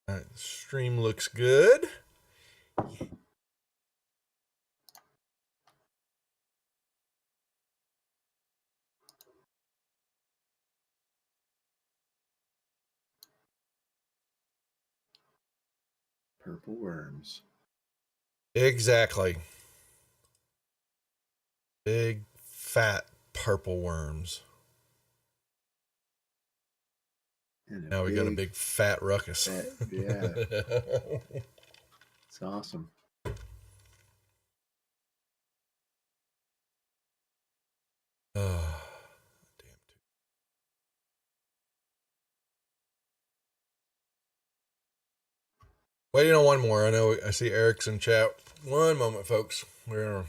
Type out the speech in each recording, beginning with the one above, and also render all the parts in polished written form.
All right, the stream looks good. Purple worms. Exactly. Big, fat purple worms. Now we got a big fat ruckus. Yeah. It's awesome. Waiting on one more. I know I see Eric's in chat. One moment, folks. We're all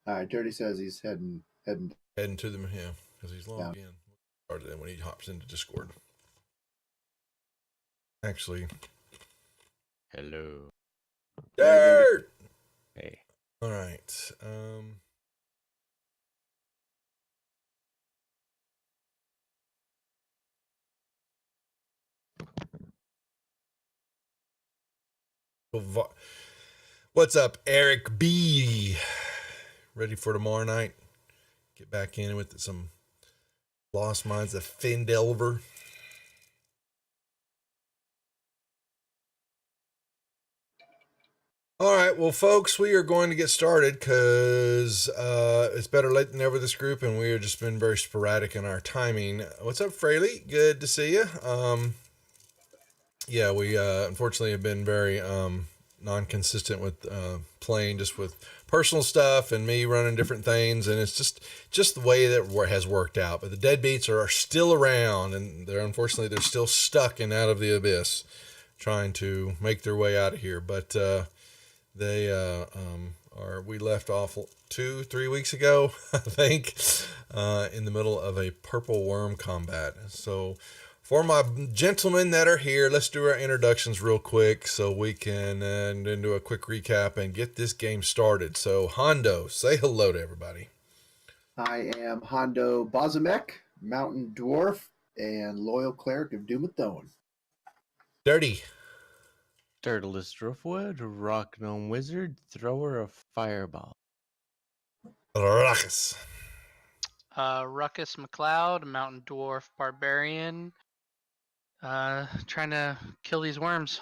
right. Dirty says he's heading to them, yeah, because he's logged in. Started then when he hops into Discord. Actually, hello. Dirt. Hey. All right. What's up, Eric B? Ready for tomorrow night? Get back in with some Lost Minds of Findelver. All right, well, folks, we are going to get started because it's better late than never, this group, and we have just been very sporadic in our timing. What's up, Fraley? Good to see you. Yeah, we unfortunately have been very non-consistent with playing, just with personal stuff and me running different things, and it's just the way that has worked out. But the Deadbeats are still around, and unfortunately they're still stuck in Out of the Abyss, trying to make their way out of here. But they we left off 2-3 weeks ago, I think, in the middle of a purple worm combat. So for my gentlemen that are here, let's do our introductions real quick so we can then do a quick recap and get this game started. So Hondo, say hello to everybody. I am Hondo Bozamek, Mountain Dwarf, and Loyal Cleric of Doom Athone. Dirty. Turtlest Driftwood, Rock Gnome Wizard, Thrower of Fireball. Ruckus. Ruckus McLeod, Mountain Dwarf Barbarian, trying to kill these worms.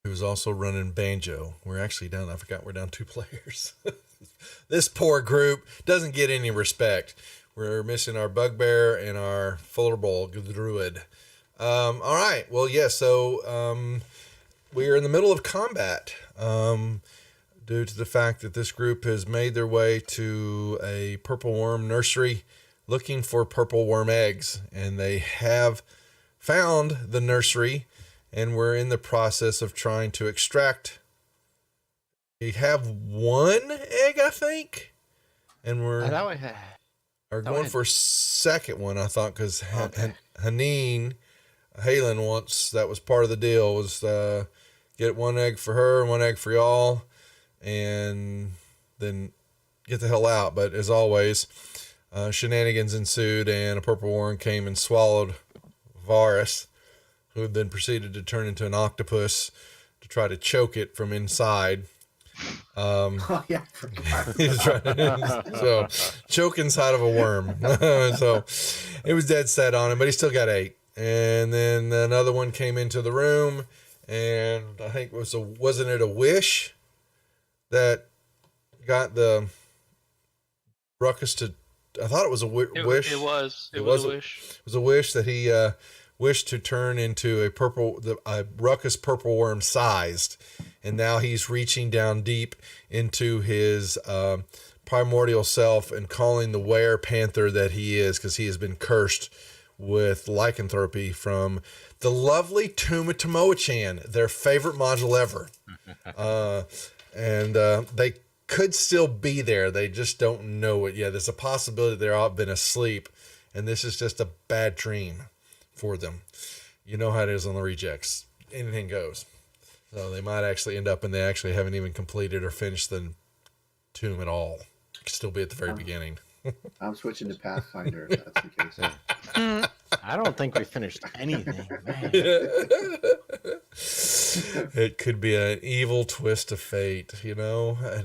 Who's also running Banjo. We're actually down, I forgot we're down 2 players. This poor group doesn't get any respect. We're missing our Bugbear and our Fullerbowl Druid. All right, well, yeah, so we are in the middle of combat due to the fact that this group has made their way to a purple worm nursery looking for purple worm eggs, and they have found the nursery, and we're in the process of trying to extract. We have 1 egg, I think, and we're going for a second one, I thought, because Halen once, that was part of the deal, was get 1 egg for her and 1 egg for y'all, and then get the hell out. But as always, shenanigans ensued, and a purple worm came and swallowed Varus, who then proceeded to turn into an octopus to try to choke it from inside. Oh yeah, he was so choke inside of a worm. So it was dead set on him, but he still got 8. And then another one came into the room, and I think wasn't it a wish that got the ruckus to? I thought it was a wish. It was a wish. It was a wish that he wished to turn into a ruckus purple worm sized, and now he's reaching down deep into his primordial self and calling the were panther that he is, because he has been cursed with lycanthropy from the lovely Tomb of Tomoe-chan, their favorite module ever. And they could still be there. They just don't know it yet. There's a possibility they've all been asleep, and this is just a bad dream for them. You know how it is on the rejects. Anything goes. So they might actually end up, and they actually haven't even completed or finished the tomb at all. Could still be at the very beginning. I'm switching to Pathfinder if that's the case. I don't think we finished anything, man. It could be an evil twist of fate, I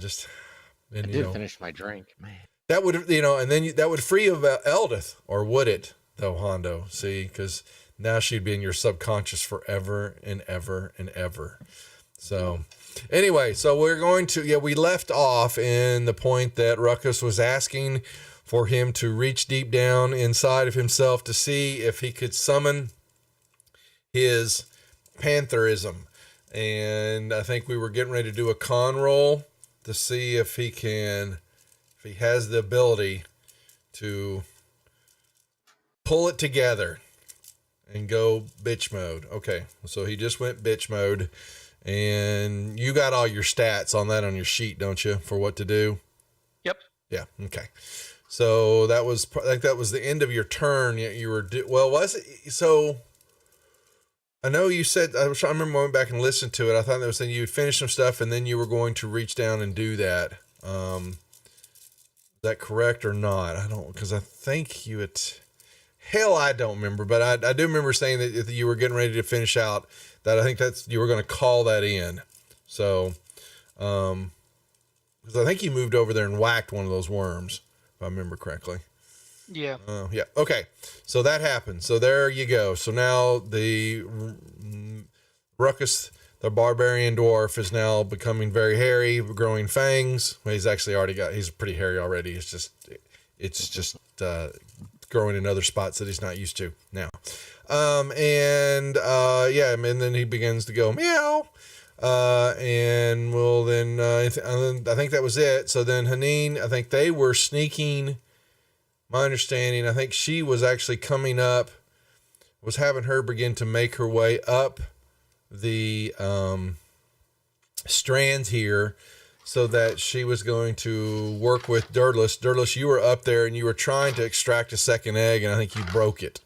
did finish my drink, man. that would, and then that would free you of Eldith, or would it, though, Hondo? See, because now she'd be in your subconscious forever and ever and ever. So, anyway, so we're going to, we left off in the point that Ruckus was asking for him to reach deep down inside of himself to see if he could summon his pantherism. And I think we were getting ready to do a con roll to see if he has the ability to pull it together and go bitch mode. Okay, so he just went bitch mode, and you got all your stats on that on your sheet, don't you, for what to do? Yep. Yeah. Okay. So that was the end of your turn. You were was it? So I know you said, I remember going back and listened to it. I thought that was saying you would finish some stuff and then you were going to reach down and do that. Is that correct or not? I don't, because I think you had, hell, I don't remember, but I do remember saying that you were getting ready to finish out that. I think you were going to call that in. So, because I think you moved over there and whacked one of those worms, if I remember correctly. Yeah. Yeah. Okay. So that happened. So there you go. So now the Ruckus, the barbarian dwarf, is now becoming very hairy, growing fangs. Well, he's pretty hairy already. It's just growing in other spots that he's not used to now. And then he begins to go meow. And we'll then, I think that was it. So then Hanine, I think they were sneaking. My understanding, I think she was actually coming up, was having her begin to make her way up the strands here so that she was going to work with Dirtless. Dirtless, you were up there and you were trying to extract a second egg, and I think you broke it.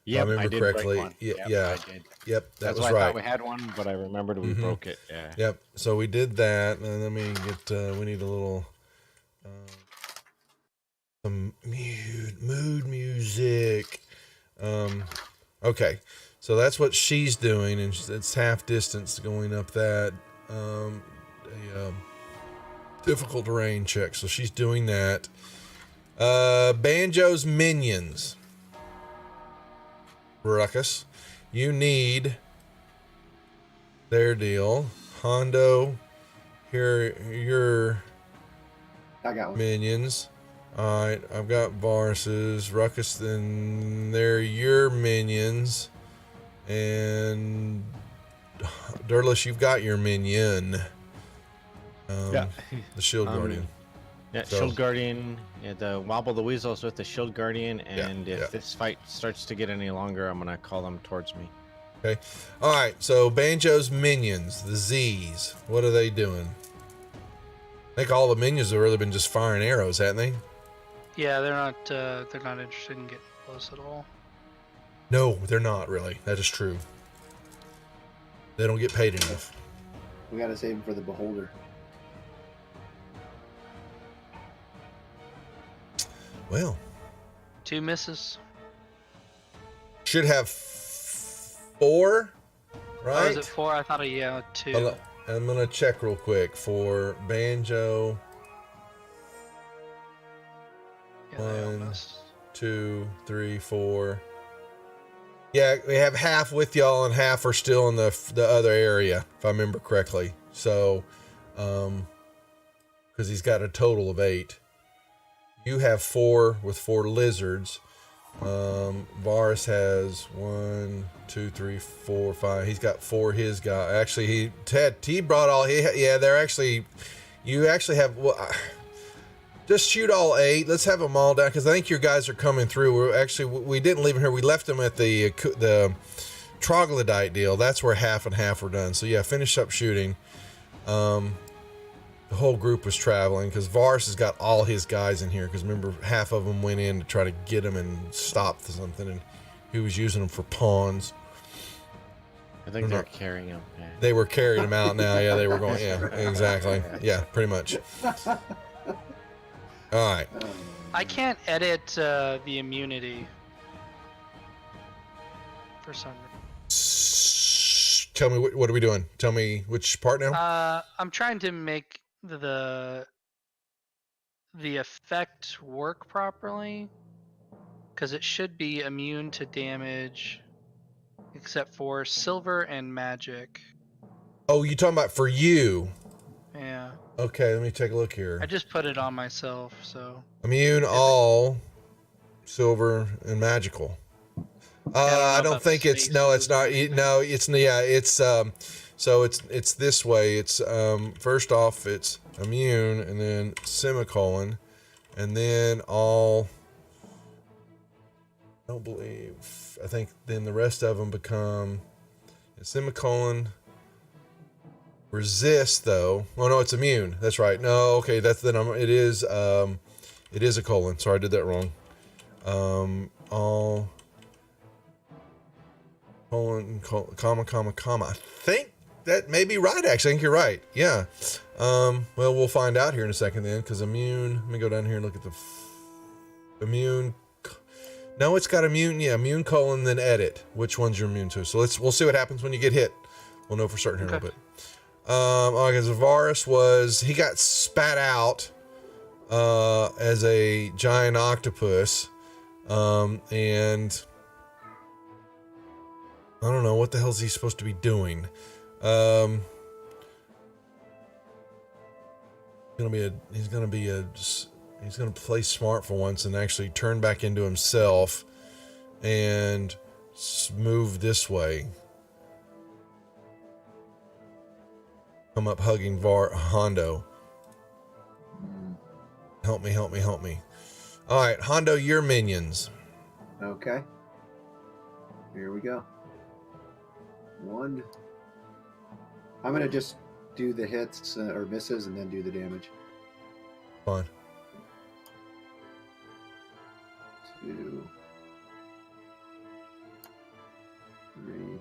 Yep, I remember did correctly. break one. Yeah, I did. Yep, That's was why right. I thought we had one, but I remembered we broke it. Yeah. Yep, so we did that. And let me get, we need a little... some mood music. Okay, so that's what she's doing, and it's half distance going up that difficult terrain check. So she's doing that. Banjo's minions. Ruckus, you need their deal. Hondo, here your I got one. minions. All right, I've got Varus's. Ruckus, then they're your minions. And Dirtless, you've got your minion. Yeah. The Shield Guardian. Yeah, So- Shield Guardian. Yeah, the Wobble the Weasel's with the Shield Guardian, and if yeah. this fight starts to get any longer, I'm gonna call them towards me. Okay. All right, so Banjo's minions, the Z's, what are they doing? I think all the minions have really been just firing arrows, haven't they? Yeah, they're not interested in getting close at all. No, they're not really. That is true. They don't get paid enough. We gotta save him for the beholder. Well, 2 misses. should have 4, right? Or is it 4? I thought 2. I'm gonna check real quick for Banjo. Yeah, they all 1, missed. 2, 3, 4. Yeah, we have half with y'all and half are still in the other area, if I remember correctly. So, because he's got a total of 8. You have 4 with 4 lizards. Varus has 1, 2, 3, 4, 5. He's got 4. His guy actually he brought all. They're actually. You actually have. Well, just shoot all 8. Let's have them all down because I think your guys are coming through. We didn't leave them here. We left them at the troglodyte deal. That's where half and half were done. So yeah, finish up shooting. The whole group was traveling because Varus has got all his guys in here because remember half of them went in to try to get him and stop something, and he was using them for pawns. I think they're carrying him. Yeah. They were carrying him out now. Yeah, they were going. Yeah, exactly. Yeah, pretty much. All right. I can't edit the immunity. for some reason. Tell me what are we doing? Tell me which part now. I'm trying to make the effect work properly, because it should be immune to damage, except for silver and magic. Oh, you talking about for you? Yeah, Okay, let me take a look I here. just put it on myself, so. Immune, all, silver, and magical. I don't about think it's no, it's spaces or not. anything. No, it's yeah, it's so it's this way. It's first off, it's immune, and then semicolon, and then all. I don't believe. I think then the rest of them become semicolon. Resist though. Oh no, it's immune. That's right. No, okay, that's the number. It is a colon. Sorry, I did that wrong. All colon, comma, comma, comma. I think that may be right. Actually, I think you're right. Yeah. Well, we'll find out here in a second then, because immune. Let me go down here and look at the immune. No, it's got immune. Yeah, immune colon, then edit. Which one's you're immune to? So we'll see what happens when you get hit. We'll know for certain here in a little bit. Okay, Zavaris he got spat out as a giant octopus, and I don't know what the hell is he supposed to be doing. He's gonna play smart for once and actually turn back into himself and move this way. Come up hugging Hondo. Help me. All right, Hondo, your minions. Okay. Here we go. One. I'm going to just do the hits or misses and then do the damage. Fine. 2. 3.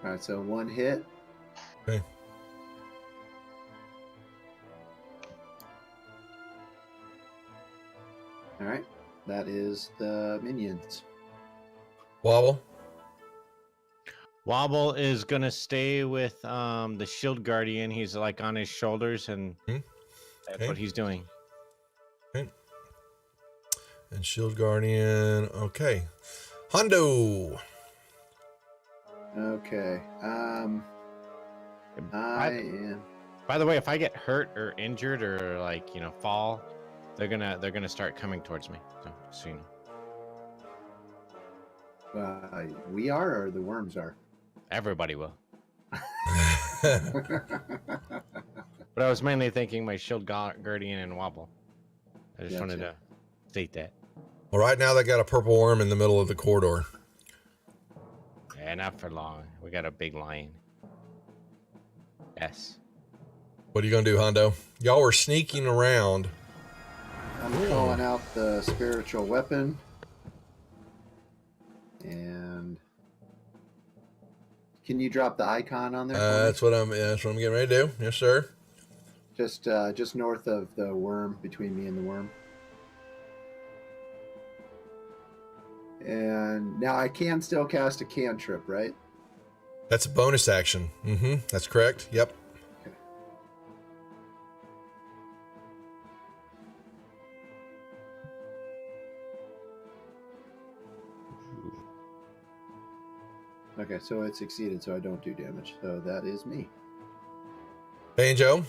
All right, so 1 hit. Okay. All right, that is the minions. Wobble. Wobble is gonna stay with the shield guardian. He's like on his shoulders, and that's what he's doing. Okay. And shield guardian. Okay. Hondo. Okay. I am. By the way, if I get hurt or injured or fall, they're gonna start coming towards me. So you know. We are, or the worms are. Everybody will. But I was mainly thinking my shield guardian and wobble. I just wanted to state that. Well, right now they got a purple worm in the middle of the corridor. Yeah, not for long. We got a big lion. Yes. What are you gonna do, Hondo? Y'all were sneaking around. I'm calling out the spiritual weapon. And can you drop the icon on there? That's what I'm getting ready to do. Yes, sir. Just north of the worm, between me and the worm. And now I can still cast a cantrip, right? That's a bonus action. That's correct. Yep. Okay, so it succeeded, so I don't do damage. So that is me. Banjo.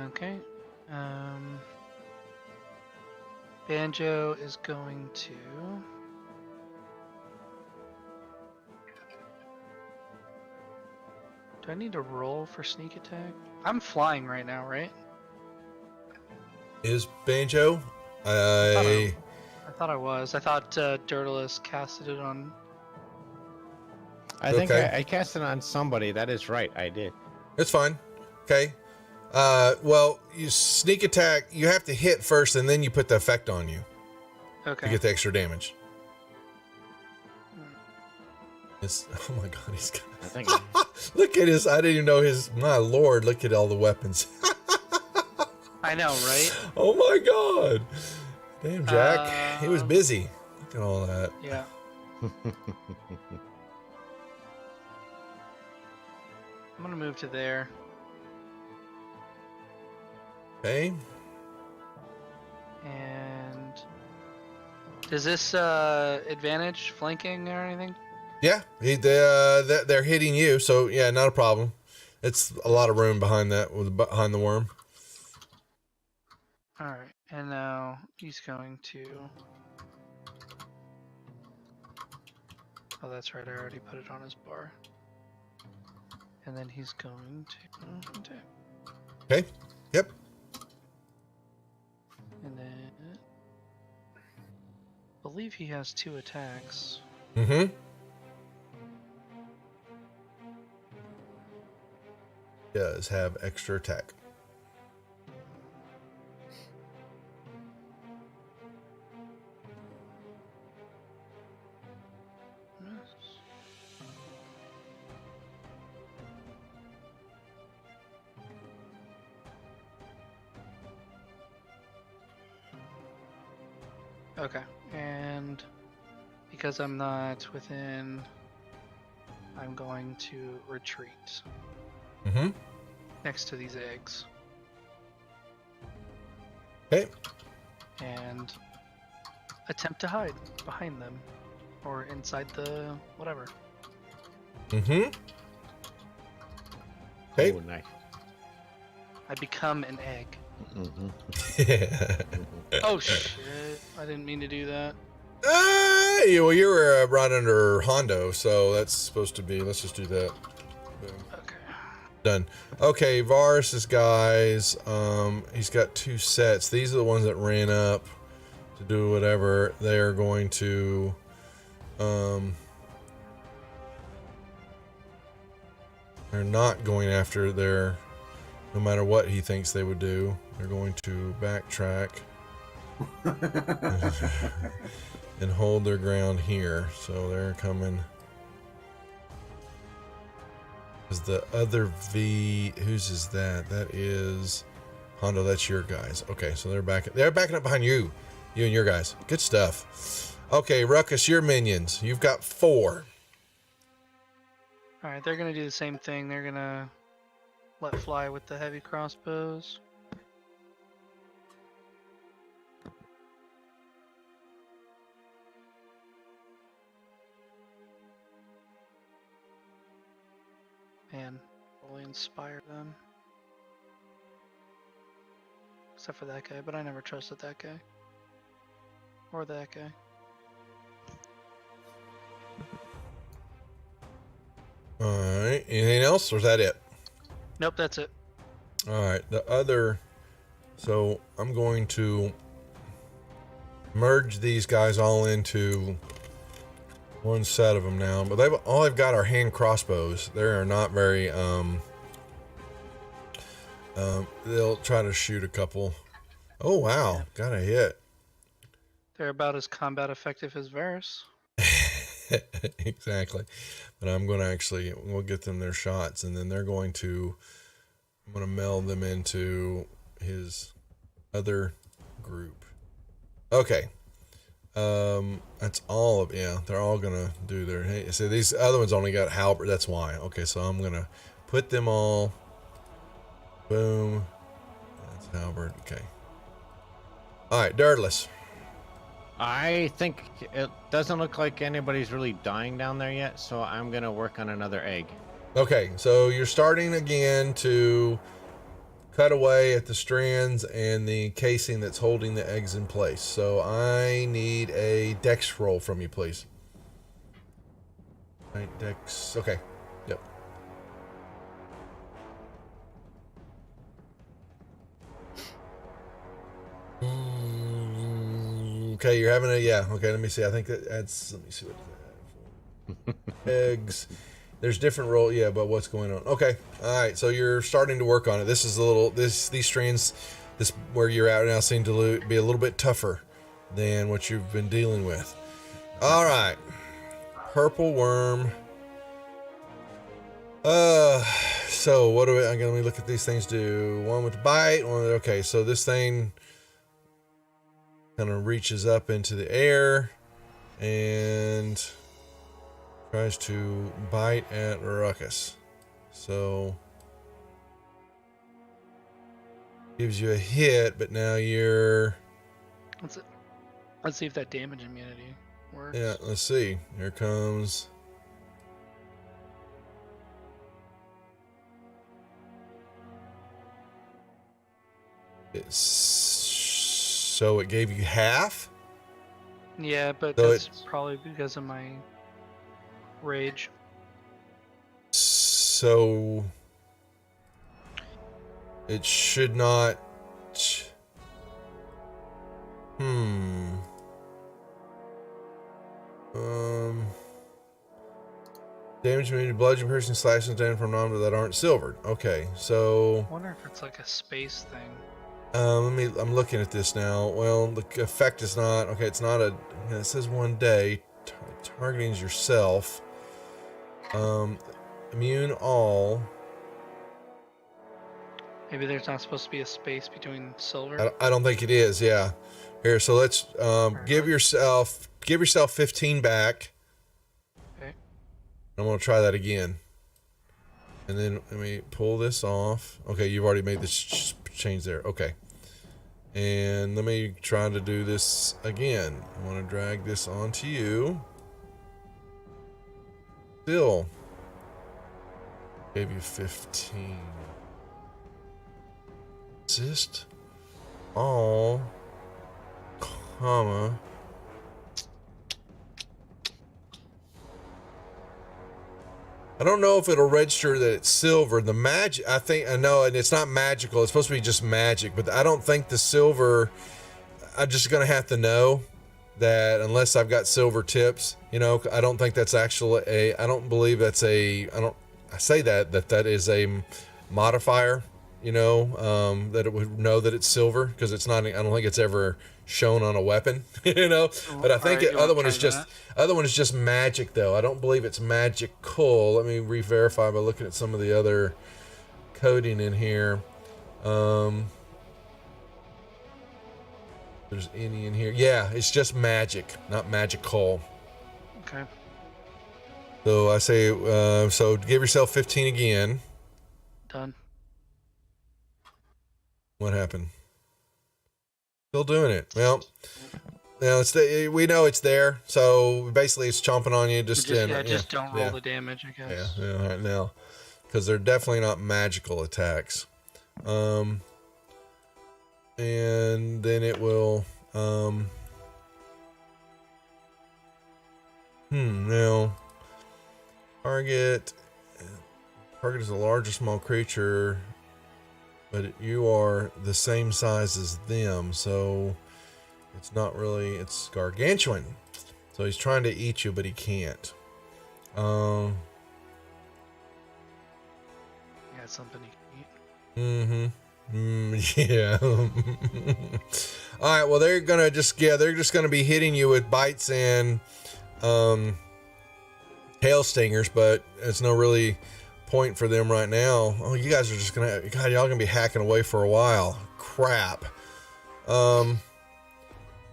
Okay. Banjo is going to. Do I need to roll for sneak attack? I'm flying right now, right? Is Banjo? I thought I was. I thought Dirtless casted it on. I think Okay. I cast it on somebody. That is right. I did. It's fine. Okay. Well, you sneak attack. You have to hit first, and then you put the effect on you Okay. to get the extra damage. It's, oh my God, he's got. I think. Look at his. I didn't even know his. My Lord, look at all the weapons. I know, right? Oh my god. Damn, Jack. He was busy. Look at all that. Yeah. I'm gonna move to there. Okay. And does this advantage flanking or anything? Yeah, they're hitting you, so yeah, not a problem. It's a lot of room behind behind the worm. All right, and now he's going to. Oh, that's right. I already put it on his bar. And then he's going to attack. Okay. Yep. And then I believe he has 2 attacks. Mm-hmm. Does have extra attack. Okay, and because I'm not within, I'm going to retreat Mm-hmm. next to these eggs Okay. and attempt to hide behind them or inside the whatever. Mm-hmm. Okay. Oh, nice. I become an egg. Mm-hmm. Oh shit! I didn't mean to do that. Well, you were right under Hondo, so that's supposed to be. Let's just do that. Boom. Okay. Done. Okay, Varus's guys. He's got 2 sets. These are the ones that ran up to do whatever. They are going to. They're not going after their. No matter what he thinks they would do, they're going to backtrack and hold their ground here. So they're coming. Is the other V? Whose is that? That is Hondo. That's your guys. Okay, so they're backing up behind you, you and your guys. Good stuff. Okay, Ruckus, your minions. You've got 4. All right, they're gonna do the same thing. They're gonna let fly with the heavy crossbows. And really inspire them. Except for that guy, but I never trusted that guy. Or that guy. All right. Anything else, or is that it? Nope, that's it. All right. The other. So I'm going to merge these guys all into one set of them now. But all they've got are hand crossbows. They are not very. They'll try to shoot a couple. Oh wow! Got a hit. They're about as combat effective as Varus. Exactly. But I'm going to we'll get them their shots, and then I'm going to meld them into his other group. Okay. That's all of, they're all going to do their, hey, so these other ones only got halberd, that's why. Okay, so I'm going to put them all, boom. That's halberd, okay. All right, Dirtless. I think it doesn't look like anybody's really dying down there yet, so I'm gonna work on another egg. Okay, so you're starting again to cut away at the strands and the casing that's holding the eggs in place. So I need a dex roll from you, please. Right, dex. Okay. Yep. Okay, you're having okay, let me see. I think that's, let me see what eggs. There's different roll, but what's going on? Okay, all right. So you're starting to work on it. This is these strains, where you're at now, seem to be a little bit tougher than what you've been dealing with. All right, purple worm. So what do we? Let me look at these things. Do one with the bite. Okay, so this thing kind of reaches up into the air and tries to bite at Ruckus. So gives you a hit, but now you're. Let's see if that damage immunity works. Yeah, let's see. Here comes. So it gave you half? Yeah, but So that's probably because of my rage. So it should not. Damage immunity, bludgeon, piercing, slashing, damage from non that aren't silvered. Okay, so I wonder if it's like a space thing. I'm looking at this now. Well, the effect is not okay. It's not a. It says 1 day. Targeting yourself. Immune all. Maybe there's not supposed to be a space between silver. I don't think it is. Yeah. Here, so let's give yourself 15 back. Okay. I'm gonna try that again. And then let me pull this off. Okay, you've already made this change there. Okay. And let me try to do this again. I want to drag this onto you. Still gave you 15. Resist all, comma. I don't know if it'll register that it's silver. The magic, I know, and it's not magical. It's supposed to be just magic, but I don't think the silver. I'm just gonna have to know that unless I've got silver tips, I don't think that's actually a. I don't believe that's a. I say that is a modifier. That it would know that it's silver because it's not. I don't think it's ever shown on a weapon. But I think the other one is just magic though. I don't believe it's magical. Let me re-verify by looking at some of the other coding in here. There's any in here? Yeah, it's just magic, not magical. Okay. So I say, so give yourself 15 again. Done. What happened? Still doing it. Well, we know it's there. So basically, it's chomping on you. Just don't roll the damage, I guess. Yeah, right now, because they're definitely not magical attacks. And then it will. Now, target is a large or small creature. But you are the same size as them, so it's not really, it's gargantuan. So he's trying to eat you, but he can't. Yeah, it's something you can eat. Yeah. All right, well, they're just gonna be hitting you with bites and tail stingers, but it's no really point for them right now. Oh, you guys are just y'all gonna be hacking away for a while. Crap. Well,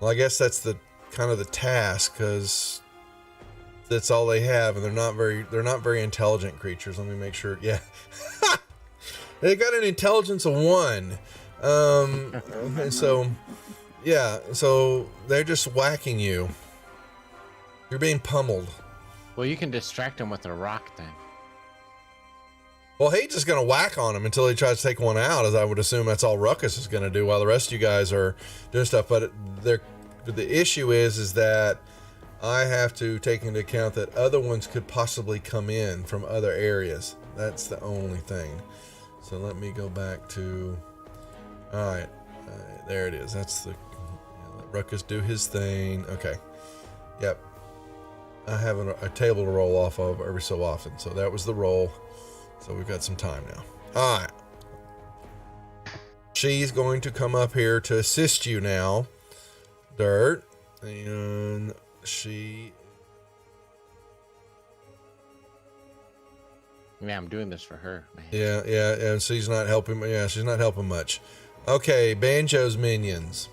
I guess that's the kind of the task, because that's all they have, and they're not very intelligent creatures. Let me make sure. Yeah. They got an intelligence of 1. And so they're just whacking you. You're being pummeled. Well, you can distract them with a rock then. Well, he's just going to whack on him until he tries to take one out, as I would assume that's all Ruckus is going to do while the rest of you guys are doing stuff. But the issue is that I have to take into account that other ones could possibly come in from other areas. That's the only thing. So let me go back to... All right. There it is. That's the... let Ruckus do his thing. Okay. Yep. I have a table to roll off of every so often. So that was the roll. So we've got some time now. All right. She's going to come up here to assist you now, Dirt. And she... Yeah, I'm doing this for her, man. Yeah, and she's not helping. Yeah, she's not helping much. Okay, Banjo's minions.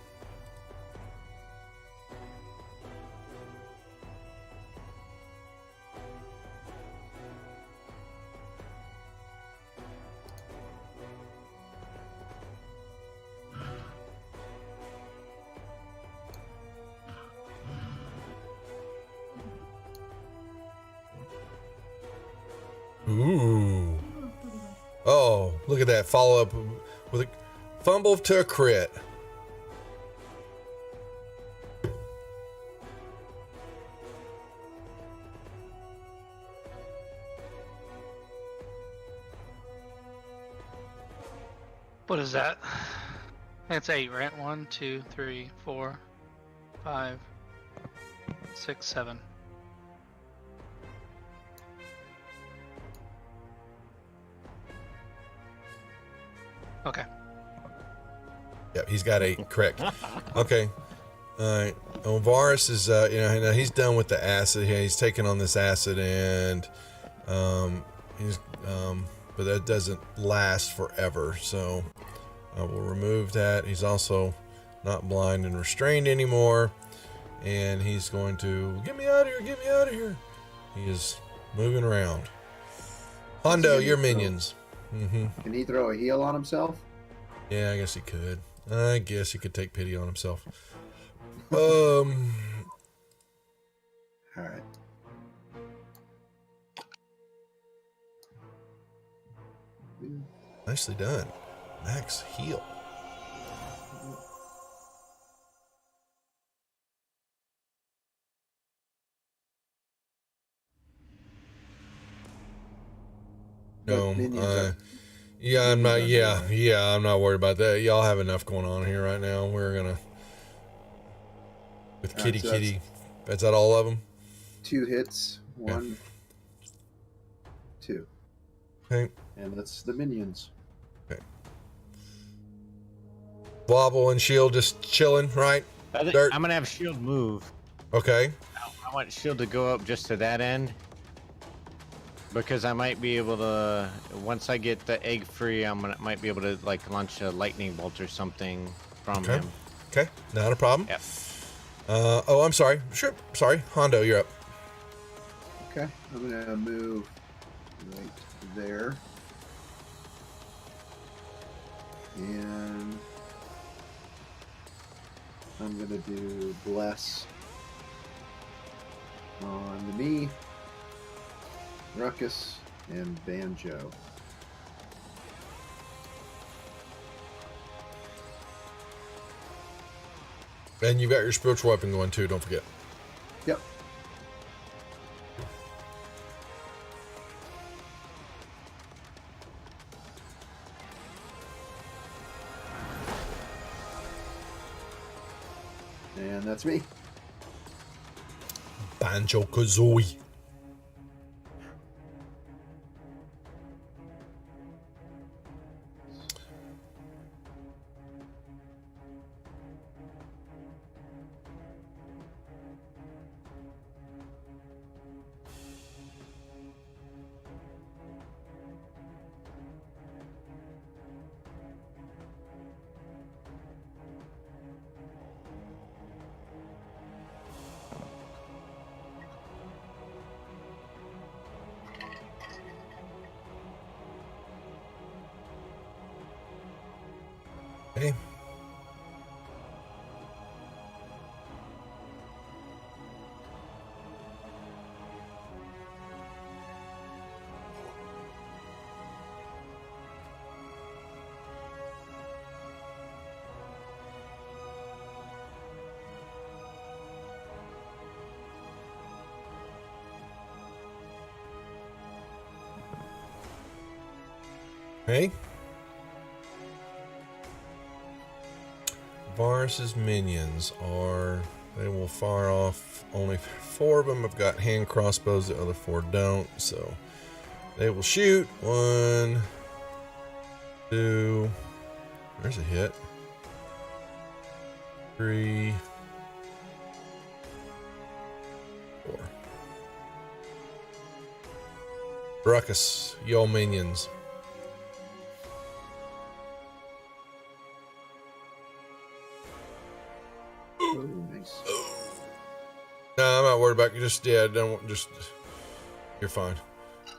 Ooh. Oh, look at that follow up with a fumble to a crit. What is that? That's 8, right? 1, 2, 3, 4, 5, 6, 7. Okay. Yep, he's got 8. Correct. Okay. All right. Varus is, he's done with the acid here. He's taken on this acid and, but that doesn't last forever. So I will remove that. He's also not blind and restrained anymore. And he's going to, get me out of here, get me out of here. He is moving around. Hondo, your minions. Can he throw a heal on himself? Yeah, I guess he could. I guess he could take pity on himself. All right. Nicely done. Max heal. No, yeah, I'm not. Yeah, I'm not worried about that. Y'all have enough going on here right now. We're gonna with Kitty so Kitty. Is that all of them? 2 hits. 1, 2. Okay. And that's the minions. Okay. Wobble and Shield just chilling, right? I'm gonna have Shield move. Okay. I want Shield to go up just to that end. Because I might be able to, once I get the egg free, might be able to like launch a lightning bolt or something from him. Okay, not a problem. Yep. Oh, I'm sorry. Sure, sorry. Hondo, you're up. Okay, I'm gonna move right there. And I'm gonna do bless on the knee. Ruckus and Banjo. And you've got your spiritual weapon going too, don't forget. Yep. And that's me. Banjo Kazooie. Okay. Okay. Varus's minions are, they will fire off, only 4 of them have got hand crossbows, the other 4 don't, so they will shoot. 1, 2, there's a hit. 3, 4. Ruckus, yo minions. Oh, nice. No, I'm not worried about you. You're fine.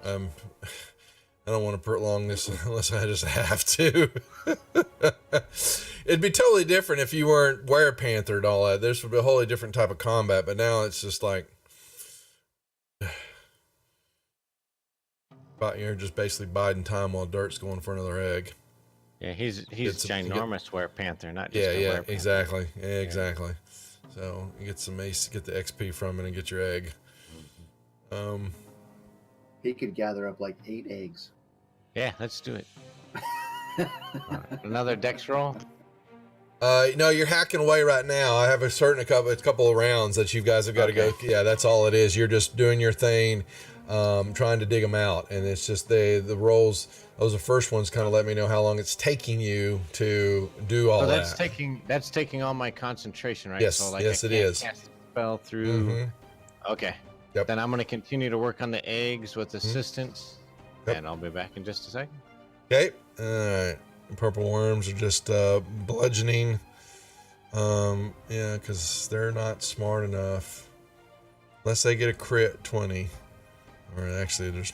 I don't want to prolong this unless I just have to. It'd be totally different if you weren't were-panther and all that. This would be a wholly different type of combat, but now it's just like, you're just basically biding time while Dirt's going for another egg. Yeah, he's ginormous were-panther, not just a were-panther. Exactly. Yeah, exactly. So you get some ace, get the XP from it, and get your egg. He could gather up like 8 eggs. Yeah, let's do it. Another dex roll? No, you're hacking away right now. I have a couple of rounds that you guys have got to go. Yeah, that's all it is. You're just doing your thing, trying to dig them out, and it's just the rolls. Those are the first ones. Kind of let me know how long it's taking you to do all that. That's taking all my concentration, right? Yes, so, like, yes, I it can't is. cast a spell through. Mm-hmm. Okay. Yep. Then I'm going to continue to work on the eggs with assistance, Yep. and I'll be back in just a second. Okay. All right. Purple worms are just bludgeoning. Yeah, because they're not smart enough. Unless they get a crit 20. Or actually, let's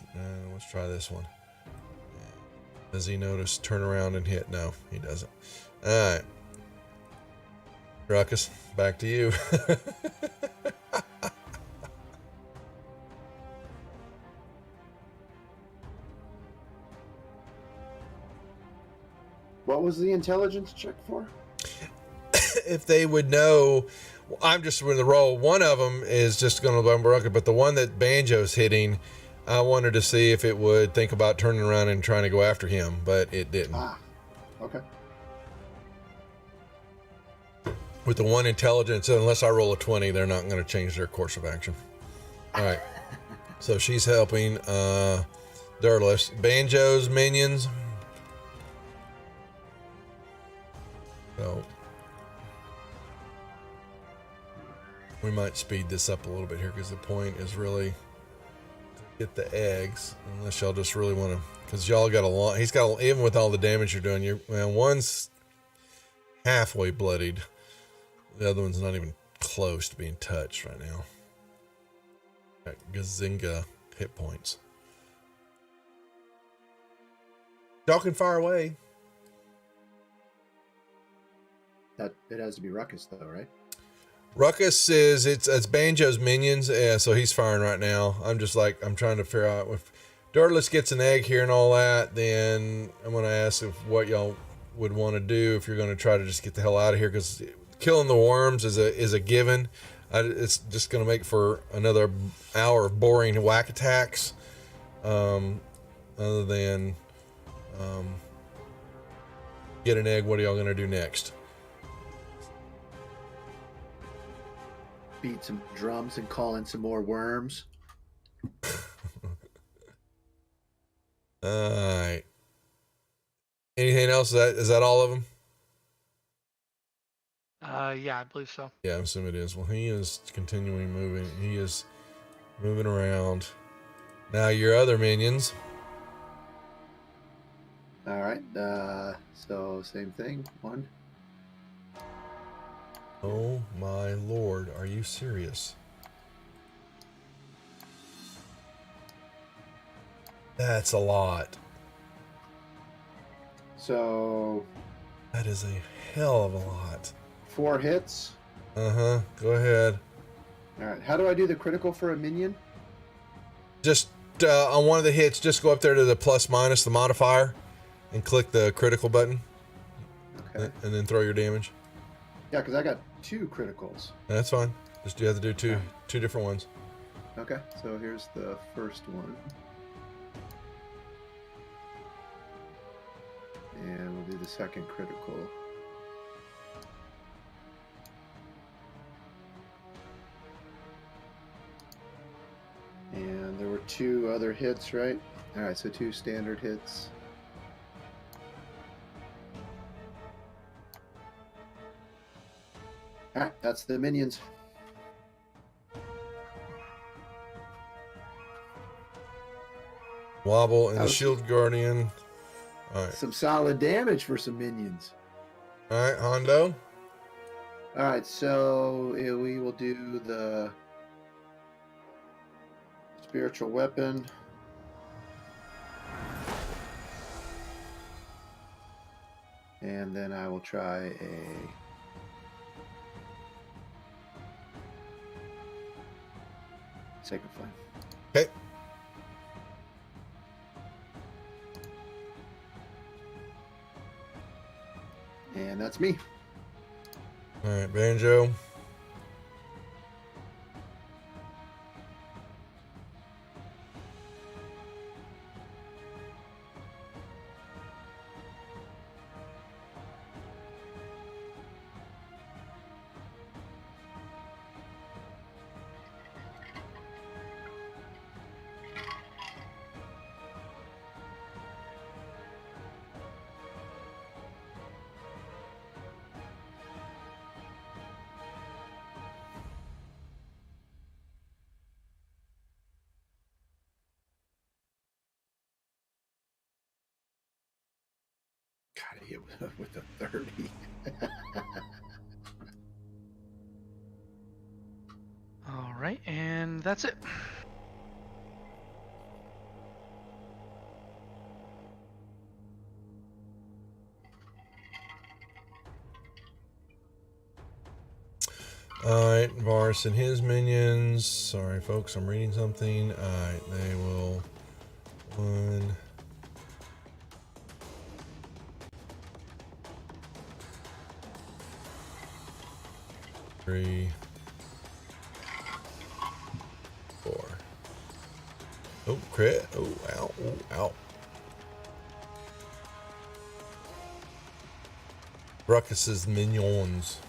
try this one. Does he notice turn around and hit? No, he doesn't. All right. Ruckus, back to you. What was the intelligence check for? If they would know, I'm just with the roll. One of them is just going to bump Ruckus, but the one that Banjo's hitting, I wanted to see if it would think about turning around and trying to go after him, but it didn't. Ah, okay. With the one intelligence, unless I roll a 20, they're not going to change their course of action. All right. So she's helping Dirtless. Banjo's minions. So we might speed this up a little bit here because the point is really to get the eggs. Unless y'all just really want to, because y'all got a lot. He's got, even with all the damage you're doing, one's halfway bloodied. The other one's not even close to being touched right now. Got Gazinga hit points. Y'all can fire away. That it has to be Ruckus though, right? Ruckus is it's Banjo's minions, yeah, so he's firing right now. I'm trying to figure out if Dirtless gets an egg here and all that, then I'm gonna ask if what y'all would want to do if you're gonna try to just get the hell out of here, because killing the worms is a given. It's just gonna make for another hour of boring whack attacks. Other than get an egg, what are y'all gonna do next? Beat some drums and call in some more worms. Alright. Anything else? Is that all of them? Yeah, I believe so. Yeah, I'm assuming it is. Well, he is continuing moving. He is moving around. Now your other minions. All right. So same thing. 1. Oh my lord, are you serious? That's a lot. So That is a hell of a lot. 4 hits. Uh-huh. Go ahead. All right. How do I do the critical for a minion? Just on one of the hits, just go up there to the plus minus, the modifier, and click the critical button. Okay. And then throw your damage. Yeah, because I got 2 criticals. That's fine. Just you have to do two different ones. Okay. So here's the first one. And we'll do the second critical. And there were 2 other hits, right? All right, so 2 standard hits. All right, that's the minions. Wobble and the was- Shield Guardian. All right. Some solid damage for some minions. All right, Hondo. All right, so we will do the spiritual weapon. And then I will try a Sacred Flame. Okay. And that's me. All right, Banjo. God, I hit with a 30. All right, and that's it. All right, Varus and his minions. Sorry, folks, I'm reading something. All right, they will. 1. 3. 4. Oh, crit. Oh, ow. Oh, ow. Ruckus's minions.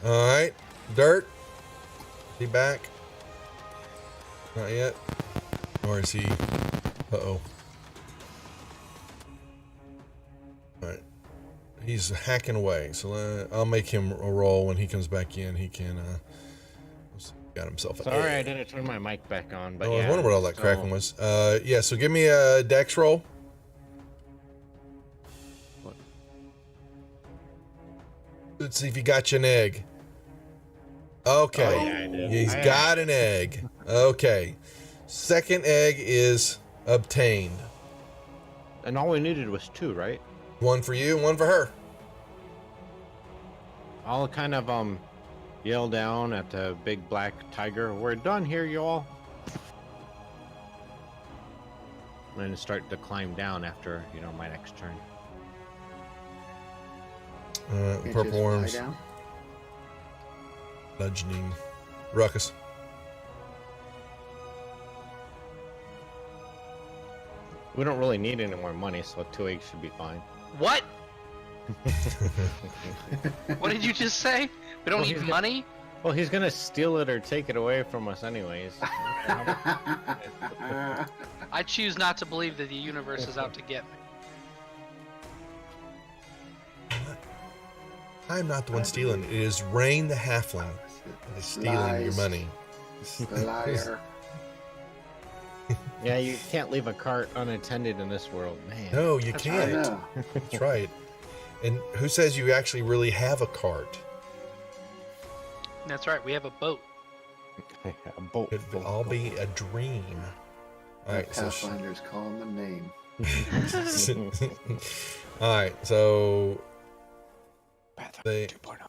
All right, Dirt. Is he back? Not yet. Or is he? Uh-oh. All right. He's hacking away, so I'll make him a roll when he comes back in. He can. Got himself. Sorry, I didn't turn my mic back on. But I was yeah, wondering what all that so- cracking was. Yeah. So give me a Dex roll. What? Let's see if you got you an egg. Okay. Oh, yeah, I did. He's I- got an egg. Okay. Second egg is obtained. And all we needed was 2, right? One for you, and one for her. I'll kind of yell down at the big black tiger. We're done here, y'all. And then start to climb down after my next turn. Can't Purple just lie worms, down? bludgeoning, ruckus. We don't really need any more money, so 2 eggs should be fine. What? What did you just say? We don't Well, need he's money? Well, he's gonna steal it or take it away from us anyways. I choose not to believe that the universe is out to get me. I'm not the one stealing. It is Rain the Halfling that is stealing your Lies. money. Liar. Yeah, you can't leave a cart unattended in this world, man. No, you I can't. know. That's right. And who says you actually really have a cart? That's right, we have a boat. A boat Could full of all gold. be a dream. All right, so Pathfinder's calling them name. all right, so they. 2.0.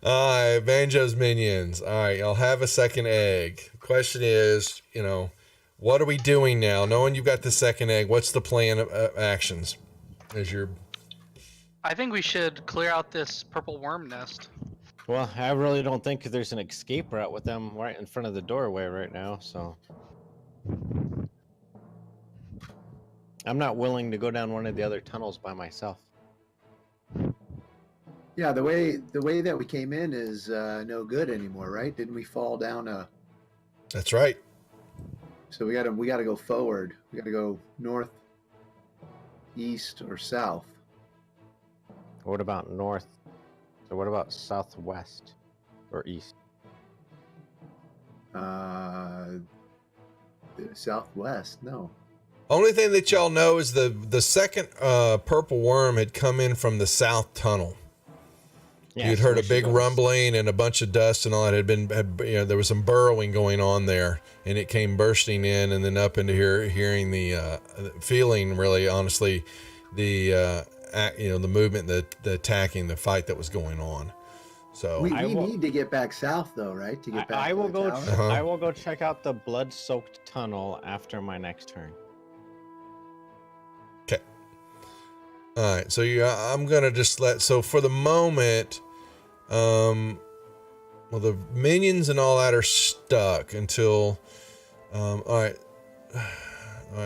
All right, Banjo's minions. All right, I'll have a second egg. Question is, what are we doing now? Knowing you've got the second egg, what's the plan of actions? As your I think we should clear out this purple worm nest. Well, I really don't think there's an escape route with them right in front of the doorway right now, so I'm not willing to go down one of the other tunnels by myself. Yeah, the way that we came in is no good anymore, right? Didn't we fall down a? That's right. So we gotta go forward. We gotta go north, east, or south. What about north? So what about southwest or east? Southwest. No. Only thing that y'all know is the second purple worm had come in from the south tunnel. Yeah, You'd so heard we a should big go rumbling and a bunch of dust and all that there was some burrowing going on there, and it came bursting in and then up into here, hearing feeling really honestly the the movement, the attacking, the fight that was going on. So We will- need to get back south though, right? To get back. I to will the go. tower? I will go check out the blood-soaked tunnel after my next turn. okay. All right, so I'm gonna just so for the moment, well, the minions and all that are stuck until, all right,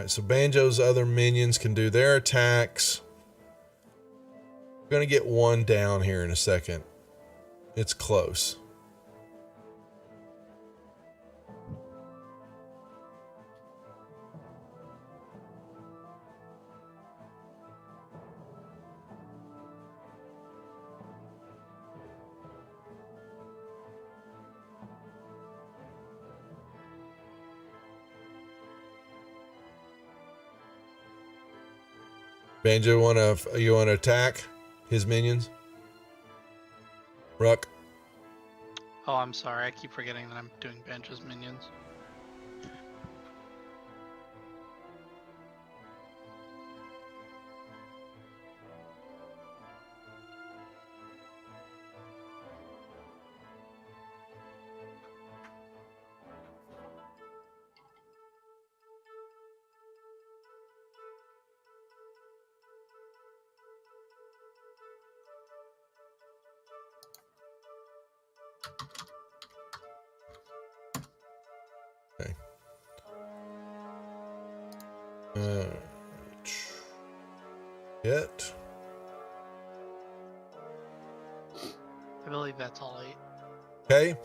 so Banjo's other minions can do their attacks. We're gonna get one down here in a second. It's close. Banjo, you wanna attack his minions? Ruck. Oh, I'm sorry. I keep forgetting that I'm doing Banjo's minions. Okay. Hit. I believe that's all 8. Okay.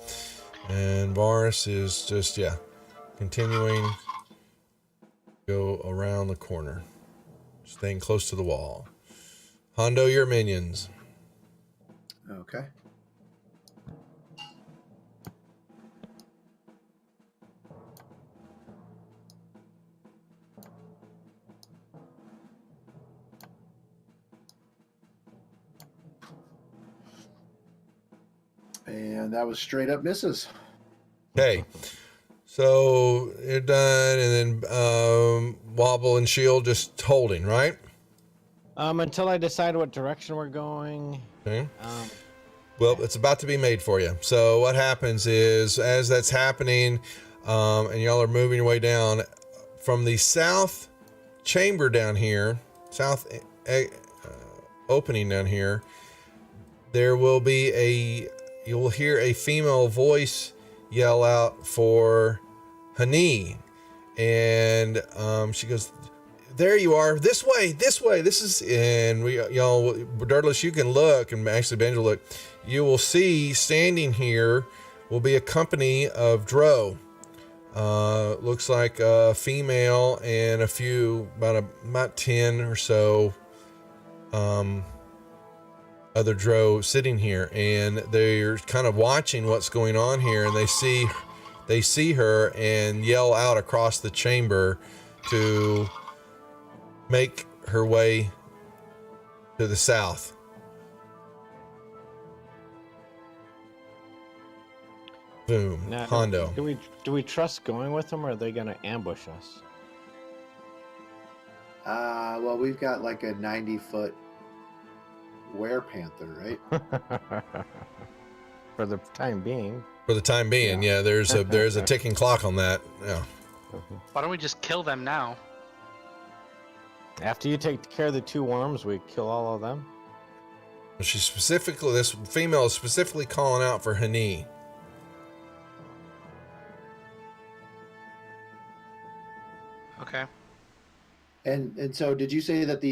And Varus is just, continuing go around the corner, staying close to the wall. Hondo, your minions. Okay. And that was straight up misses. Okay. So you're done, and then Wobble and Shield just holding, right? Until I decide what direction we're going. Okay. Well, it's about to be made for you. So what happens is, as that's happening, and y'all are moving your way down from the south chamber down here, south opening down here, there will be you'll hear a female voice yell out for Hani, and she goes, "There you are! This way! This way! This is." And y'all, regardless, you can look, and actually, Benja, look. You will see standing here will be a company of Drow. Looks like a female and a few, about 10 or so other Drow sitting here, and they're kind of watching what's going on here, and they see her and yell out across the chamber to make her way to the south. Boom. Now, Hondo. Do we trust going with them, or are they gonna ambush us? Well, we've got like a 90-foot werepanther, right? For the time being. For the time being, yeah, there's a ticking clock on that. Yeah. Why don't we just kill them now? After you take care of the 2 worms, we kill all of them. She's specifically, this female is specifically calling out for Hani. Okay. And so, did you say that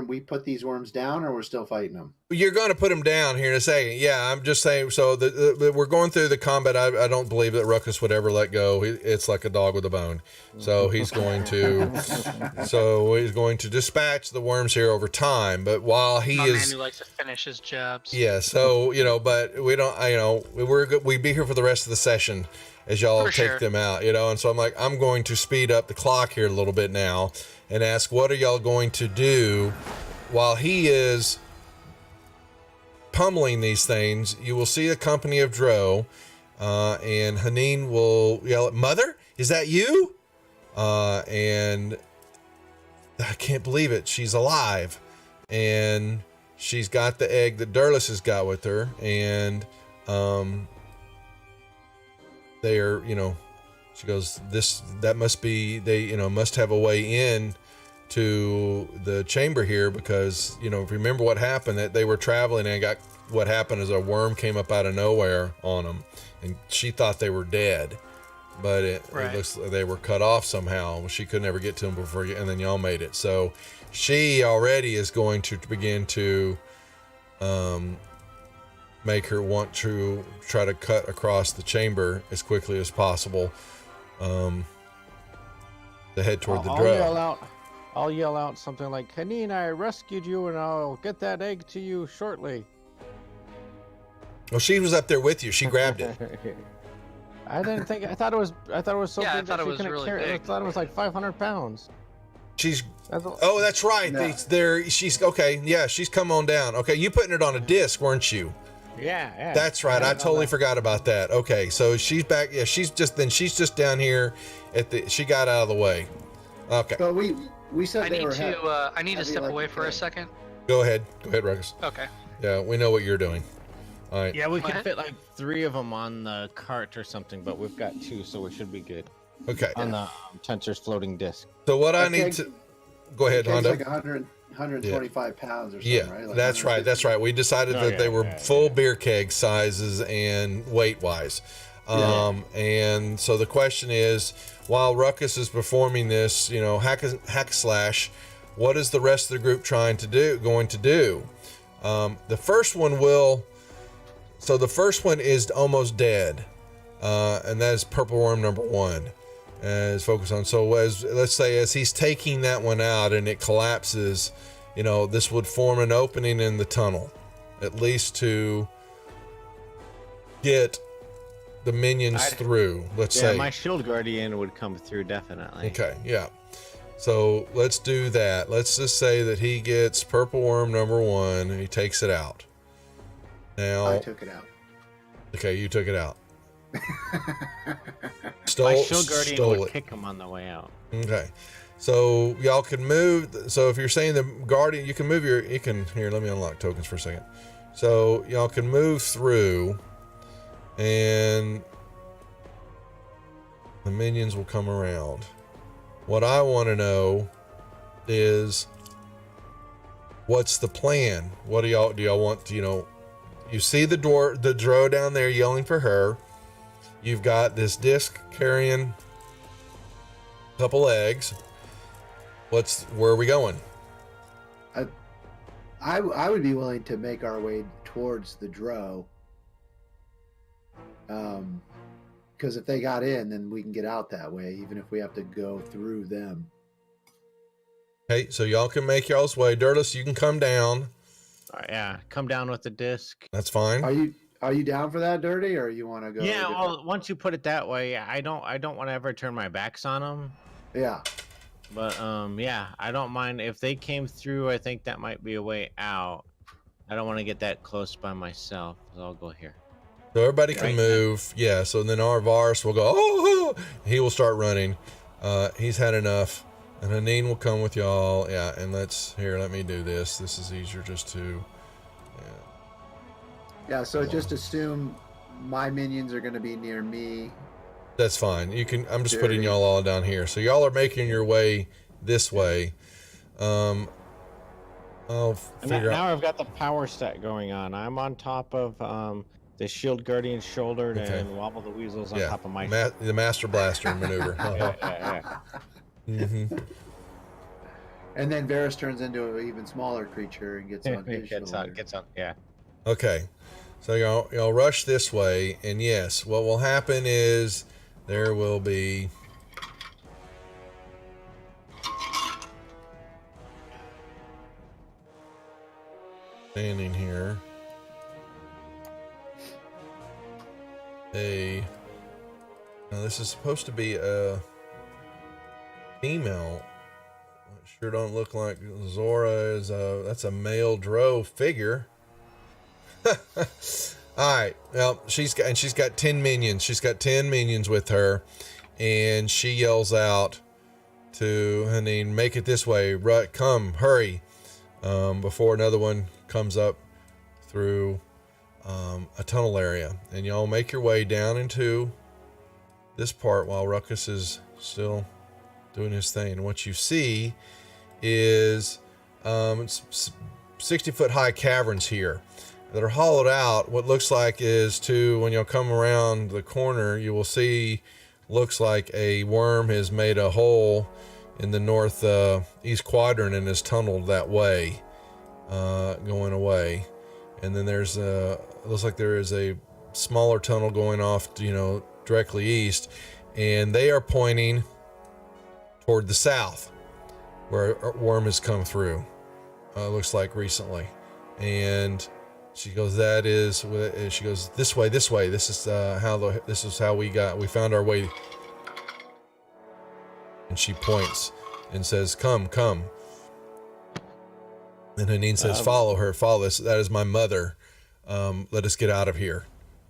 we put these worms down, or we're still fighting them? You're going to put him down here in a second. Yeah, I'm just saying. So we're going through the combat. I don't believe that Ruckus would ever let go. It's like a dog with a bone. So he's going to dispatch the worms here over time. But while he My is, man who likes to finish his jobs. yeah. So but we don't. We'd be here for the rest of the session as y'all For take sure. them out. And so I'm going to speed up the clock here a little bit now and ask, what are y'all going to do while he is pummeling these things? You will see a company of Dro, and Haneen will yell at, "Mother, is that you?" And I can't believe it. She's alive, and she's got the egg that Durlus has got with her, and they are, she goes, that must be, they, must have a way in to the chamber here, because remember what happened, that they were traveling and what happened is a worm came up out of nowhere on them, and she thought they were dead, but it looks like they were cut off somehow. She could never get to them before, and then y'all made it. So she already is going to begin to make her want to try to cut across the chamber as quickly as possible, to head toward the Drow. I'll yell out something like, "Haneen, I rescued you, and I'll get that egg to you shortly." Well, she was up there with you. She grabbed it. I thought it was something Yeah, I that thought it she was couldn't really carry. I big. thought it was like 500 pounds. Oh, that's right. No. She's okay. Yeah, she's come on down. Okay, you putting it on a disc, weren't you? Yeah. That's right. I totally forgot about that. Okay, so she's back. Yeah, she's just down here she got out of the way. Okay, But we said I they need were to I need to heavy step away electric for a egg. second. go ahead, Ruckus. Okay. Yeah, we know what you're doing. All right. Yeah, we could What? fit like 3 of them on the cart or something, but we've got 2, so we should be good Okay. on the Tensor's floating disc. So what I Okay. need to go ahead, It's Hondo. like 125 pounds or something, Yeah, right? Like that's right. 150. That's right. We decided Oh, that they yeah, were yeah, full yeah. beer keg sizes and weight wise. And so the question is, while Ruckus is performing this, hack slash, what is the rest of the group going to do? The first one the first one is almost dead. And that is Purple Worm number 1. Is focused on. So let's say as he's taking that one out and it collapses, this would form an opening in the tunnel, at least to get the minions through. Let's say my shield guardian would come through definitely. Okay, yeah. So let's do that. Let's just say that he gets Purple Worm number 1 and he takes it out. Now, I took it out. okay, you took it out. My shield guardian stole would it. kick him on the way out. Okay. So y'all can move. So if you're saying the guardian, you can move here, let me unlock tokens for a second. So y'all can move through and the minions will come around. What I want to know is, what's the plan? What do y'all want to, you see the Dro down there yelling for her. You've got this disc carrying a couple eggs. Where are we going? I would be willing to make our way towards the Dro. Because if they got in, then we can get out that way, even if we have to go through them. Okay, so y'all can make y'all's way. Durlus, you can come down. Yeah, come down with the disc. That's fine. Are you down for that, Dirty, or you want to go? Yeah, well, once you put it that way, I don't want to ever turn my backs on them. Yeah. But yeah, I don't mind if they came through. I think that might be a way out. I don't want to get that close by myself, so I'll go here. So everybody can move. Yeah, so then our Varus will go, oh, he will start running. He's had enough. And Haneen will come with y'all. Yeah, and let me do this. This is easier just to... Yeah, so just assume my minions are going to be near me. That's fine. I'm just putting y'all all down here. So y'all are making your way this way. I'll And figure now out. I've got the power stat going on. I'm on top of the Shield Guardian shouldered Okay. and Wobble the Weasel's on Yeah, top of my. the Master Blaster maneuver. Yeah. Mm-hmm. And then Varys turns into an even smaller creature and gets on his Gets shoulder. on. Yeah. Okay, so y'all rush this way, and yes, what will happen is there will be standing here now this is supposed to be a female. It sure don't look like Zora is that's a male drow figure. All right. Well, she's got 10 minions. She's got 10 minions with her, and she yells out to Hanine, "Make it this way! Come, hurry!" Before another one comes up through a tunnel area, and y'all make your way down into this part while Ruckus is still doing his thing. And what you see is 60-foot high caverns here that are hollowed out. What looks like is when you'll come around the corner, you will see looks like a worm has made a hole in the north east quadrant and is tunneled that way, going away. And then there's looks like there is a smaller tunnel going off, directly east, and they are pointing toward the south, where a worm has come through. Looks like recently, and she goes, she goes, this way. This is how we found our way. And she points and says, come. And Hanine says, follow her, follow us. That is my mother. Let us get out of here.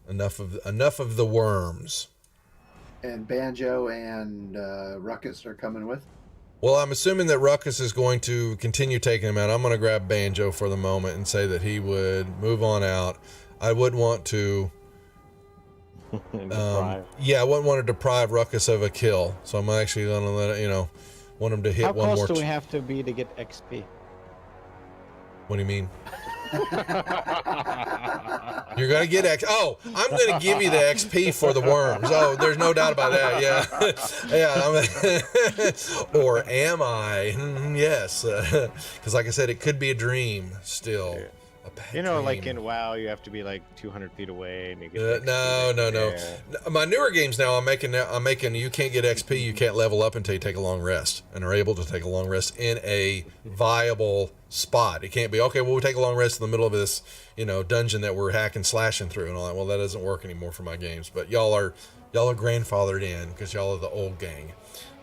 Enough of the worms. And Banjo and Ruckus are coming with. Well, I'm assuming that Ruckus is going to continue taking him out. I'm going to grab Banjo for the moment and say that he would move on out. I wouldn't want to. I wouldn't want to deprive Ruckus of a kill. So I'm actually going to let it, want him to hit How one more. How close do we have to be to get XP? What do you mean? You're gonna get I'm gonna give you the XP for the worms. Oh, there's no doubt about that. Yeah. Or am I? Yes. Because like I said, it could be a dream still. Yeah. A bad dream. Like in WoW, you have to be like 200 feet away and you get XP. No. My newer games now, I'm making you can't get XP, you can't level up until you take a long rest, and are able to take a long rest in a viable spot. It can't be, okay, well, we'll take a long rest in the middle of this, dungeon that we're hacking, slashing through and all that. Well, that doesn't work anymore for my games, but y'all are grandfathered in because y'all are the old gang.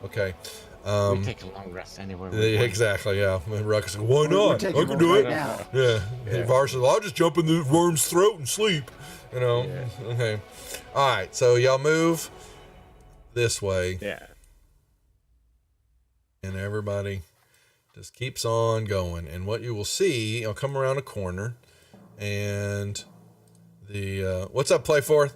Okay. We take a long rest anywhere. Exactly, yeah. And Ruckus said, why not? I can do it. Now. Yeah. Var said, I'll just jump in the worm's throat and sleep. Yeah. Okay. All right. So y'all move this way. Yeah. And everybody just keeps on going. And what you will see, I'll come around a corner, and the what's up, Playforth?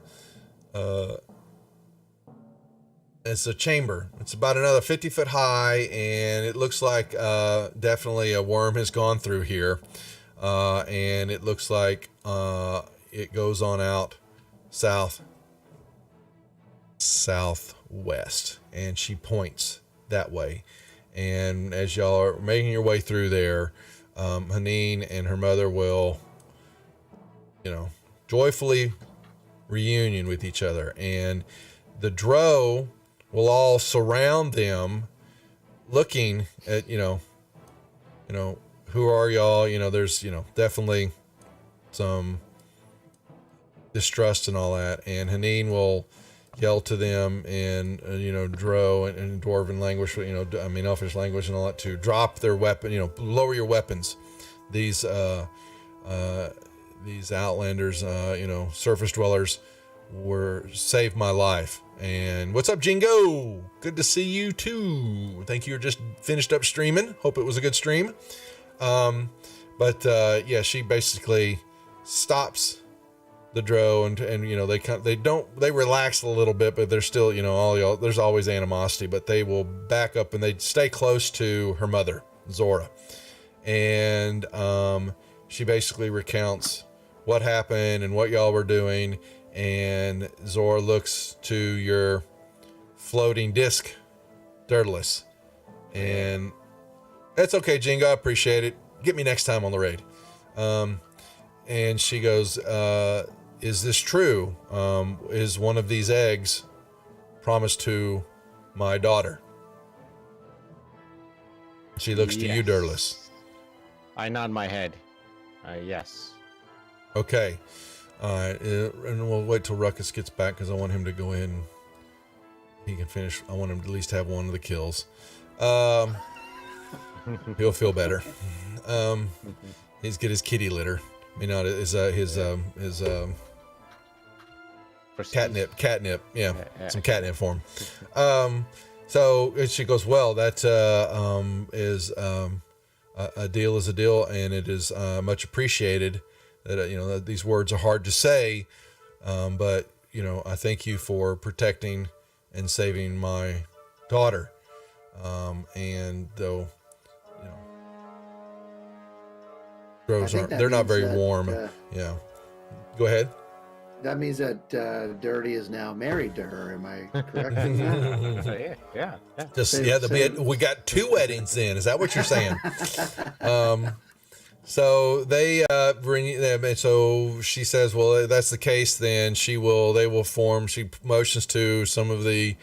It's a chamber. It's about another 50 foot high, and it looks like definitely a worm has gone through here. And it looks like it goes on out southwest, and she points that way. And as y'all are making your way through there, Hanine and her mother will, joyfully reunion with each other, and the drow will all surround them, looking at, who are y'all? There's, definitely some distrust and all that. And Hanine will yell to them in, drow and dwarven language, elfish language and all that, to drop their weapon, lower your weapons. These outlanders, surface dwellers saved my life. And what's up, Jingo? Good to see you too. I think you were just finished up streaming. Hope it was a good stream. She basically stops the drow, and they relax a little bit, but there's still, all y'all, there's always animosity, but they will back up and they stay close to her mother, Zora. and she basically recounts what happened and what y'all were doing. And Zora looks to your floating disc, Dirtless, and that's okay, Jingo. I appreciate it. Get me next time on the raid. And she goes, is this true? Is one of these eggs promised to my daughter? She looks to you, Yes. Dirtless. I nod my head. Yes. Okay. And we'll wait till Ruckus gets back because I want him to go in. He can finish. I want him to at least have one of the kills. He'll feel better. He's get his kitty litter. I mean, not his catnip. Yeah, some catnip for him. So she goes, well, that is a deal is a deal, and it is much appreciated. That that these words are hard to say, but I thank you for protecting and saving my daughter. And though drows aren't, they're not very warm. Yeah. Go ahead. That means that Dirty is now married to her. Am I correct in that? Yeah. Just we got 2 weddings in. Is that what you're saying? So they bring them. So she says, well, if that's the case, then they will form. She motions to some of the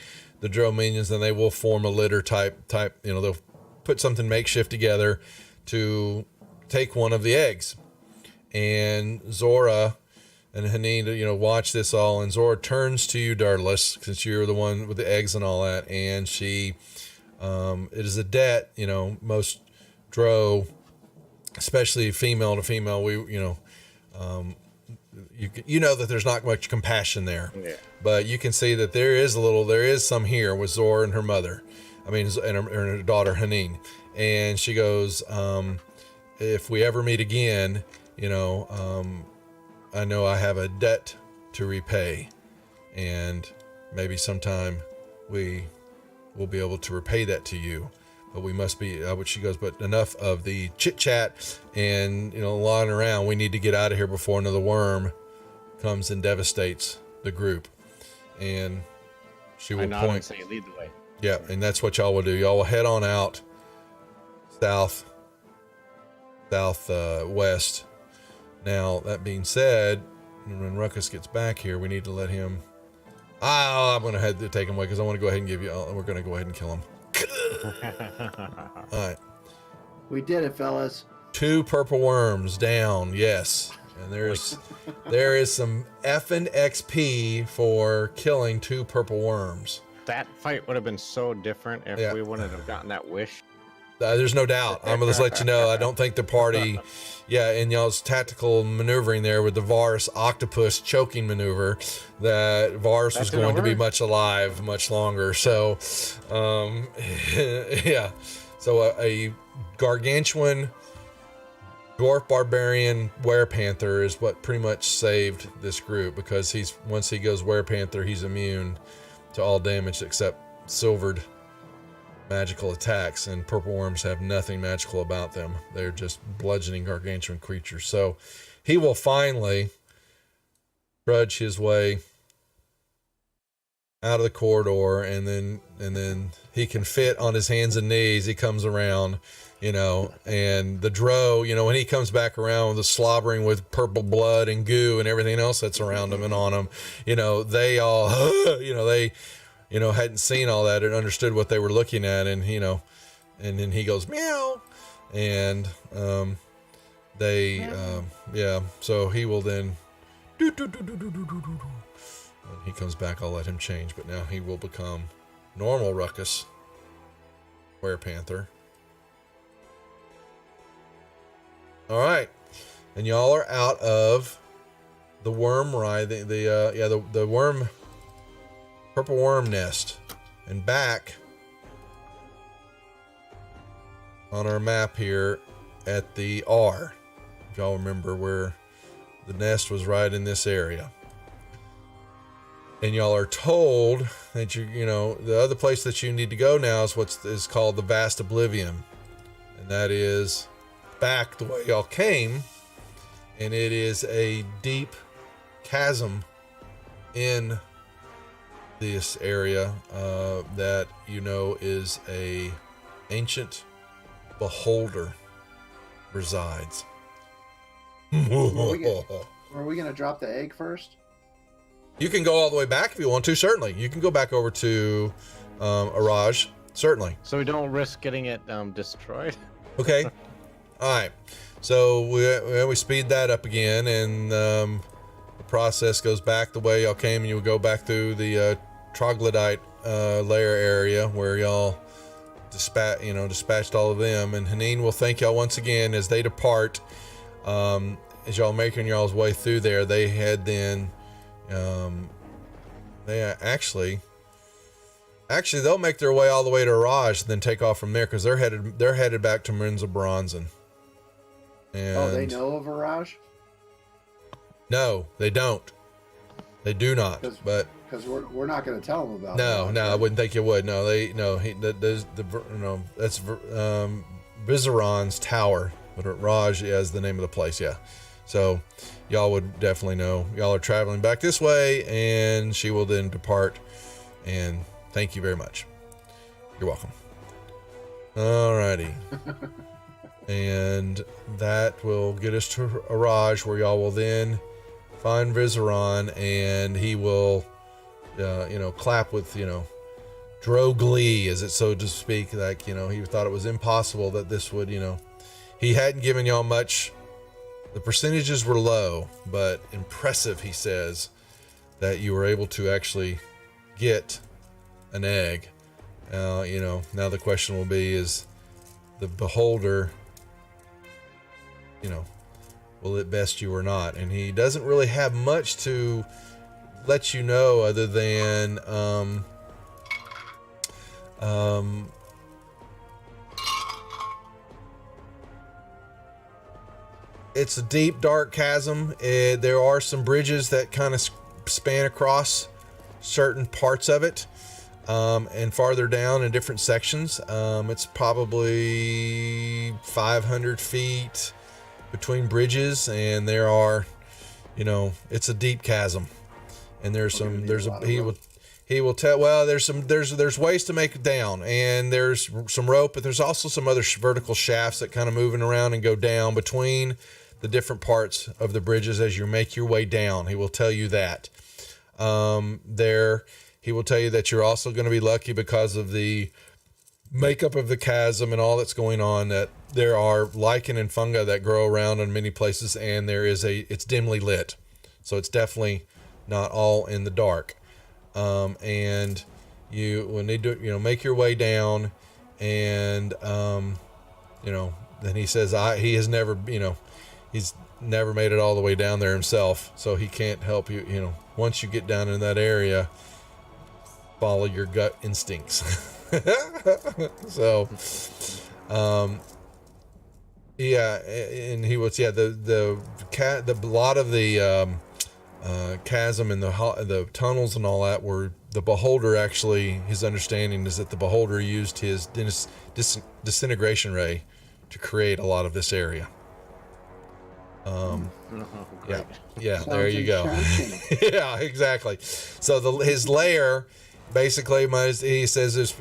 drow minions, and they will form a litter type. They'll put something makeshift together to take one of the eggs. And Zora and Haneen, watch this all. And Zora turns to you, Dirtless, since you're the one with the eggs and all that. And she, it is a debt, most drow, especially female to female, that there's not much compassion there. Yeah. But you can see that there is some here with Zora and her mother. And her daughter, Haneen. And she goes, if we ever meet again, I know I have a debt to repay, and maybe sometime we will be able to repay that to you. But we must be, she goes, but enough of the chit chat and, lying around. We need to get out of here before another worm comes and devastates the group. And she will point and say, lead the way. Yeah. And that's what y'all will do. Y'all will head on out southwest. Now, that being said, when Ruckus gets back here, we need to let him. I'm going to head to take him away because I want to go ahead and we're going to go ahead and kill him. All right. We did it, fellas. 2 purple worms down. Yes. And there is some effing XP for killing 2 purple worms. That fight would have been so different if we wouldn't have gotten that wish. There's no doubt. I'm going to let you know. I don't think the party, in y'all's tactical maneuvering there with the Varus octopus choking maneuver, that Varus was going to be much alive, much longer. So, So a gargantuan dwarf barbarian werepanther is what pretty much saved this group, because once he goes werepanther, he's immune to all damage except silvered magical attacks, and purple worms have nothing magical about them. They're just bludgeoning gargantuan creatures. So he will finally trudge his way out of the corridor, and then he can fit on his hands and knees. He comes around, and the drow, when he comes back around with the slobbering with purple blood and goo and everything else that's around him and on him, they all, hadn't seen all that and understood what they were looking at, and and then he goes meow, and so he will then when he comes back, I'll let him change, but now he will become normal Ruckus werepanther. All right, and y'all are out of the worm the worm. Purple worm nest, and back on our map here at the R. If y'all remember, where the nest was right in this area. And y'all are told that the other place that you need to go now is is called the Vast Oblivion. And that is back the way y'all came, and it is a deep chasm in this area that you know is a ancient beholder resides. Are we gonna drop the egg first? You can go all the way back if you want to. Certainly, you can go back over to Araj. Certainly. So we don't risk getting it destroyed. Okay. All right. So we speed that up again, and the process goes back the way y'all came, and you would go back through the troglodyte lair area where y'all dispatched all of them. And Haneen will thank y'all once again as they depart. As y'all making y'all's way through there, they had then. They actually they'll make their way all the way to Raj and then take off from there because they're headed back to Marinza Bronzen. And they know of Araj? No, they don't. They do not. But because we're not going to tell them about. No, I wouldn't think you would. No, that's Vizeron's tower. But Raj is the name of the place. Yeah. So y'all would definitely know. Y'all are traveling back this way, and she will then depart. And thank you very much. You're welcome. Alrighty. And that will get us to Araj, where y'all will then find Vizeron, and he will, clap with, drow glee, as it so to speak. Like, he thought it was impossible that this would, he hadn't given y'all much. The percentages were low, but impressive, he says, that you were able to actually get an egg. Now the question will be, is the beholder, will it best you or not? And he doesn't really have much to let you know other than, it's a deep, dark chasm. There are some bridges that kind of span across certain parts of it, and farther down in different sections. It's probably 500 feet between bridges, and there are, it's a deep chasm, and he will tell. Well, there's ways to make it down, and there's some rope, but there's also some other vertical shafts that kind of moving around and go down between the different parts of the bridges as you make your way down. He will tell you that. He will tell you that you're also going to be lucky because of the makeup of the chasm and all that's going on, that there are lichen and fungi that grow around in many places, and it's dimly lit. So it's definitely not all in the dark. And you will need to, make your way down, and, then he says, he has never, he's never made it all the way down there himself, so he can't help you. Once you get down in that area, follow your gut instincts. So, yeah, and he was, the lot of the chasm and the tunnels and all that were the beholder. Actually, his understanding is that the beholder used his disintegration ray to create a lot to area. Yeah, there you go. Yeah, exactly. So his lair, basically, he says,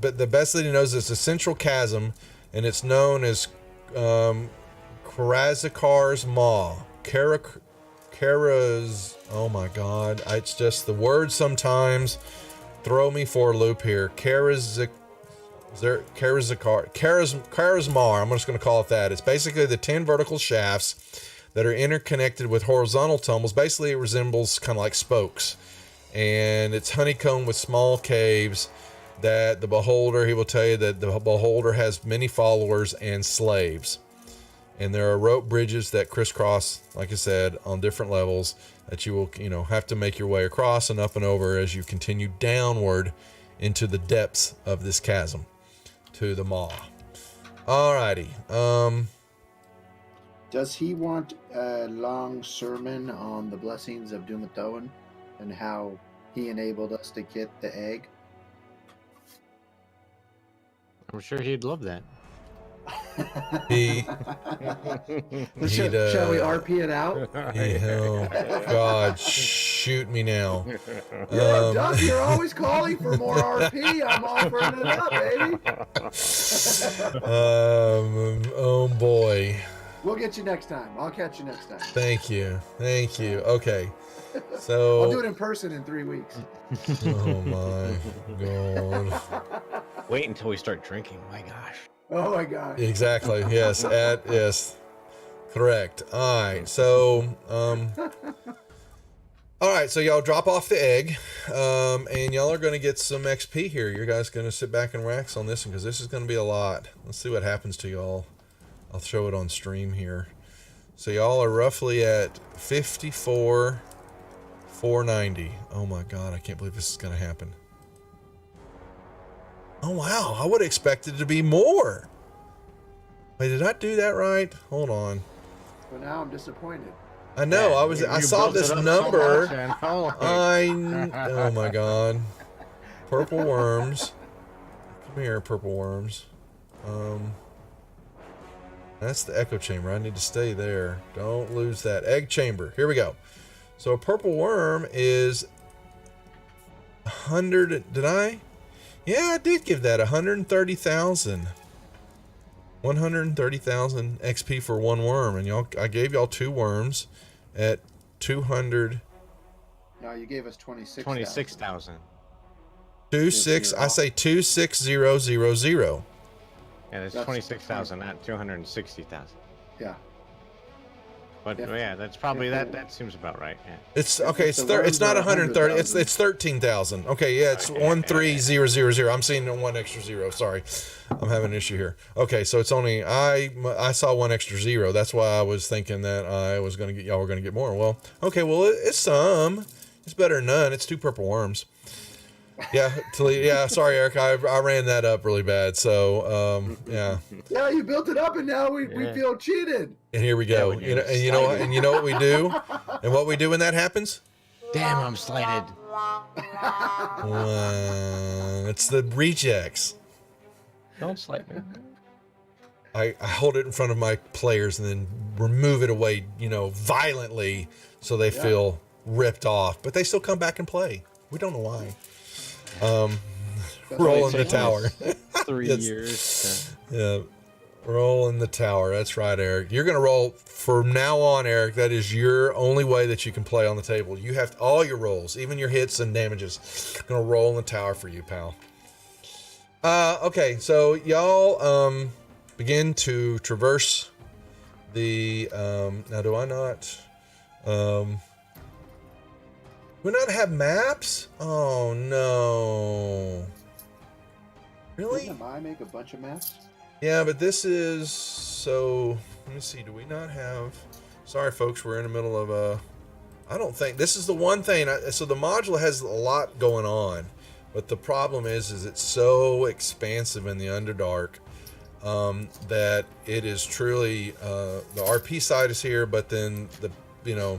but the best that he knows is a central chasm, and it's known as Karazakar's Maw. Kara's, oh my God, it's just the words sometimes throw me for a loop here. Karazmaw. I'm just going to call it that. It's basically the 10 vertical shafts that are interconnected with horizontal tunnels. Basically, it resembles kind of like spokes, and it's honeycombed with small caves that the beholder, he will tell you that the beholder has many followers and slaves. And there are rope bridges that crisscross, like I said, on different levels that you will, have to make your way across and up and over as you continue downward into the depths of this chasm to the maw. Alrighty. Does he want a long sermon on the blessings of Dumatoan and how he enabled us to get the egg? I'm sure he'd love that. He Shall we RP it out? oh God, shoot me now. Yeah, Doug, you're always calling for more RP. I'm offering it up, baby. Oh boy. We'll get you next time. I'll catch you next time. Thank you. Okay. So I'll do it in person in 3 weeks. oh my God. Wait until we start drinking. My gosh. Oh my gosh. Exactly. Yes. Yes. Correct. All right. So all right. So y'all drop off the egg, and y'all are going to get some XP here. You guys going to sit back and relax on this one because this is going to be a lot. Let's see what happens to y'all. I'll show it on stream here. So y'all are roughly at 54,490. Oh my God, I can't believe this is gonna happen. Oh wow, I would have expected it to be more. Wait, did I do that right? Hold on. Well, now I'm disappointed. I know, Yeah, I you saw built it this up so number. much, and holy- Oh my God. Purple worms. Come here, purple worms. That's the echo chamber. I need to stay there. Don't lose that. Egg chamber. Here we go. So a purple worm is 100. Did I? Yeah, I did give that 130,000. 130,000 XP for one worm, and I gave y'all 2 worms at 200. No, you gave us 26. 26,000. 26. I say 26000. Yeah, that's That's 26,000, not 260,000. Yeah. But Yeah. yeah, that's probably that seems about right. Yeah. It's okay. If the It's not worms are 130. 100,000. It's 13,000. Okay, yeah, it's 13000. I'm seeing one extra zero. Sorry, I'm having an issue here. Okay, so it's only I saw one extra zero. That's why I was thinking that I was gonna get y'all were gonna get more. Well, okay, well it's some. It's better than none. It's 2 purple worms. Yeah, sorry, Eric. I ran that up really bad. So yeah. Yeah, you built it up, and now we feel cheated. And here we go. Yeah, you know what we do, and what we do when that happens. Damn, I'm slighted. It's the rejects. Don't slight me. I hold it in front of my players and then remove it away, violently, so they feel ripped off. But they still come back and play. We don't know why. Roll in the tower. 3 Yes. years. Yeah. Roll in the tower. That's right, Eric. You're going to roll from now on, Eric. That is your only way that you can play on the table. You have all your rolls, even your hits and damages. Going to roll in the tower for you, pal. Okay, so y'all begin to traverse the. Now, do I not? We not have maps? Oh no! Really? Didn't I make a bunch of maps? Yeah, but this is so. Let me see. Do we not have? Sorry, folks. We're in the middle of a. I don't think this is the one thing. So the module has a lot going on, but the problem is it's so expansive in the Underdark that it is truly the RP side is here, but then the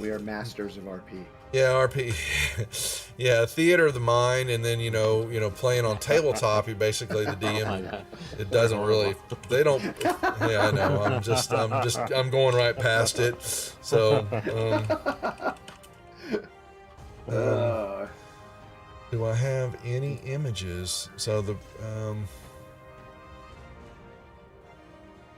We are masters of RP. Yeah, RP. Yeah, theater of the mind, and then playing on tabletop. You basically the DM. It doesn't really. They don't. Yeah, I know. I'm going right past it. So. Do I have any images? So the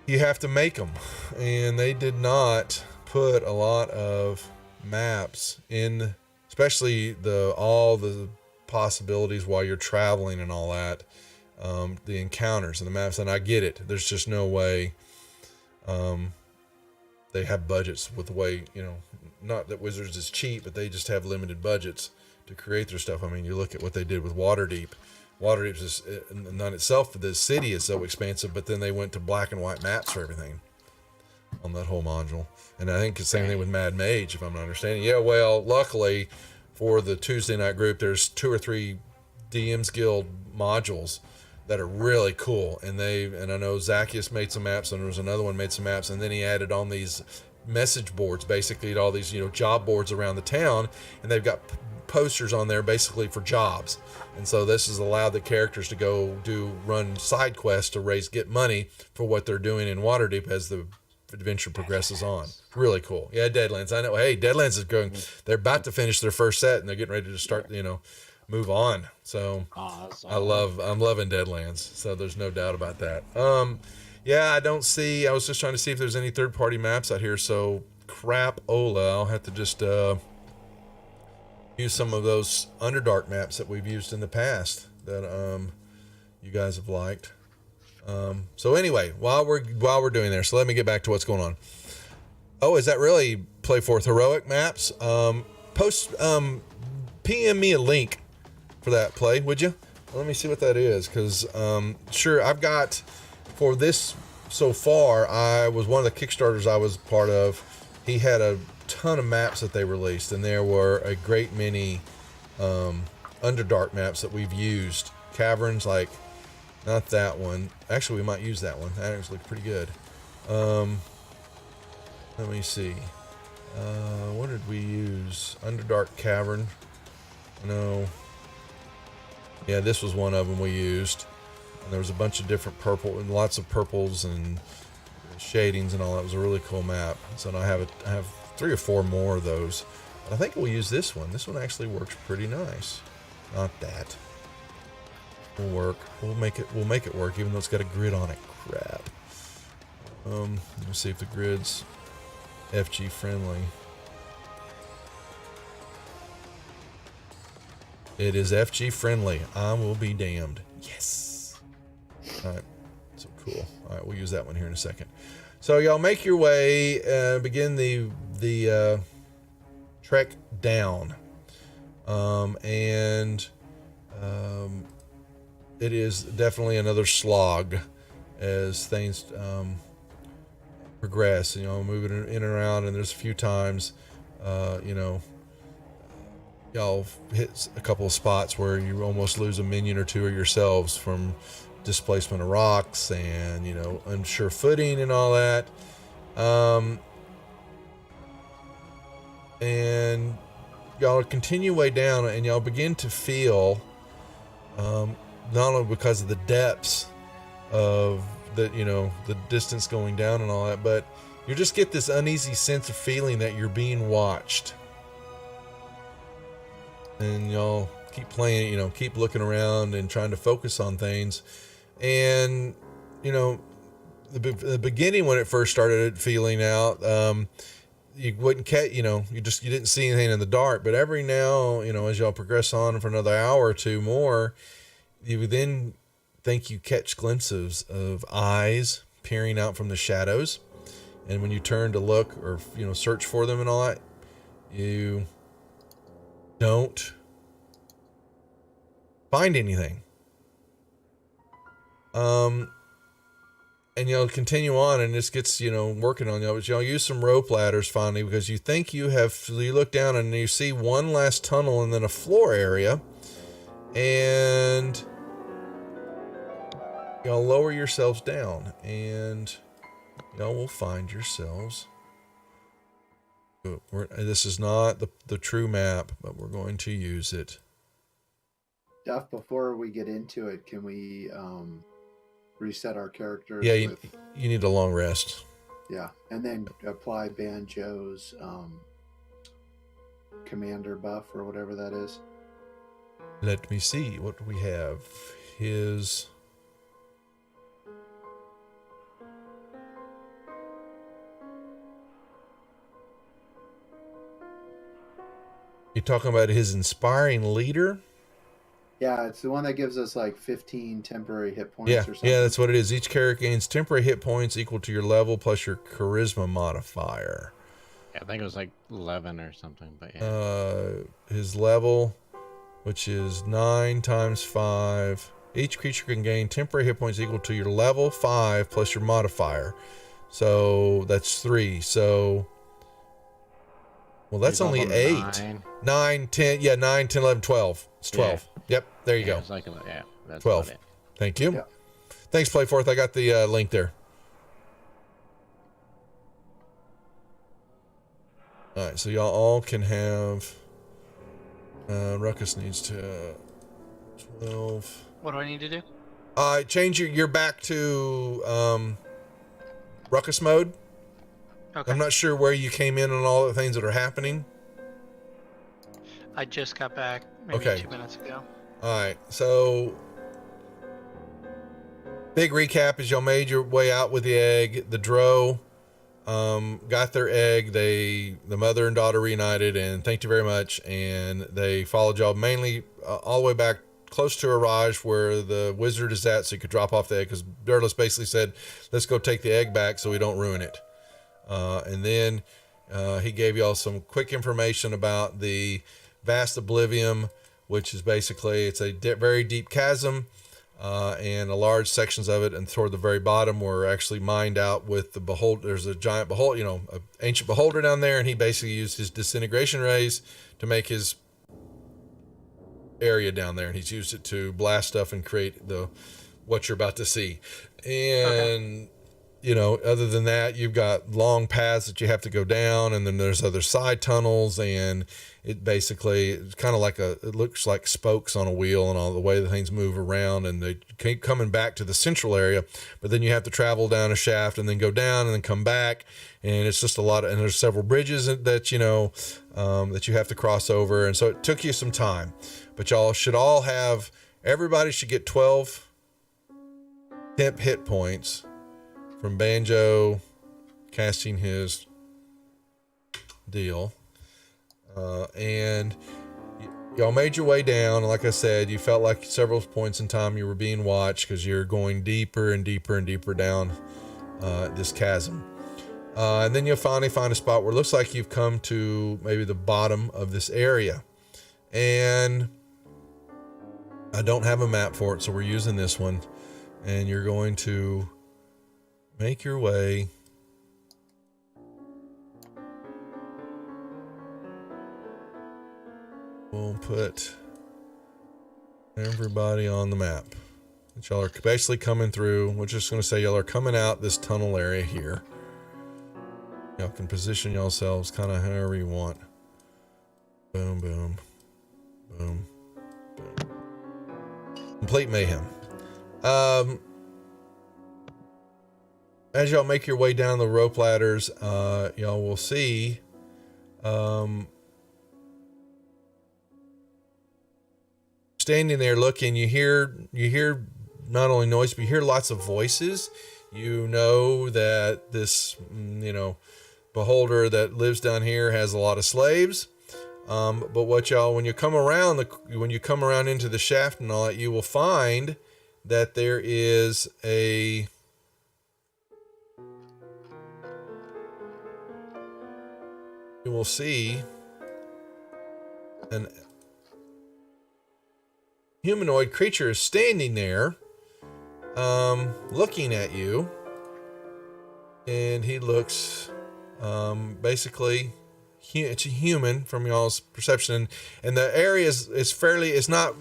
you have to make them, and they did not put a lot of maps in, especially all the possibilities while you're traveling and all that, the encounters and the maps. And I get it. There's just no way they have budgets with the way, not that Wizards is cheap, but they just have limited budgets to create their stuff. I mean, you look at what they did with Waterdeep. Waterdeep is not itself, the city is so expansive, but then they went to black and white maps for everything on that whole module. And I think the same thing with Mad Mage, if I'm not understanding. Yeah, well, luckily for the Tuesday night group, there's 2 or 3 DM's Guild modules that are really cool. And I know Zacchaeus made some maps, and there was another one made some maps, and then he added on these message boards, basically all these, job boards around the town, and they've got posters on there basically for jobs. And so this has allowed the characters to go run side quests to get money for what they're doing in Waterdeep as the adventure progresses on. Really cool. Yeah, Deadlands. I know. Hey, Deadlands is going. They're about to finish their first set and they're getting ready to start, move on. So Awesome. I'm loving Deadlands. So there's no doubt about that. Yeah, I was just trying to see if there's any third-party maps out here. So crap-ola, I'll have to just use some of those Underdark maps that we've used in the past that you guys have liked. So anyway, while we're doing there, so let me get back to what's going on. Oh, is that really Playforth Heroic maps? PM me a link for that play, would you? Let me see what that is, because sure, I've got for this so far. I was one of the Kickstarters I was part of. He had a ton of maps that they released, and there were a great many Underdark maps that we've used. Caverns, like not that one. Actually, we might use that one. That actually looks pretty good. Let me see. What did we use? Underdark Cavern. No. Yeah, this was one of them we used. And there was a bunch of different purple and lots of purples and shadings and all that. It was a really cool map. So I have 3 or 4 more of those. But I think we'll use this one. This one actually works pretty nice. Not that. Will work. We'll make it work, even though it's got a grid on it. Crap. Let's see if the grid's FG friendly. It is FG friendly. I will be damned. Yes. All right. So cool. All right, we'll use that one here in a second. So y'all make your way, begin the trek down, and it is definitely another slog as things progress. Moving in and around, and there's a few times, y'all hit a couple of spots where you almost lose a minion or two of yourselves from displacement of rocks and unsure footing and all that, and y'all continue way down, and y'all begin to feel not only because of the depths of the distance going down and all that, but you just get this uneasy sense of feeling that you're being watched. And y'all keep playing, keep looking around and trying to focus on things. And, the beginning when it first started feeling out, you wouldn't catch, you didn't see anything in the dark. But every now, as y'all progress on for another hour or two more, you would then think you catch glimpses of eyes peering out from the shadows. And when you turn to look or, search for them and all that, you don't find anything. And you'll continue on, and this gets, working on you. But you'll use some rope ladders finally, because you think you look down and you see one last tunnel and then a floor area, and y'all lower yourselves down, and y'all will find yourselves. This is not the true map, but we're going to use it. Duff, before we get into it, can we reset our characters? Yeah, you need a long rest. Yeah, and then apply Banjo's commander buff or whatever that is. Let me see what we have. His... You're talking about his inspiring leader? Yeah, it's the one that gives us like 15 temporary hit points or something. Yeah, that's what it is. Each character gains temporary hit points equal to your level plus your charisma modifier. Yeah, I think it was like 11 or something, but yeah. His level, which is 9 times 5. Each creature can gain temporary hit points equal to your level 5 plus your modifier. So that's 3. So... Well, that's only 8. 9, 10, yeah, 9, 10, 11, 12. It's 12. Yeah. Yep, there you go. It's like, that's 12. Thank you. Yeah. Thanks, Playforth. I got the link there. All right, so y'all all can have Ruckus needs to 12. What do I need to do? Change you're back to Ruckus mode. Okay. I'm not sure where you came in on all the things that are happening. I just got back maybe Okay. 2 minutes ago. All right, so big recap is y'all made your way out with the egg. The Dro got their egg. The mother and daughter reunited, and thank you very much. And they followed y'all mainly all the way back close to Araj, where the wizard is at, so you could drop off the egg. Because Durless basically said, "Let's go take the egg back, so we don't ruin it." And then he gave y'all some quick information about the vast oblivion, which is basically it's a very deep chasm. And a large sections of it, and toward the very bottom, were actually mined out with the beholder. There's a giant beholder, an ancient beholder down there, and he basically used his disintegration rays to make his area down there, and he's used it to blast stuff and create what you're about to see. And other than that, you've got long paths that you have to go down, and then there's other side tunnels, and it basically it's kind of like it looks like spokes on a wheel, and all the way the things move around, and they keep coming back to the central area, but then you have to travel down a shaft and then go down and then come back, and it's just a lot and there's several bridges that that you have to cross over, and so it took you some time, but y'all should all everybody should get 12 temp hit points from Banjo casting his deal. And y'all made your way down. Like I said, you felt like several points in time you were being watched because you're going deeper and deeper and deeper down this chasm. And then you'll finally find a spot where it looks like you've come to maybe the bottom of this area. And I don't have a map for it, so we're using this one. And you're going to make your way we'll put everybody on the map that y'all are basically coming through. We're just going to say y'all are coming out this tunnel area here. Y'all can position yourselves kind of however you want. Boom, boom, boom, boom. Complete mayhem. As y'all make your way down the rope ladders, y'all will see standing there looking, you hear not only noise, but you hear lots of voices. You know that this, beholder that lives down here has a lot of slaves. But when you come around into the shaft and all that, you will find that there is you will see an humanoid creature is standing there, looking at you, and he looks basically it's a human from y'all's perception, and the area it's not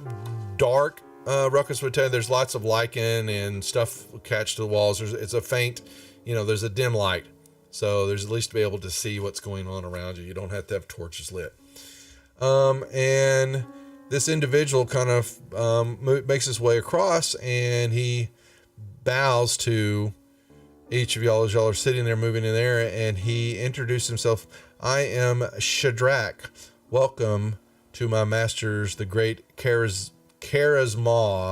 dark. Ruckus would tell you there's lots of lichen and stuff attached to the walls. It's a faint, there's a dim light. So there's at least to be able to see what's going on around you. You don't have to have torches lit. And this individual kind of makes his way across, and he bows to each of y'all as y'all are sitting there moving in there, and he introduced himself. I am Shadrach. Welcome to my masters, the great Charisma.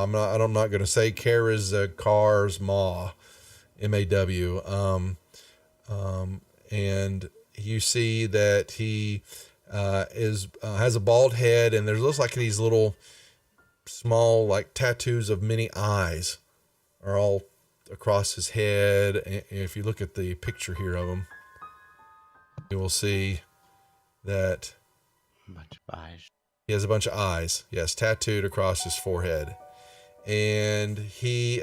I'm not going to say Charisma, M-A-W. And you see that he has a bald head, and there looks like these little small like tattoos of many eyes are all across his head. And if you look at the picture here of him, you will see that Bunch of eyes. he has a bunch of eyes, yes, tattooed across his forehead. And he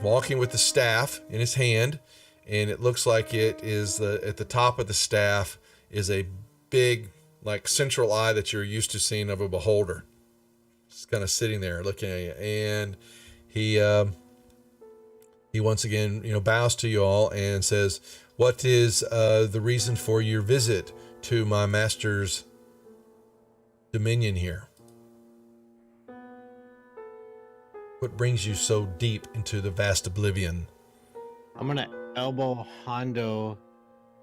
walking with the staff in his hand, and it looks like it is at the top of the staff is a big like central eye that you're used to seeing of a beholder. Just kind of sitting there looking at you, and he once again bows to you all and says, "What is the reason for your visit to my master's dominion here? What brings you so deep into the vast oblivion? I'm gonna elbow Hondo,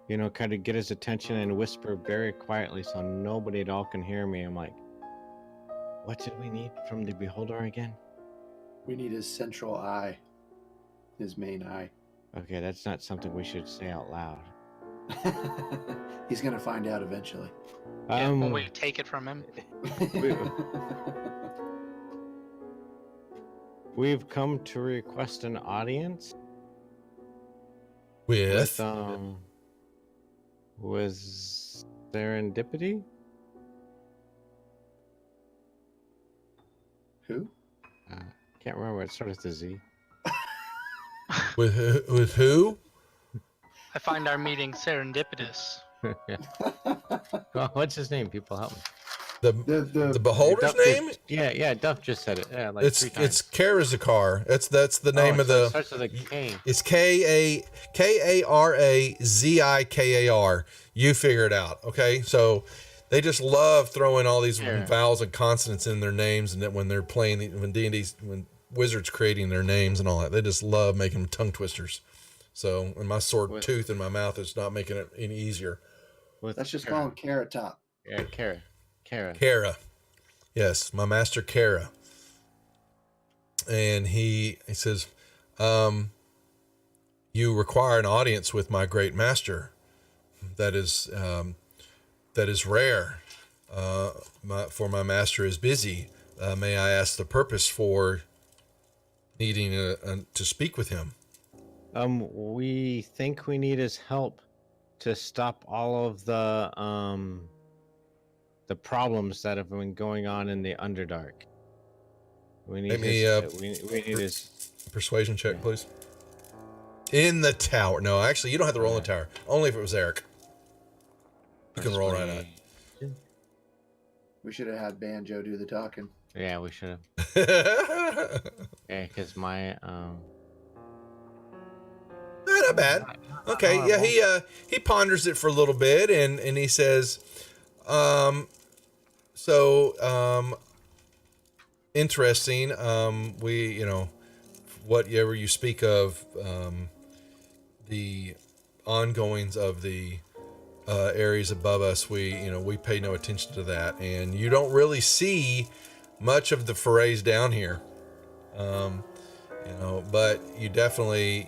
you know, kind of get his attention and whisper very quietly so nobody at all can hear me. I'm like, what did we need from the beholder again? We need his central eye, his main eye. Okay, that's not something we should say out loud. He's gonna find out eventually. Yeah, when we take it from him. We've come to request an audience With with serendipity. Who? Can't remember. It starts with a Z. with who? I find our meeting serendipitous. Yeah. Oh, what's his name? People help me. The beholder's Duff name? Yeah. Duff just said it. Yeah, like It's 3 times. it's Karazakar. That's the name of So it the. starts with a K. It's Karazikar. You figure it out, okay? So they just love throwing all these Yeah. vowels and consonants in their names, and that when they're playing, when D&D's, when Wizards creating their names and all that, they just love making them tongue twisters. So, and my sword tooth in my mouth is not making it any easier. Let's just call him Carrot Top. Yeah, Kara. Kara. Yes, my master Kara. And he says, you require an audience with my great master. That is rare. For my master is busy. May I ask the purpose for needing to speak with him? We think we need his help to stop all of the problems that have been going on in the Underdark. We need we need his persuasion check, please. In the tower. No, actually, you don't have to roll in the tower. Only if it was Eric. You can roll right on it. We should have had Banjo do the talking. Yeah, we should have. Yeah, because my Not bad. Okay, yeah, he ponders it for a little bit, and he says, interesting. We, whatever you speak of, the ongoings of the areas above us, we pay no attention to that, and you don't really see much of the forays down here, but you definitely,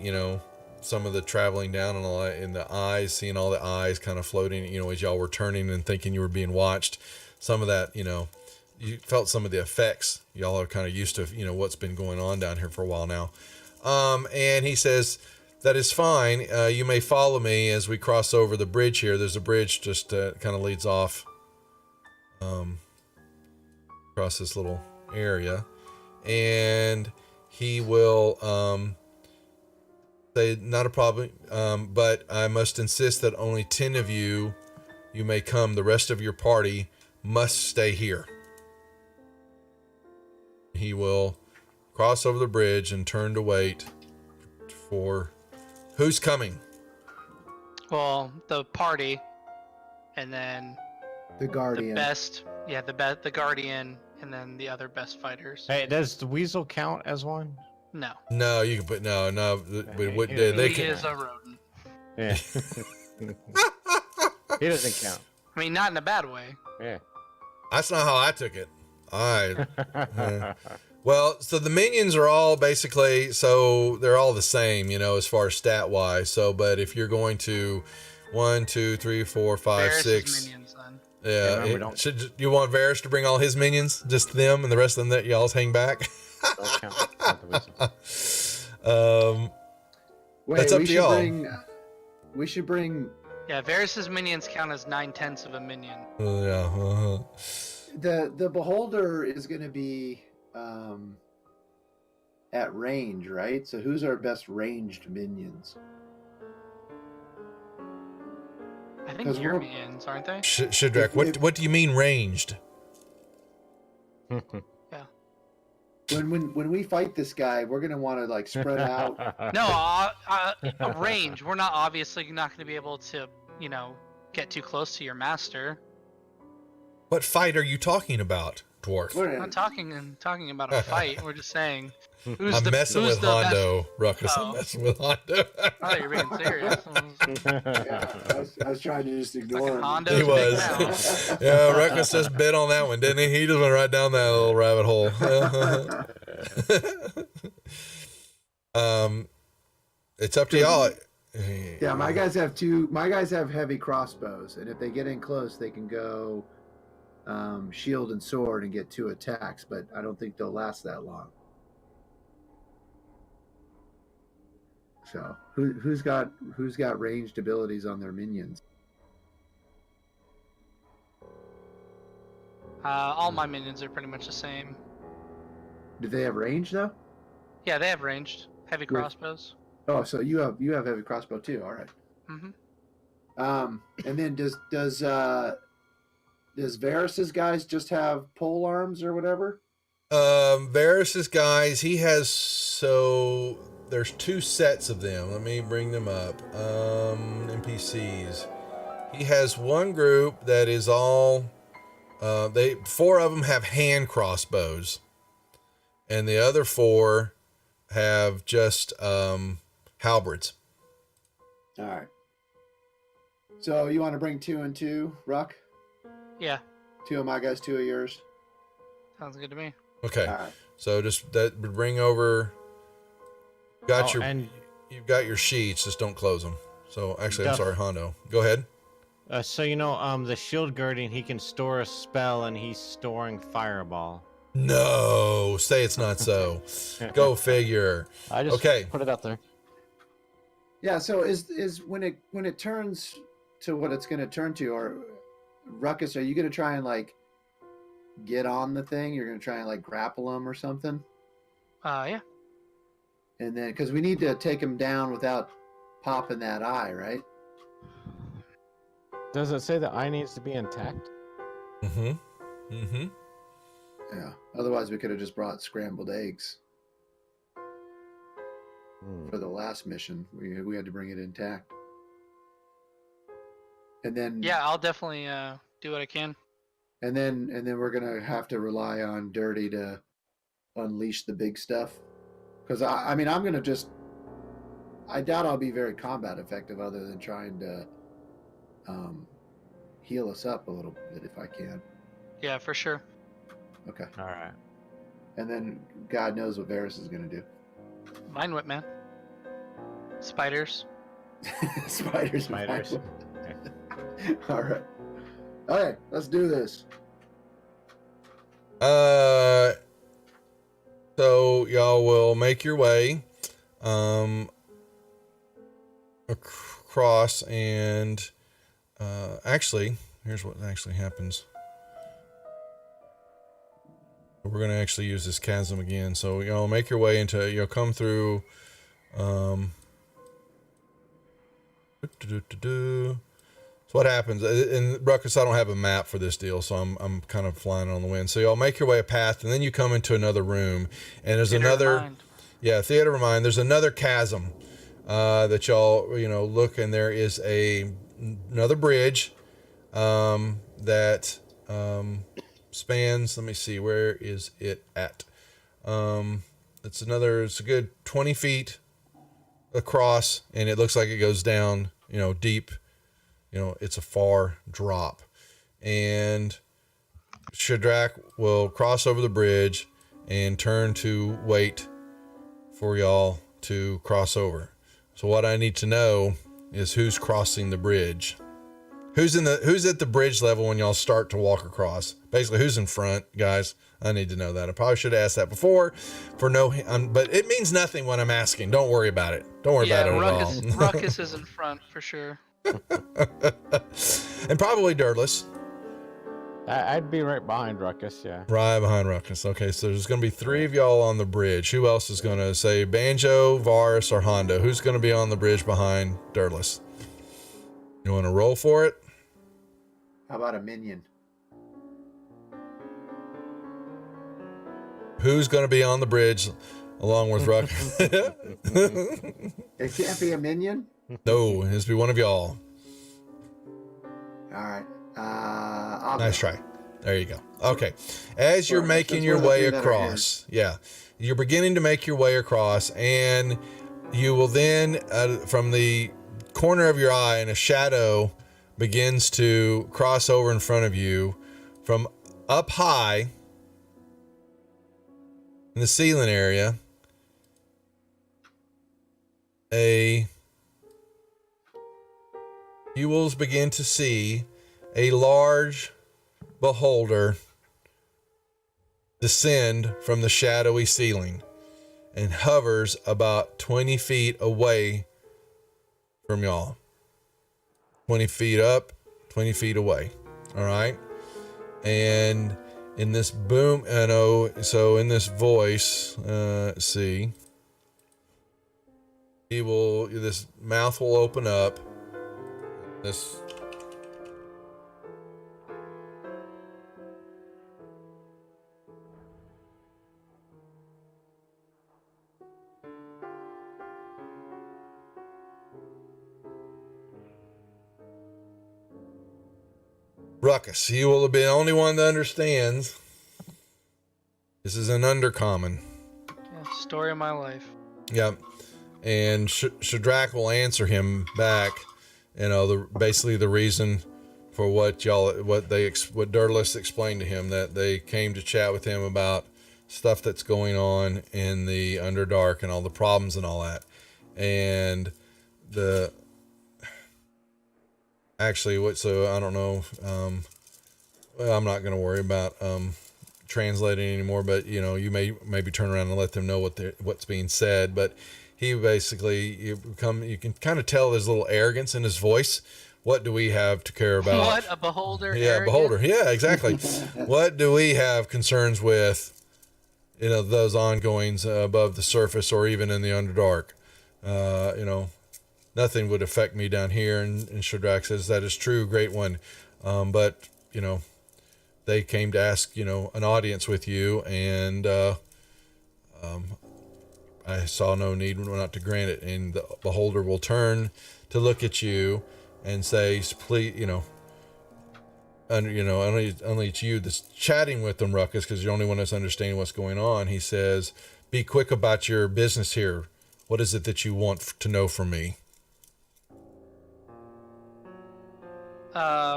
some of the traveling down and all that, in the eyes, seeing all the eyes kind of floating, as y'all were turning and thinking you were being watched. Some of that, you felt some of the effects. Y'all are kind of used to, what's been going on down here for a while now. And he says, that is fine. You may follow me as we cross over the bridge here. There's a bridge just kind of leads off across this little area. And he will say, not a problem, but I must insist that only 10 of you may come. The rest of your party must stay here. He will cross over the bridge and turn to wait for who's coming. Well, the party, and then The Guardian. the Guardian, and then the other best fighters. Hey, does the weasel count as one? No, No, you can put no. But what He they he can? is a rodent. Yeah. He doesn't count. I mean, not in a bad way. Yeah. That's not how I took it. Well, so the minions are all basically, so they're all the same, as far as stat wise. So, but if you're going to 1, 2, 3, 4, 5, Varys' 6, minions, then. yeah, remember, don't- should you want Varys to bring all his minions, just them, and the rest of them that y'all's hang back? Don't count. Not the weasel. Wait, That's up we to should y'all. We should bring Yeah, Varys' minions count as 9/10 of a minion. Yeah. the beholder is going to be at range, right? So who's our best ranged minions? I 'Cause think your we're- minions, aren't they? Shidrak, what do you mean ranged? When we fight this guy, we're going to want to like spread out. No, range. We're not obviously not going to be able to, get too close to your master. What fight are you talking about, dwarf? What We're not talking about a fight. We're just saying who's I'm the messing who's with the best. Hondo, Ruckus. I'm Oh. messing with Hondo. I thought you were being serious. Yeah, I was trying to just ignore Fucking him. Hondo's He a big was. mouth. Yeah, Ruckus just bit on that one, didn't he? He just went right down that little rabbit hole. It's up to y'all. Yeah, my guys have heavy crossbows, and if they get in close, they can go shield and sword and get 2 attacks. But I don't think they'll last that long. So who's got ranged abilities on their minions? All my minions are pretty much the same. Do they have range though? Yeah, they have ranged heavy crossbows. Oh, so you have heavy crossbow too. All right. Mm-hmm. And then does Varys's guys just have pole arms or whatever? Varys's guys, he has, so there's 2 sets of them. Let me bring them up. NPCs. He has one group that is all 4 of them have hand crossbows, and the other 4 have just halberds. All right. So you want to bring 2 and 2, Ruck? Yeah, 2 of my guys, 2 of yours. sounds good to me. Okay. All right. So just that would bring over. Got and you've got your sheets. Just don't close them. So actually, I'm Duff. sorry, Hondo. Go ahead. so the shield guardian, he can store a spell, and he's storing fireball. No, say it's not so. Go figure. I just Okay. put it out there. Yeah. So is when it turns to what it's going to turn to, or Ruckus, are you going to try and like get on the thing? You're going to try and like grapple him or something? Yeah. And then because we need to take him down without popping that eye, right? Does it say the eye needs to be intact? Mm-hmm. Yeah. Otherwise, we could have just brought scrambled eggs for the last mission. We had to bring it intact. And then Yeah, I'll definitely do what I can. and then we're gonna have to rely on Dirty to unleash the big stuff. Because I mean, I'm gonna just. I doubt I'll be very combat effective other than trying to heal us up a little bit if I can. Yeah, for sure. Okay. All right. And then God knows what Varys is gonna do. Mind whip, man. Spiders. Spiders. Spiders. All right. Okay, let's do this. So y'all will make your way across, and actually, here's what actually happens. We're going to actually use this chasm again. So y'all make your way into, you'll come through so what happens, in Ruckus, I don't have a map for this deal, so I'm kind of flying on the wind. So y'all make your way a path, and then you come into another room, and there's Theater of another mind. theater of mind. There's another chasm that y'all look, and there is another bridge that spans. Let me see, where is it at? It's a good 20 feet across, and it looks like it goes down deep. It's a far drop, and Shadrach will cross over the bridge and turn to wait for y'all to cross over. So what I need to know is who's crossing the bridge. Who's at the bridge level when y'all start to walk across? Basically, who's in front, guys? I need to know that. I probably should have asked that before, but it means nothing when I'm asking. Don't worry about it. Don't worry about it Ruckus, at all. Ruckus is in front for sure. And probably Dirtless. I'd be right behind Ruckus, yeah. Right behind Ruckus. Okay, so there's going to be 3 of y'all on the bridge. Who else is going to say Banjo, Varys, or Hondo? Who's going to be on the bridge behind Dirtless? You want to roll for it? How about a minion? Who's going to be on the bridge along with Ruckus? It can't be a minion. No, it has to be one of y'all. All right. I'll Nice go. try. There you go. Okay. As you're Or making since your we're the way three that are here. across, yeah, you're beginning to make your way across, and you will then, from the corner of your eye, and a shadow begins to cross over in front of you from up high in the ceiling area. You will begin to see a large beholder descend from the shadowy ceiling and hovers about 20 feet away from y'all. 20 feet up, 20 feet away. All right. And in this boom, so in this voice, let's see, this mouth will open up. This Ruckus, you will be the only one that understands. This is an undercommon. Yeah, story of my life. Yep. And Shadrach will answer him back. Basically the reason for what Dirtless explained to him, that they came to chat with him about stuff that's going on in the Underdark and all the problems and all that. And so I don't know. Well, I'm not going to worry about translating anymore, but you may maybe turn around and let them know what's being said. But he basically, you can kind of tell there's a little arrogance in his voice. What do we have to care about? What, a beholder? Yeah, arrogant? beholder. Yeah, exactly. What do we have concerns with? Those ongoings above the surface or even in the Underdark. Nothing would affect me down here. And Shadrach says, that is true, great one. But they came to ask, an audience with you, and I saw no need not to grant it. And the beholder will turn to look at you and say, please, only it's you that's chatting with them, Ruckus, because you're the only one that's understanding what's going on. He says, be quick about your business here. What is it that you want to know from me?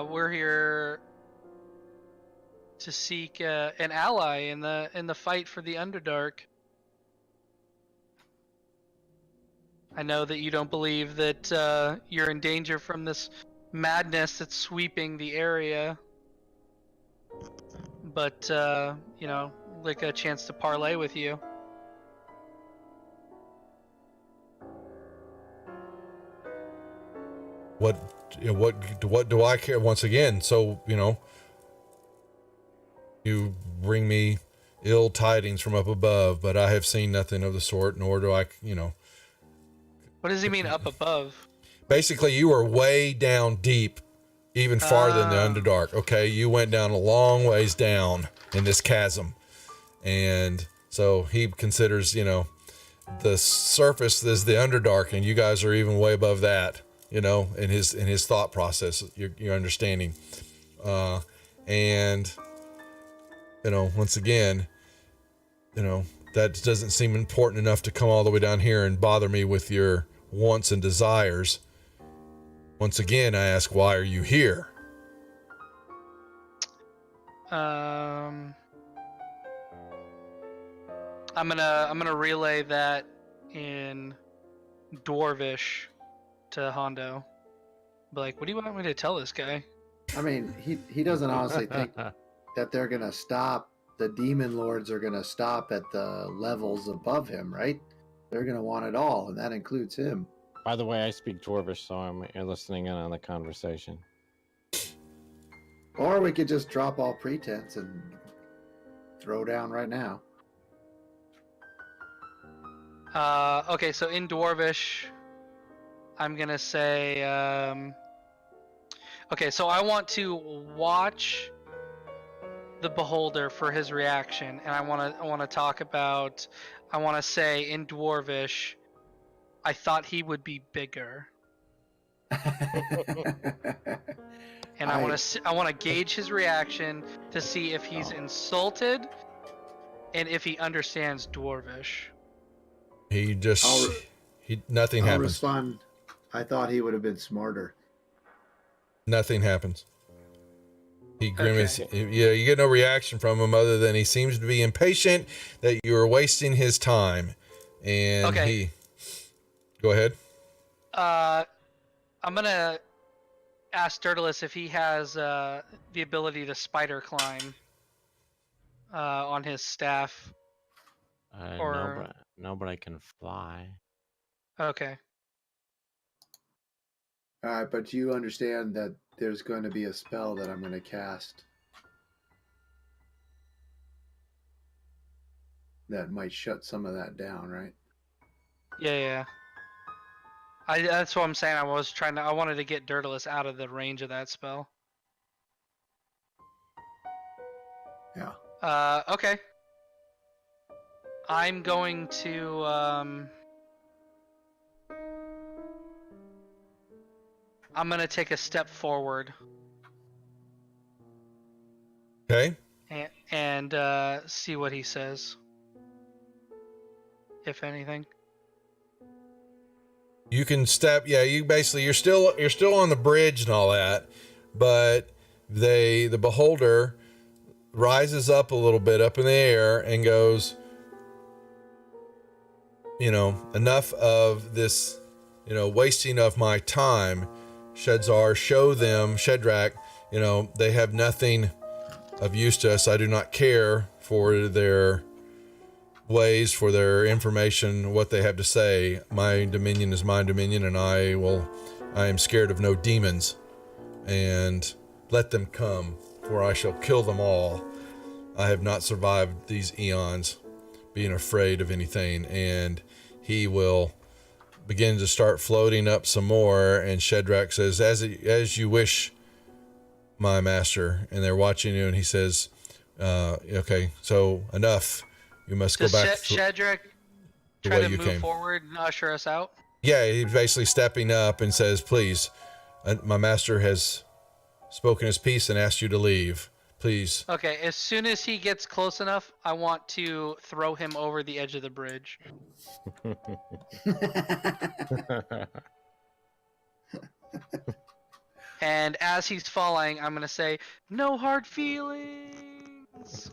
We're here to seek an ally in the fight for the Underdark. I know that you don't believe that you're in danger from this madness that's sweeping the area, but like a chance to parlay with you. What do I care? Once again, so you bring me ill tidings from up above, but I have seen nothing of the sort, nor do I. What does he mean up above? Basically, you are way down deep, even farther than the Underdark. Okay, you went down a long ways down in this chasm, and so he considers the surface is the Underdark, and you guys are even way above that. In his thought process, your understanding, and once again, that doesn't seem important enough to come all the way down here and bother me with your wants and desires. Once again, I ask, why are you here? I'm gonna relay that in Dwarvish to Hondo. Be like, what do you want me to tell this guy? I mean, he doesn't honestly think that they're gonna stop. The demon lords are gonna stop at the levels above him, right? They're gonna want it all, and that includes him. By the way, I speak Dwarvish, so you're listening in on the conversation. Or we could just drop all pretense and throw down right now. Okay, so in Dwarvish, I'm gonna say, okay, so I want to watch the beholder for his reaction, and I want to talk about, I want to say in Dwarvish, I thought he would be bigger. and I want to gauge his reaction to see if he's insulted and if he understands Dwarvish. Nothing I'll happens. respond. I thought he would have been smarter. Nothing happens. He grimaces. Okay. Yeah, you get no reaction from him other than he seems to be impatient that you are wasting his time. And he. Go ahead. I'm gonna ask Dirtless if he has the ability to spider climb on his staff. No, but I can fly. Okay. All right, but you understand that there's going to be a spell that I'm going to cast that might shut some of that down, right? Yeah. That's what I'm saying. I wanted to get Dirtless out of the range of that spell. Yeah. Okay. I'm going to I'm gonna take a step forward. Okay. And see what he says, if anything. You can step. Yeah, you're still on the bridge and all that, but the beholder rises up a little bit up in the air and goes, enough of this, wasting of my time. Shadrach, they have nothing of use to us. I do not care for their ways, for their information, what they have to say. My dominion is my dominion, and I am scared of no demons. And let them come, for I shall kill them all. I have not survived these eons being afraid of anything. And he will begin to start floating up some more, and Shadrach says, as you wish, my master. And they're watching you, and he says, okay, so enough. You must go back. Shadrach try to move forward and usher us out? Yeah, he's basically stepping up and says, please, my master has spoken his piece and asked you to leave. Please. Okay, as soon as he gets close enough, I want to throw him over the edge of the bridge. And as he's falling, I'm going to say, no hard feelings.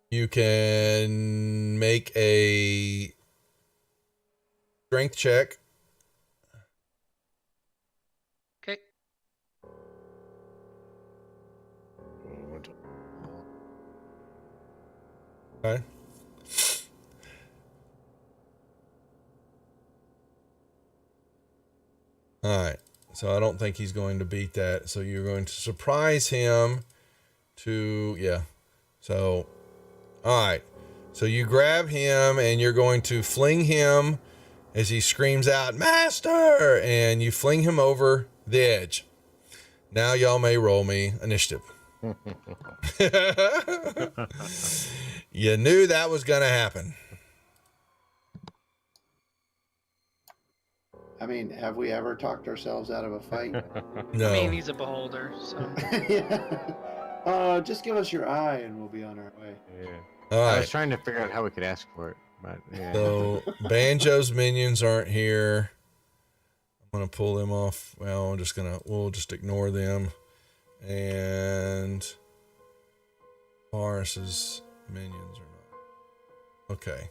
You can make a strength check. Okay. Okay. All right. So I don't think he's going to beat that. So you're going to surprise him So, all right. So you grab him and you're going to fling him as he screams out, Master! And you fling him over the edge. Now y'all may roll me initiative. You knew that was going to happen. I mean, have we ever talked ourselves out of a fight? No. I mean, he's a beholder, so. Yeah. Just give us your eye and we'll be on our way. Yeah. All right. I was trying to figure out how we could ask for it, but yeah. So Banjo's minions aren't here. I'm going to pull them off. Well, we'll just ignore them. And Horace's minions are not. Okay.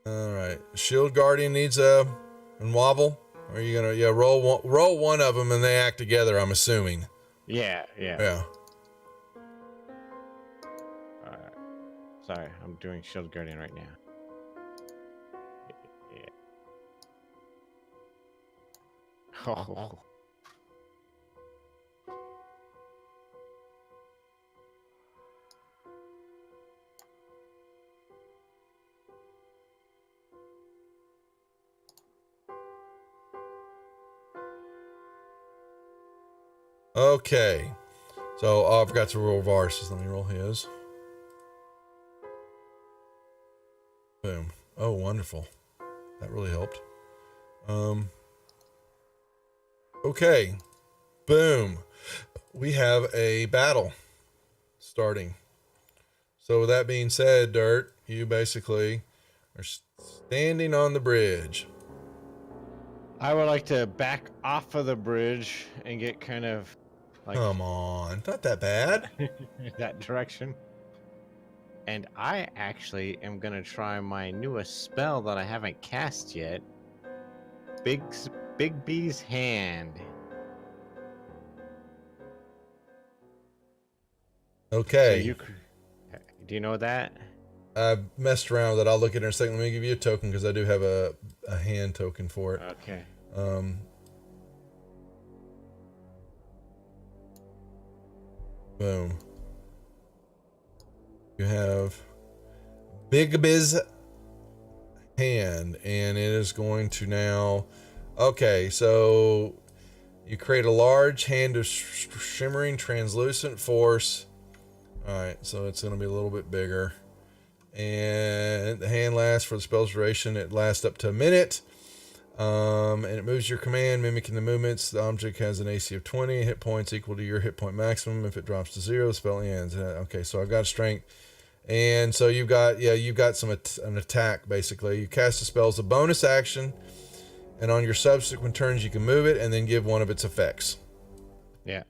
All right. Shield Guardian needs a wobble. Or are you gonna roll one of them and they act together? I'm assuming. Yeah. Yeah. Sorry, I'm doing Shield Guardian right now. Yeah. Oh. Okay. So I forgot to roll Varus. Let me roll his. Boom. Oh, wonderful. That really helped. Okay. Boom. We have a battle starting. So with that being said, Dirt, you basically are standing on the bridge. I would like to back off of the bridge and get kind of like Come on. Not that bad. that direction. And I actually am going to try my newest spell that I haven't cast yet. Big B's Hand. Okay. So do you know that? I messed around with it. I'll look at it in a second. Let me give you a token because I do have a hand token for it. Okay. Boom. You have Big Biz Hand, and it is going to now. Okay, so you create a large hand of shimmering translucent force. All right, so it's going to be a little bit bigger. And the hand lasts for the spell's duration. It lasts up to a minute. And it moves your command, mimicking the movements. The object has an AC of 20, hit points equal to your hit point maximum. If it drops to 0, the spell ends. Okay, so I've got a strength. And so you've got an attack, basically. You cast a spell as a bonus action. And on your subsequent turns, you can move it and then give one of its effects. Yeah.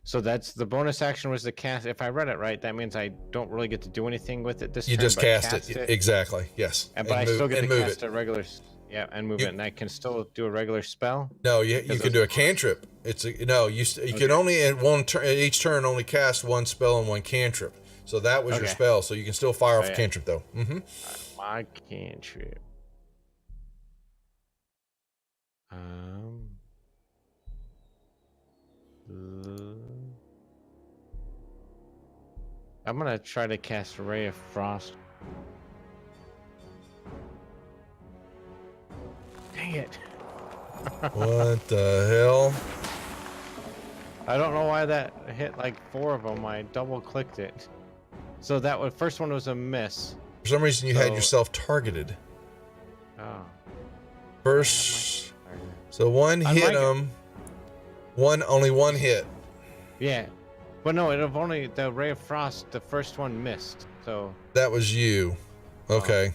So that's the bonus action was the cast. If I read it right, that means I don't really get to do anything with it this You turn. just but cast it. Exactly. Yes. But I still get to move cast a regular. Yeah, and move it, and I can still do a regular spell. No, you can do a cantrip. You can only at one turn each turn only cast one spell and one cantrip. So that was your spell. So you can still fire off a cantrip though. Mm-hmm. My cantrip. I'm gonna try to cast Ray of Frost. Dang it. What the hell? I don't know why that hit like 4 of them. I double clicked it. So that first one was a miss. For some reason you had yourself targeted. Oh. First, so one hit him. Only one hit. Yeah. But no, the Ray of Frost, the first one missed. So that was you. Okay.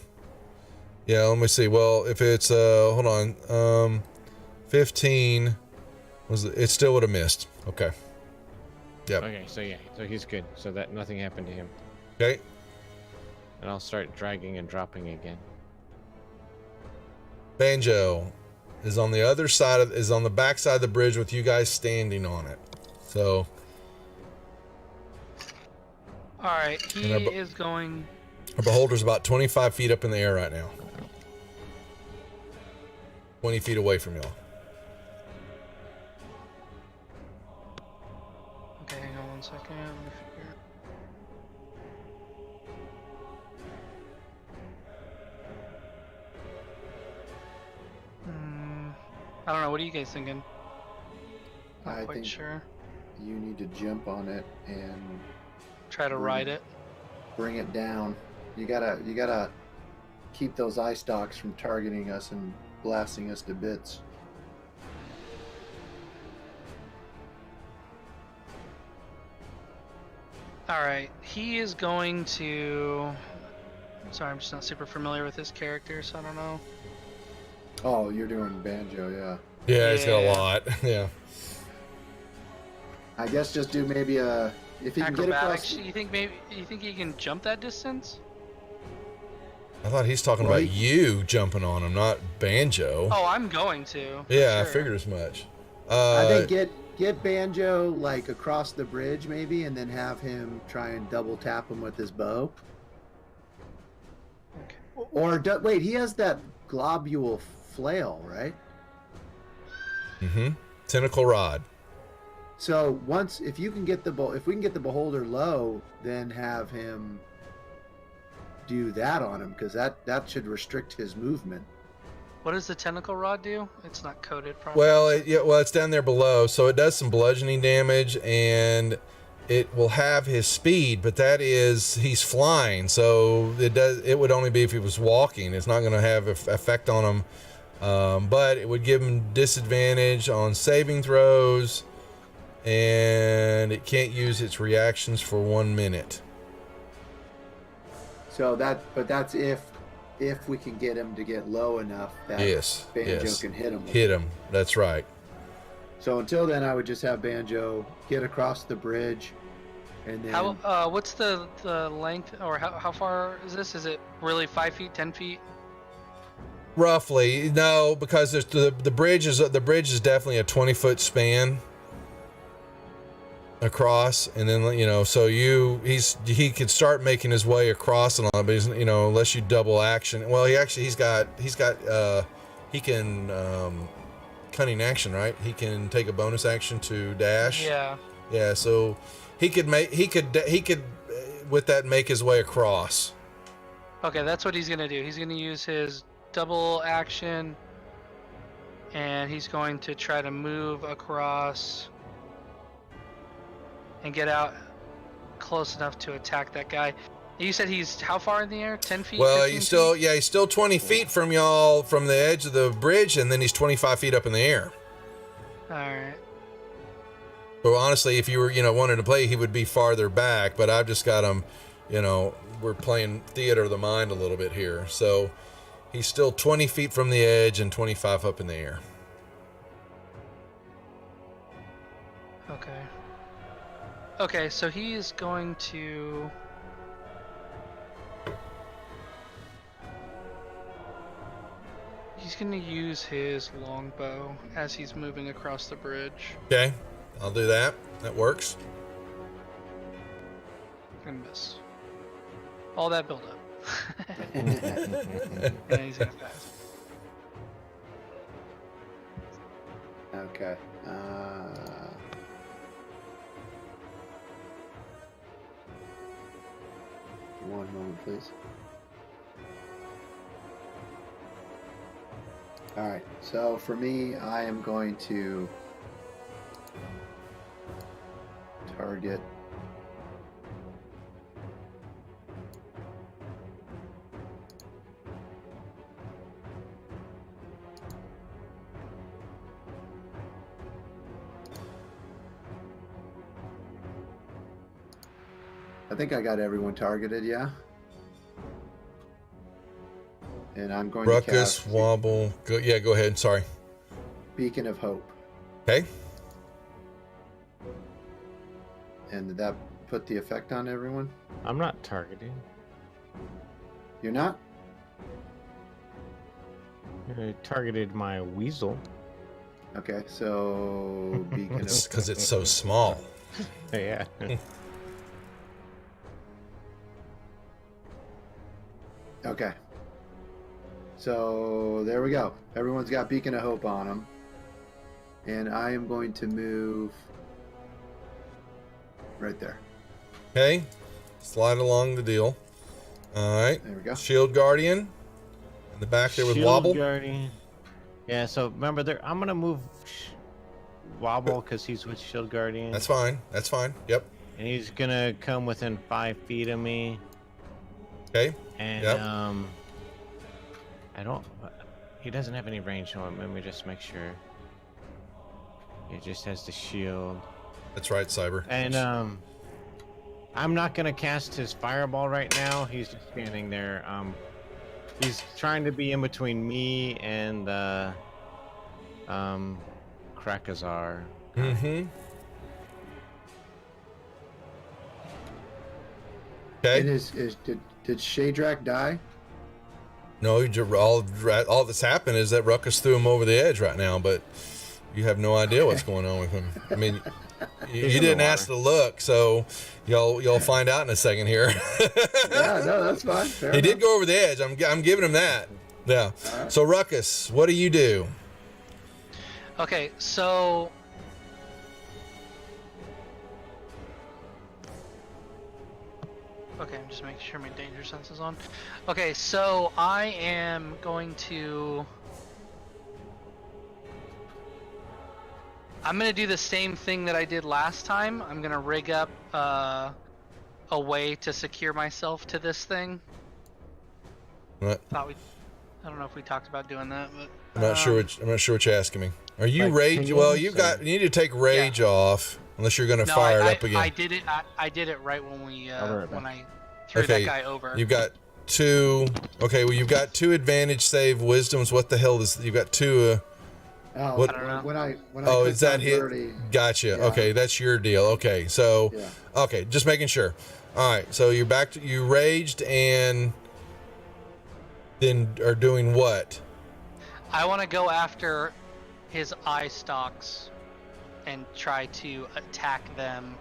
Yeah, let me see. Well, if it's hold on. 15 it still would have missed. Okay. Yep. Okay, so he's good. So that nothing happened to him. Okay. And I'll start dragging and dropping again. Banjo is on the back side of the bridge with you guys standing on it. So all right, he is going. Our beholder's about 25 feet up in the air right now. 20 feet away from y'all. Okay, hang on 1 second. Let me figure. I don't know. What are you guys thinking? Not I quite think sure. you need to jump on it and Try to ride it. bring it down. You gotta keep those eye stalks from targeting us and blasting us to bits. All right, he is going to. Sorry, I'm just not super familiar with this character, so I don't know. Oh, you're doing Banjo, yeah. Yeah, he's got a lot. Yeah. I guess just do maybe a if you can get Acrobatics. across. You think he can jump that distance? I thought he's talking about you jumping on him, not Banjo. Oh, I'm going to. Yeah, sure. I figured as much. I think get Banjo like across the bridge maybe, and then have him try and double tap him with his bow. Okay. Or wait, he has that globule flail, right? Mm-hmm. Tentacle rod. So if we can get the beholder low, then have him do that on him, because that should restrict his movement. What does the tentacle rod do? It's not coded properly. Well, it's down there below, so it does some bludgeoning damage, and it will have his speed, but he's flying, so it would only be if he was walking. It's not going to have effect on him But it would give him disadvantage on saving throws, and it can't use its reactions for 1 minute. So that's if we can get him to get low enough that Banjo can hit him. Hit him. That's right. So until then, I would just have Banjo get across the bridge, and then what's the length, or how far is this? Is it really 5 feet, 10 feet? Roughly, no, because there's the bridge is definitely a 20-foot span across, and then so he could start making his way across and all, but he's, unless you double action. Well, he can cunning action, right? He can take a bonus action to dash. Yeah. So he could with that make his way across. Okay, that's what he's gonna do. He's gonna use his double action, and he's going to try to move across and get out close enough to attack that guy. You said he's how far in the air? 10 feet? Well, 15 feet? he's still 20 feet from y'all, from the edge of the bridge, and then he's 25 feet up in the air. All right. But honestly, if you were, wanted to play, he would be farther back, but I've just got him, we're playing theater of the mind a little bit here. So he's still 20 feet from the edge and 25 up in the air. Okay, so he is going to... He's going to use his longbow as he's moving across the bridge. Okay, I'll do that. That works. Gonna miss. All that build up. And he's gonna pass. Okay. One moment, please. All right. So for me, I am going to target I think I got everyone targeted, yeah. And I'm going Ruckus, to cast Wobble. Go ahead. Sorry. Beacon of Hope. Okay. And did that put the effect on everyone? I'm not targeting. You're not? I targeted my weasel. Okay, so Beacon of Because it's so small. Yeah. Okay. So there we go. Everyone's got Beacon of Hope on them. And I am going to move right there. Okay. Slide along the deal. All right. There we go. Shield Guardian in the back there with Shield Wobble. Guardian. Yeah, so remember there. I'm gonna move Wobble because he's with Shield Guardian. That's fine. That's fine. Yep. And he's gonna come within 5 feet of me. Okay. And Yep. I don't. He doesn't have any range on him. Let me just make sure. He just has the shield. That's right, Cyber. And I'm not gonna cast his fireball right now. He's just standing there. He's trying to be in between me and Krakazar. Mm-hmm. Okay. Did Shadrak die? No, all that's happened is that Ruckus threw him over the edge right now, but you have no idea what's going on with him. I mean, you didn't ask to look, so you'll find out in a second here. Yeah, no, that's fine. Fair He enough. did go over the edge. I'm giving him that. Yeah. Right. So Ruckus, what do you do? Okay, so I'm just making sure my danger sense is on. Okay, so I am going to do the same thing that I did last time. I'm gonna rig up a way to secure myself to this thing. What? Thought we I don't know if we talked about doing that, but I'm not sure what you're asking me. Are you Like rage? Well, you pinions, need to take rage off unless you're going to no, fire it I up again. I did it. I did it right when we I'll be right when back. I threw that guy over. You've got 2. Okay, well you've got 2 advantage save wisdoms. What the hell is you've got 2? Oh, What- I don't know. when I Oh, clicked is that on hit? Dirty, Gotcha. Yeah. Okay, that's your deal. Okay, so Yeah. okay, just making sure. All right, so you're back to you raged and then are doing what? I want to go after his eye stalks and try to attack them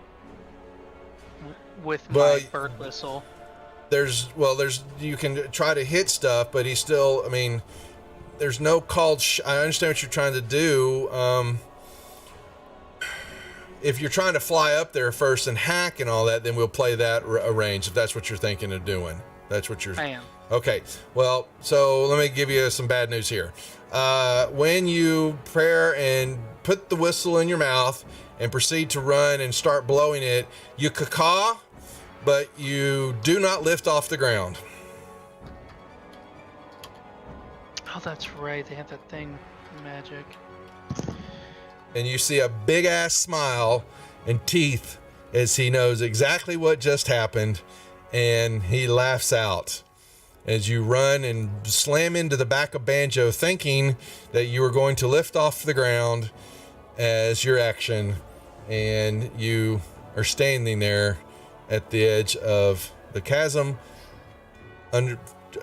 with my Well, bird whistle. There's you can try to hit stuff, but he's still. I mean, there's no called. I understand what you're trying to do. If you're trying to fly up there first and hack and all that, then we'll play that range. If that's what you're thinking of doing, that's what you're. I am. Okay. Well, so let me give you some bad news here. When you prayer and put the whistle in your mouth and proceed to run and start blowing it, you caw, but you do not lift off the ground. Oh, that's right. They have that thing, magic. And you see a big ass smile and teeth as he knows exactly what just happened, and he laughs out as you run and slam into the back of Banjo, thinking that you were going to lift off the ground as your action, and you are standing there at the edge of the chasm.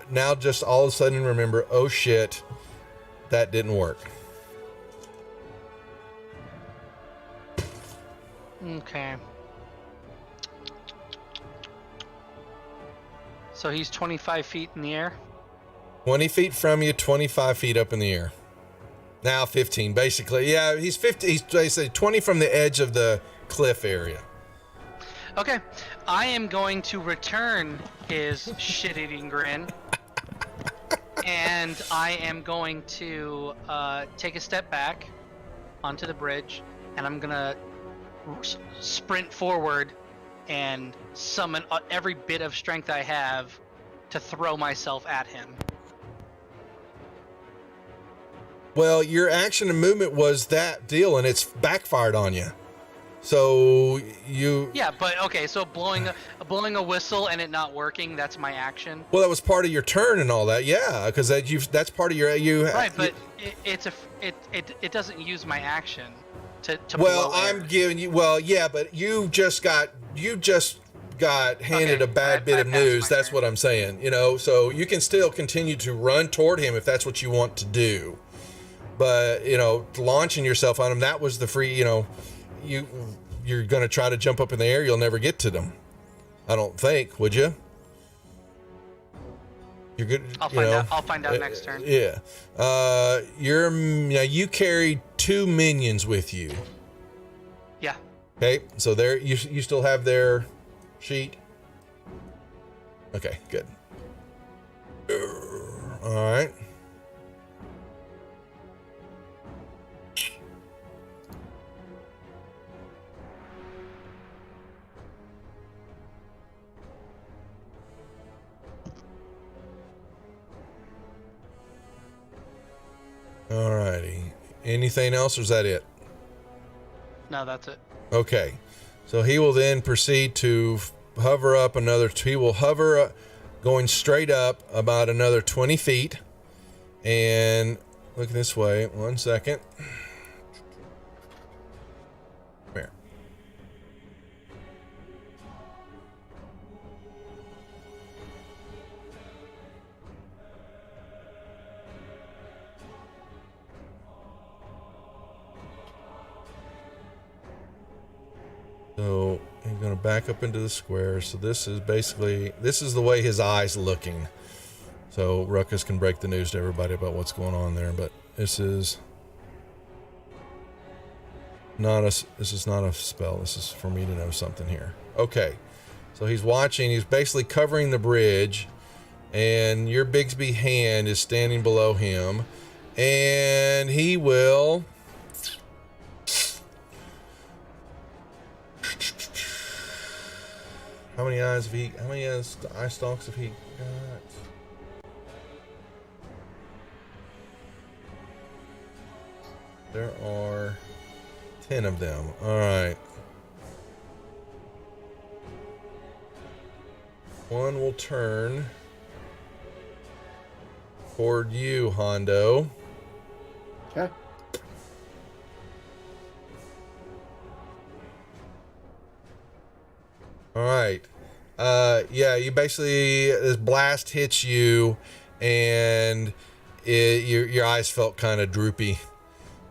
Now just all of a sudden remember, oh shit, that didn't work. Okay. So he's 25 feet in the air? 20 feet from you, 25 feet up in the air. Now 15, basically. Yeah, he's 50. He's basically 20 from the edge of the cliff area. Okay. I am going to return his shit-eating grin. And I am going to take a step back onto the bridge, and I'm going to sprint forward and summon every bit of strength I have to throw myself at him. Well, your action and movement was that deal, and it's backfired on you. So you. Yeah, but okay, so blowing a whistle and it not working, that's my action. Well, that was part of your turn and all that. Yeah, because that's part of your Right, but it doesn't use my action to Well, blow air. I'm giving you. Well, yeah, but you just got handed Okay, a bad I bit of passed news. my That's turn. what I'm saying. You know, so you can still continue to run toward him if that's what you want to do. But you know, launching yourself on him, that was the free. You know, you're going to try to jump up in the air. You'll never get to them. I don't think. Would you? You're good. I'll find out next turn. Yeah. You carry 2 minions with you. Yeah. Okay, so there you still have their sheet. Okay, good. All right. All righty. Anything else, or is that it? No, that's it. Okay, so he will then proceed to hover up he will hover going straight up about another 20 feet. And looking this way, 1 second. Come here. So he's going to back up into the square. So this is the way his eye's looking. So Ruckus can break the news to everybody about what's going on there. But this is not a spell. This is for me to know something here. Okay. So he's watching. He's basically covering the bridge. And your Bigsby hand is standing below him. And he will... How many eye stalks have he got? There are 10 of them. All right. One will turn toward you, Hondo. Okay. All right. Yeah, you basically, this blast hits you, and your eyes felt kind of droopy,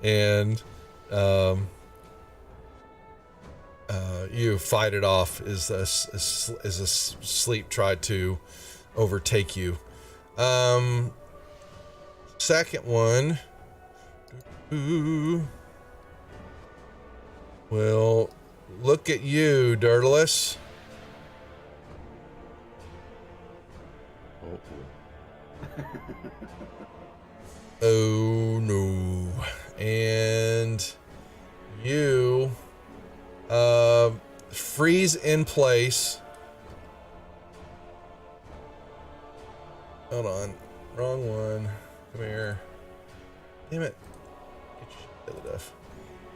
and you fight it off as a sleep tried to overtake you. Second one will look at you, Dirtless. Oh no. And you freeze in place. Hold on. Wrong one. Come here. Damn it. Get your shit together, Duff.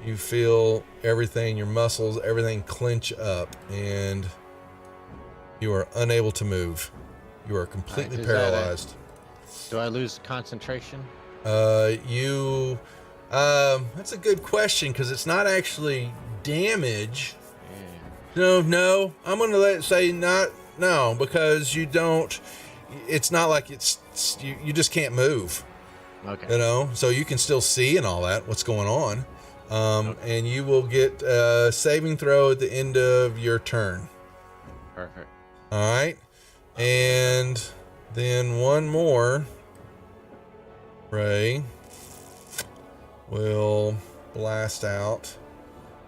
You feel everything, your muscles, everything clench up, and you are unable to move. You are completely paralyzed. Do I lose concentration? That's a good question, because it's not actually damage. Yeah. No, I'm gonna say no, because you don't. It's not like you just can't move. Okay. You know, so you can still see and all that, what's going on. Okay. And you will get a saving throw at the end of your turn. Perfect. All right. And then one more. Ray will blast out.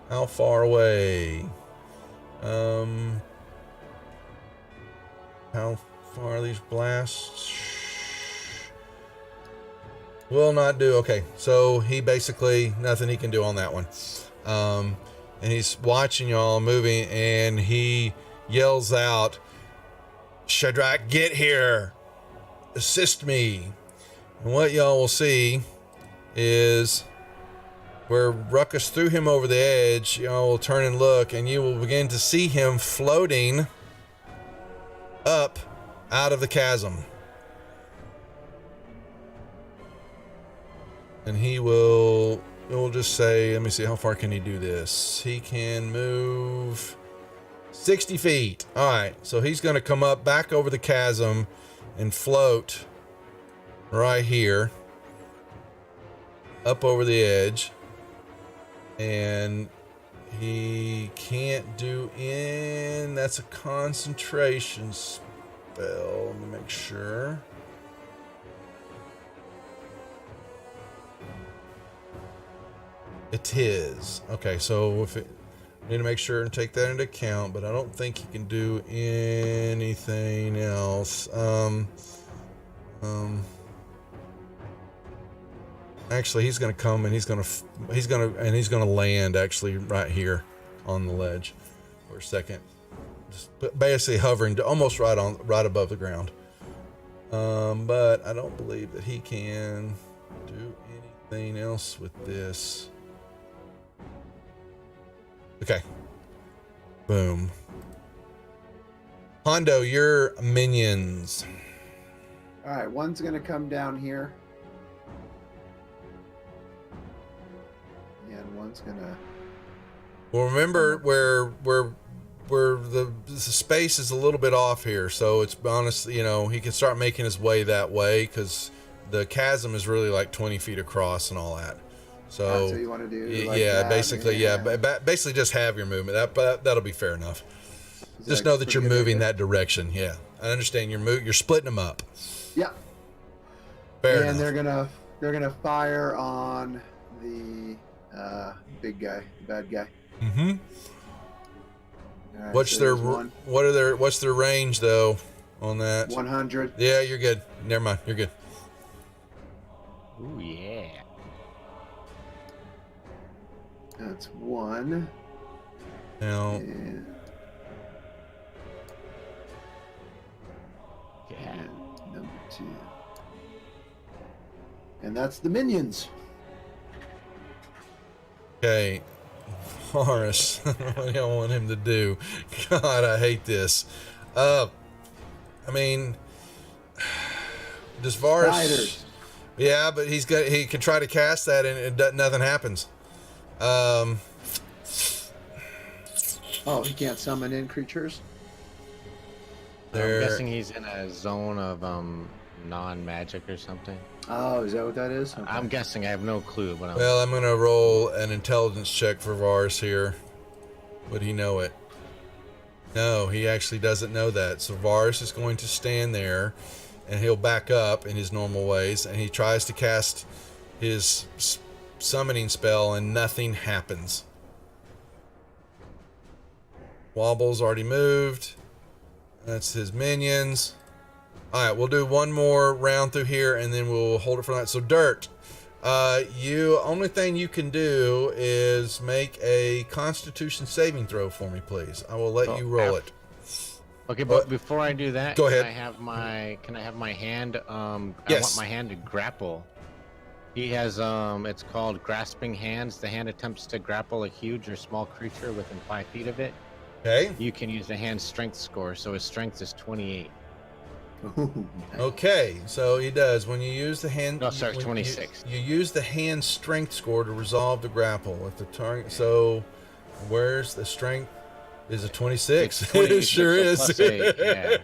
How far away? How far are these blasts? Will not do. Okay, so he basically nothing he can do on that one. And he's watching y'all moving, and he yells out, "Shadrach, get here! Assist me!" And what y'all will see is where Ruckus threw him over the edge, y'all will turn and look, and you will begin to see him floating up out of the chasm. And we'll just say, let me see, how far can he do this? He can move 60 feet. All right, so he's going to come up back over the chasm and float right here, up over the edge. And he can't do that's a concentration spell. Let me make sure. It is. Okay, so need to make sure and take that into account, but I don't think he can do anything else. Actually, he's going to come and he's going to land actually right here on the ledge for a second, just basically hovering almost right above the ground. But I don't believe that he can do anything else with this. Okay. Boom. Hondo, your minions. All right, one's gonna come down here, and one's gonna. Well, remember where the space is a little bit off here, so it's honestly, he can start making his way that way because the chasm is really like 20 feet across and all that. So you want to do? Basically just have your movement. That'll be fair enough. Just like know that you're pretty good moving idea. that direction. Yeah, I understand. You're splitting them up. Yeah. Fair And enough. they're gonna fire on the big guy, the bad guy. Mm-hmm. All right, What's their range though on that? 100. Yeah, you're good. Never mind. You're good. Ooh, yeah. That's one. Now, And, Yeah. and number 2. And that's the minions. Okay. Horace. What do I want him to do? God, I hate this. I mean, does Varus... Spiders. Yeah, but he can try to cast that and nothing happens. Oh, he can't summon in creatures? I'm There. guessing he's in a zone of non-magic or something. Oh, is that what that is? Okay. I'm guessing. I have no clue. But Well, I'm gonna roll an intelligence check for Varus here. Would he know it? No, he actually doesn't know that. So Varus is going to stand there, and he'll back up in his normal ways, and he tries to cast his summoning spell, and nothing happens. Wobble's already moved. That's his minions. All right, we'll do one more round through here, and then we'll hold it for that. So, Dirt, only thing you can do is make a Constitution saving throw for me, please. I will let you roll it. Okay, but before I do that, Go ahead. Can I have my hand? Yes. I want my hand to grapple. He has it's called grasping hands. The hand attempts to grapple a huge or small creature within 5 feet of it. Okay. You can use the hand strength score, so his strength is 28. Okay, so he does. When you use the hand... No, sorry, when 26. You use the hand strength score to resolve the grapple. If the target... So, where's the strength? Is it 26? It's 26, It sure so is. plus 8, yeah.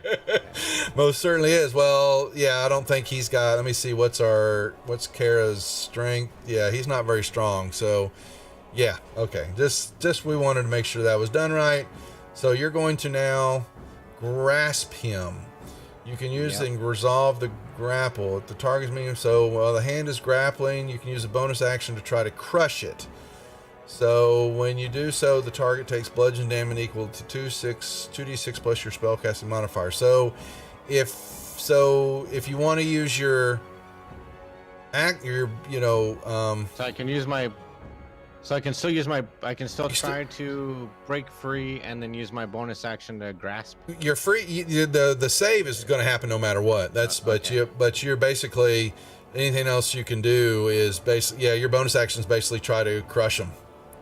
Most certainly is. Well, yeah, I don't think he's got... Let me see, what's Kara's strength? Yeah, he's not very strong, so... Yeah, okay. Just we wanted to make sure that was done right. So you're going to now grasp him. You can use and resolve the grapple at the target's medium. So while the hand is grappling, you can use a bonus action to try to crush it. So when you do so, the target takes bludgeon damage equal to 2d6 plus your spellcasting modifier. So if you want to use your So I can use my. So I can still use my. I can still try to break free and then use my bonus action to grasp. You're free. The save is going to happen no matter what. That's okay. but you're basically anything else you can do is basically your bonus actions basically try to crush him.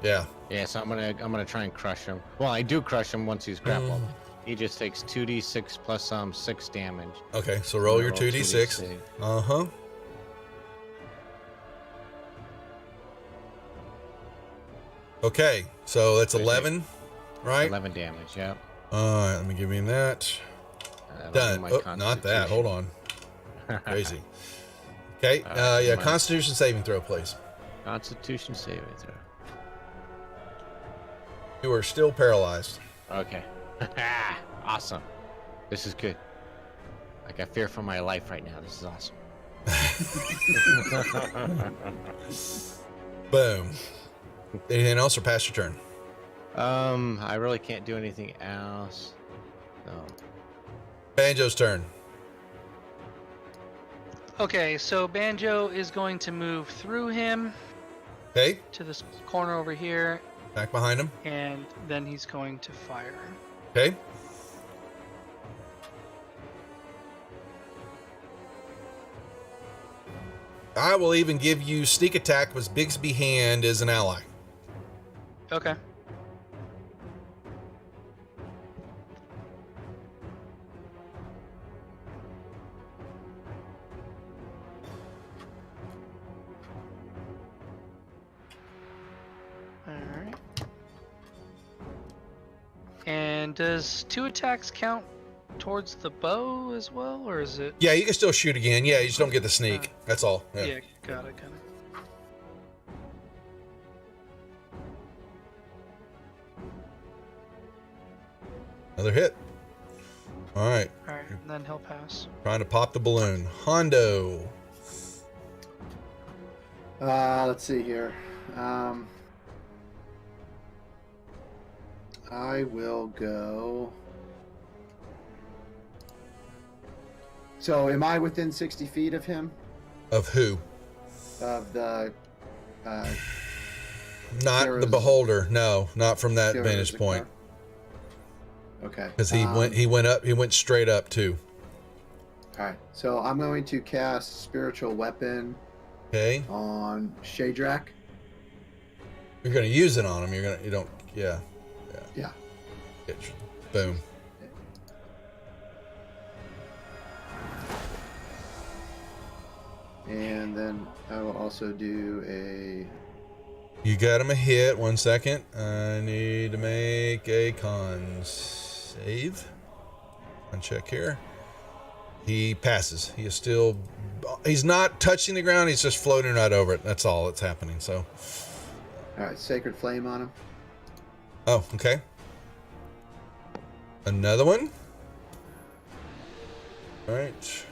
Yeah. Yeah. So I'm gonna try and crush him. Well, I do crush him once he's grappled. Mm. He just takes 2d6 plus 6 damage. Okay. So roll your 2d6. Uh-huh. Okay. So that's 11, right? 11 damage. Yep. All right. Let me give him that. Done. Oh, not that. Hold on. Crazy. Okay. Constitution saving throw, please. Constitution saving throw. You are still paralyzed. Okay. Awesome. This is good. Like I fear for my life right now. This is awesome. Boom. Anything else, or pass your turn? I really can't do anything else. No. Banjo's turn. Okay, so Banjo is going to move through him Okay. to this corner over here, Back behind him. and then he's going to fire. Okay. I will even give you sneak attack with Bigsby hand as an ally. Okay. Alright. And does 2 attacks count towards the bow as well, or is it? Yeah, you can still shoot again. Yeah, you just don't get the sneak. That's all. Yeah. Yeah, got it. Another hit. All right. Alright, and then he'll pass. Trying to pop the balloon. Hondo. Let's see here. I will go. So, am I within 60 feet of him? Of who? Of the. Not the beholder. No, not from that Kara's vantage point. Okay. Because he went straight up too. All right. So I'm going to cast Spiritual Weapon Okay. on Shadrach. You're gonna use it on him. You don't. Yeah. Yeah. Boom. And then I will also do a. You got him a hit. 1 second. I need to make a con save. Check here. He passes. He is still. He's not touching the ground. He's just floating right over it. That's all that's happening. So. All right, Sacred Flame on him. Oh, okay. Another one. All right.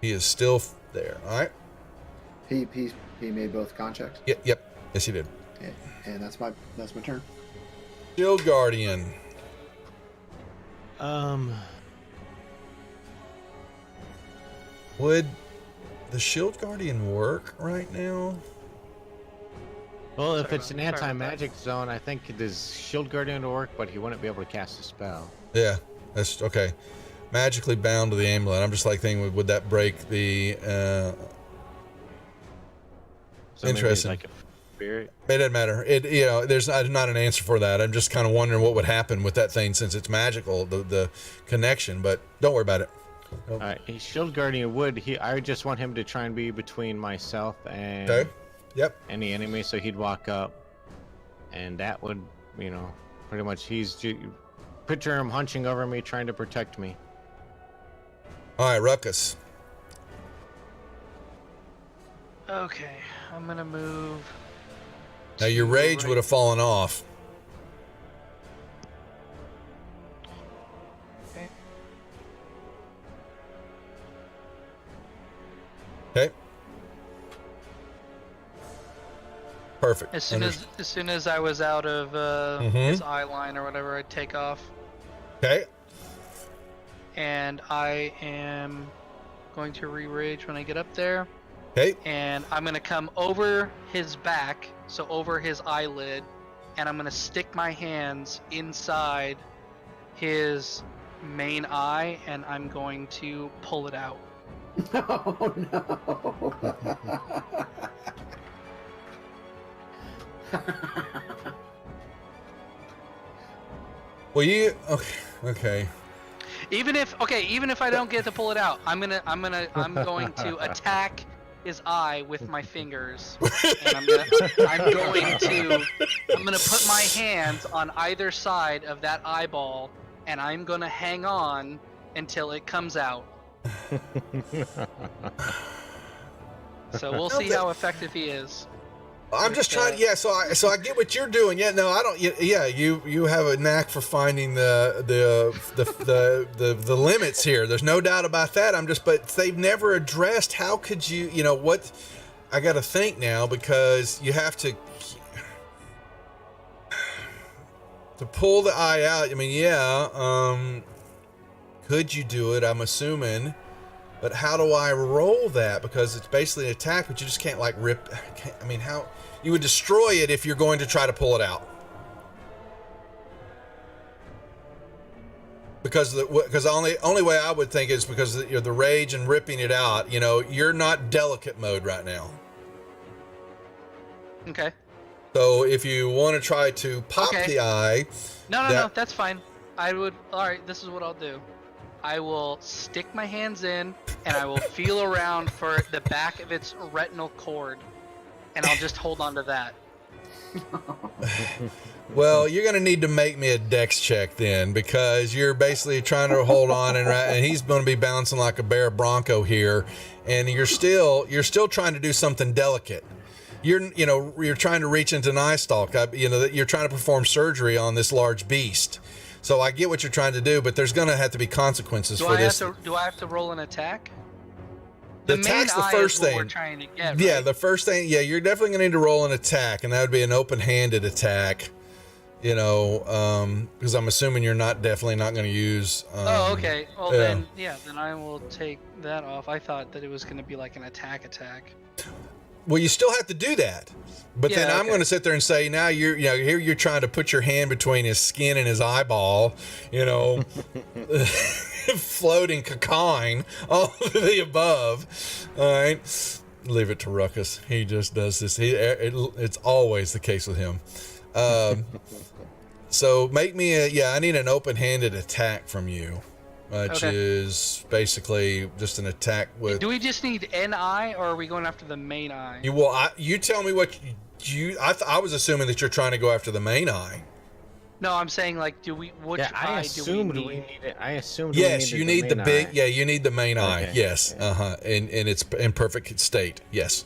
He is still there. All right. He made both con checks. Yep. Yes, he did. Okay. And that's my turn. Shield Guardian. Would the Shield Guardian work right now? Well, if Sorry it's an about that. anti-magic zone, I think this Shield Guardian will work, but he wouldn't be able to cast a spell. Yeah, that's okay. Magically bound to the amulet. I'm just like thinking, would that break the? So maybe Interesting. like a spirit. It doesn't matter. There's not an answer for that. I'm just kind of wondering what would happen with that thing since it's magical, the connection. But don't worry about it. All right, Shield Guardian would. I would just want him to try and be between myself and Okay. Yep. any enemy, so he'd walk up, and that would, pretty much picture him hunching over me, trying to protect me. All right, Ruckus. Okay, I'm gonna move. Now your to rage right- would have fallen off. Okay. Okay. Perfect. As soon as I was out of his eye line or whatever, I'd take off, Okay. and I am going to re-rage when I get up there, Okay. and I'm gonna come over his back, so over his eyelid, and I'm gonna stick my hands inside his main eye, and I'm going to pull it out. Oh no. Well, you okay. Even if I don't get to pull it out, I'm going to attack his eye with my fingers, and I'm gonna put my hands on either side of that eyeball, and I'm gonna hang on until it comes out. So we'll see how effective he is. I'm just trying. Yeah. So I get what you're doing. Yeah. No, I don't. Yeah. You have a knack for finding the limits here. There's no doubt about that. But they've never addressed. How could you? What? I got to think now because you have to pull the eye out. I mean, yeah. Could you do it? I'm assuming. But how do I roll that? Because it's basically an attack, but you just can't like rip. I mean, how you would destroy it if you're going to try to pull it out? Because the only way I would think is because the rage and ripping it out. You're not delicate mode right now. Okay. So if you want to try to pop the eye, No, that's fine. All right, this is what I'll do. I will stick my hands in, and I will feel around for the back of its retinal cord, and I'll just hold on to that. well, you're going to need to make me a dex check then, because you're basically trying to hold on, and he's going to be bouncing like a bear bronco here, and you're still trying to do something delicate. You're trying to reach into an eye stalk. You're trying to perform surgery on this large beast. So I get what you're trying to do, but there's going to have to be consequences for this. Do I have to roll an attack? The attack's the main eye first is what thing. we're trying to get, Yeah, right? the first thing. Yeah, you're definitely going to need to roll an attack, and that would be an open-handed attack. Because I'm assuming you're definitely not going to use. Oh, okay. Well, yeah. then I will take that off. I thought that it was going to be like an attack. Well, you still have to do that, but then I'm going to sit there and say, now here you're trying to put your hand between his skin and his eyeball, floating, cacawing, all of the above. All right. leave it to Ruckus. He just does this. It's always the case with him. So make me I need an open-handed attack from you, which is basically just an attack with. Do we just need an eye, or are we going after the main eye? You tell me what I was assuming that you're trying to go after the main eye. No, I'm saying like, which I eye do we need? I assumed Yes, you need the big. eye. Yeah, you need the main eye. Okay. Yes, and it's in perfect state. Yes.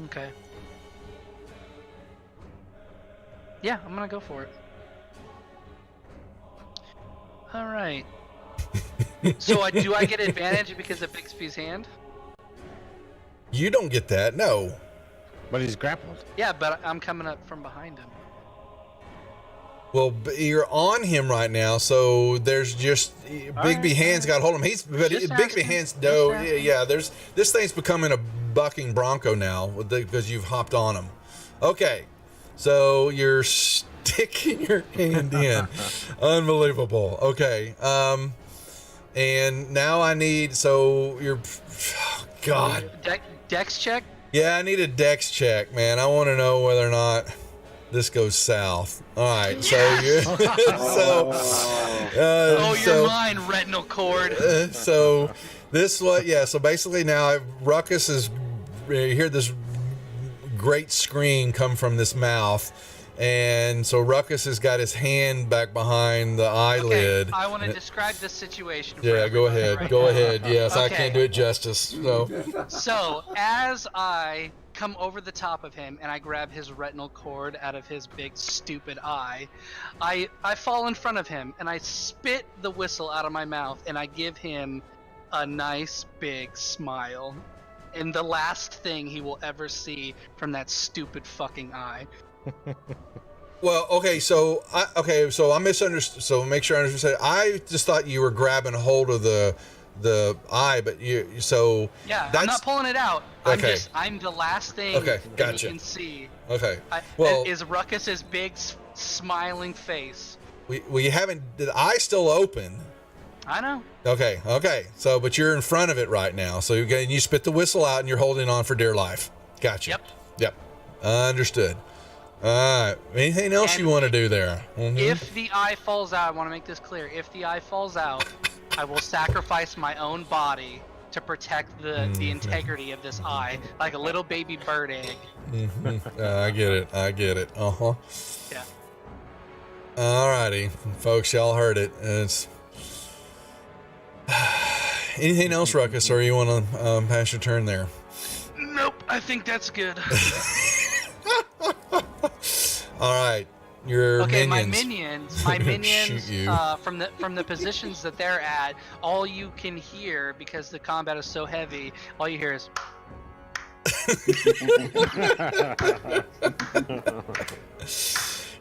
Okay. Yeah, I'm gonna go for it. All right. So do I get advantage because of Bixby's hand? You don't get that. No. But he's grappled. Yeah, but I'm coming up from behind him. Well, you're on him right now, so there's just Bigby hands got hold of him. Bigby hands. No, yeah. There's this thing's becoming a bucking bronco now because you've hopped on him. Okay, so you're sticking your hand in. Unbelievable. Okay, and now I need God. Dex check. Yeah, I need a dex check, man. I want to know whether or not this goes south. All right, Yes! you're mine, retinal cord. So this what? Yeah. So basically now Ruckus is you hear this great scream come from this mouth, and so Ruckus has got his hand back behind the eyelid. Okay, I want to describe this situation. Yeah, go ahead. Right Go now. ahead. Yes, I Okay. can't do it justice. So as I come over the top of him and I grab his retinal cord out of his big stupid eye, I fall in front of him and I spit the whistle out of my mouth and I give him a nice big smile. And the last thing he will ever see from that stupid fucking eye. Well, okay, so I misunderstood. So make sure I understand. I just thought you were grabbing hold of the eye, but yeah, I'm not pulling it out. Okay. I'm the last thing that gotcha. you can see. Okay. Well, is Ruckus's big smiling face. We haven't. The eye's still open. I know. Okay. So, but you're in front of it right now. So you spit the whistle out and you're holding on for dear life. Gotcha. Yep. Understood. All right. Anything else you want to do there? Mm-hmm. If the eye falls out, I want to make this clear. If the eye falls out, I will sacrifice my own body to protect the integrity of this eye, like a little baby bird egg. Mm-hmm. I get it. Yeah. Alrighty, folks, y'all heard it. It's anything else, Ruckus, or you want to pass your turn there? Nope, I think that's good. All right, your minions. My minions. Shoot you. From the positions that they're at, all you can hear, because the combat is so heavy, all you hear is.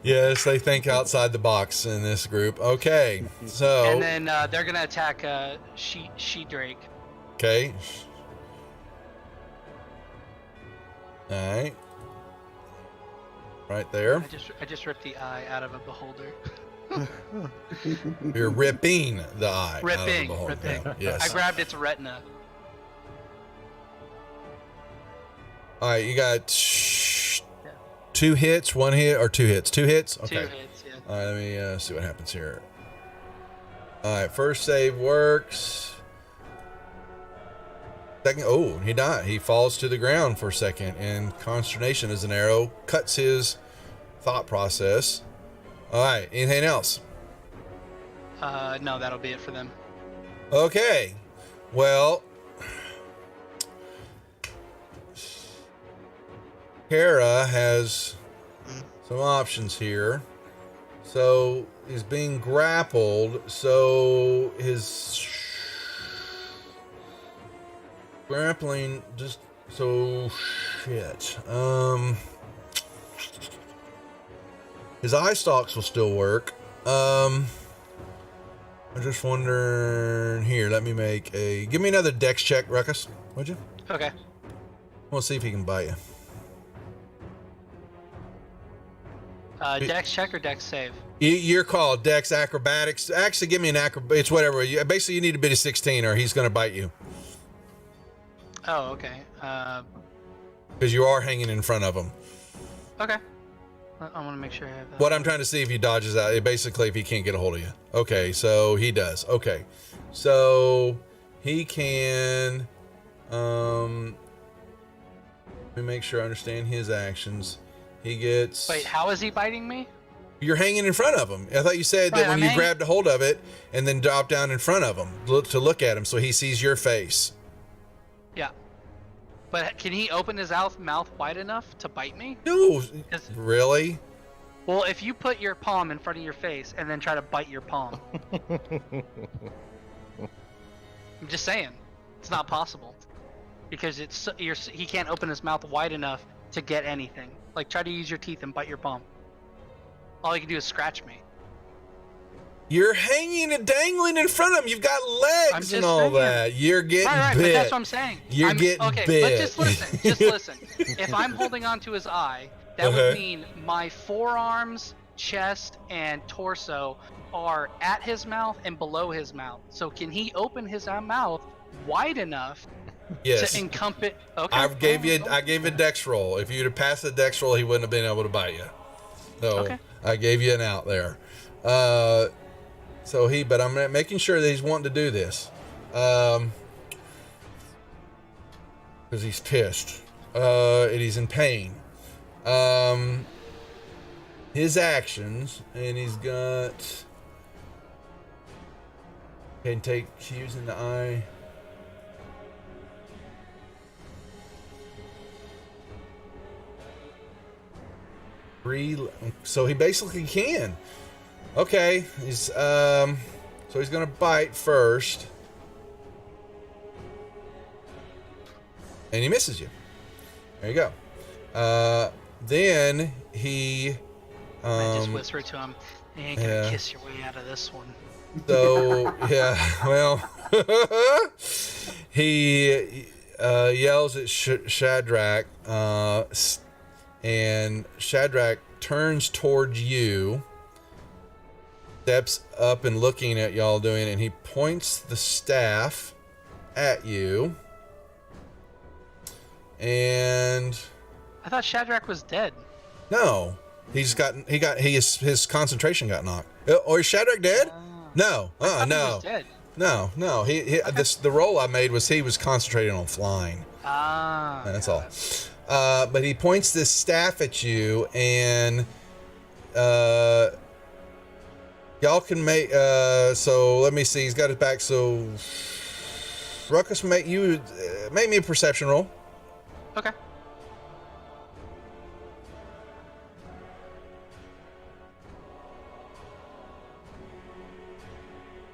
Yes, they think outside the box in this group. Okay, so And then they're gonna attack She Drake. okay. All right. Right there. I just ripped the eye out of a beholder. You're ripping the eye. Ripping. Yeah, yes. I grabbed its retina. All right, you got 2 hits, 1 hit, or 2 hits? 2 hits? Okay. 2 hits, yeah. All right, let me see what happens here. All right, first save works. Second, he died. He falls to the ground for a second, and consternation as an arrow cuts his thought process. All right, anything else? No, that'll be it for them. Okay, well, Kara has some options here. So he's being grappled, so his grappling just shit. His eye stalks will still work. I'm just wondering here. Let me give me another dex check, Ruckus, would you? Okay. We'll see if he can bite you. Dex check or dex save? You're called Dex Acrobatics. Actually, give me an acrobat. It's whatever. Basically, you need a bit of 16 or he's going to bite you. Oh, okay. Because you are hanging in front of him. Okay. I want to make sure I have that. What I'm trying to see if he dodges out, basically if he can't get a hold of you. Okay, so he does. Okay. So he can, let me make sure I understand his actions. He gets... Wait, how is he biting me? You're hanging in front of him. I thought you said that Right, when I'm you grabbed a hold of it and then dropped down in front of him to look at him so he sees your face. Yeah. But can he open his mouth wide enough to bite me? No, 'Cause- really? Well, if you put your palm in front of your face and then try to bite your palm, I'm just saying, it's not possible because he can't open his mouth wide enough to get anything. Like, try to use your teeth and bite your palm. All he can do is scratch me. You're hanging and dangling in front of him. You've got I'm legs just and all saying. that. You're getting Right, bit. but that's what I'm saying. You're getting okay, bit. but just listen. Just listen. If I'm holding onto his eye, that would mean my forearms, chest, and torso are at his mouth and below his mouth. So can he open his mouth wide enough Yes. to encompass? Okay. I gave you a dex roll. If you'd have passed the dex roll, he wouldn't have been able to bite you. So Okay. I gave you an out there. But I'm making sure that he's wanting to do this. Because he's pissed. And he's in pain. His actions, and he's got... Can take cues in the eye. So he basically can. Okay, so he's gonna bite first, and he misses you. There you go. Then he. I just whispered to him, "You ain't gonna yeah. kiss your way out of this one." So yeah, well, he yells at Shadrach, and Shadrach turns towards you, steps up and looking at y'all doing it, and he points the staff at you. And I thought Shadrach was dead. no, his concentration got knocked. Or is Shadrach dead? No, I thought he no, was dead. no. The roll I made was he was concentrating on flying. Ah. That's all. But he points this staff at you, and y'all can make. So let me see. He's got his back. So Ruckus, make me a perception roll. Okay.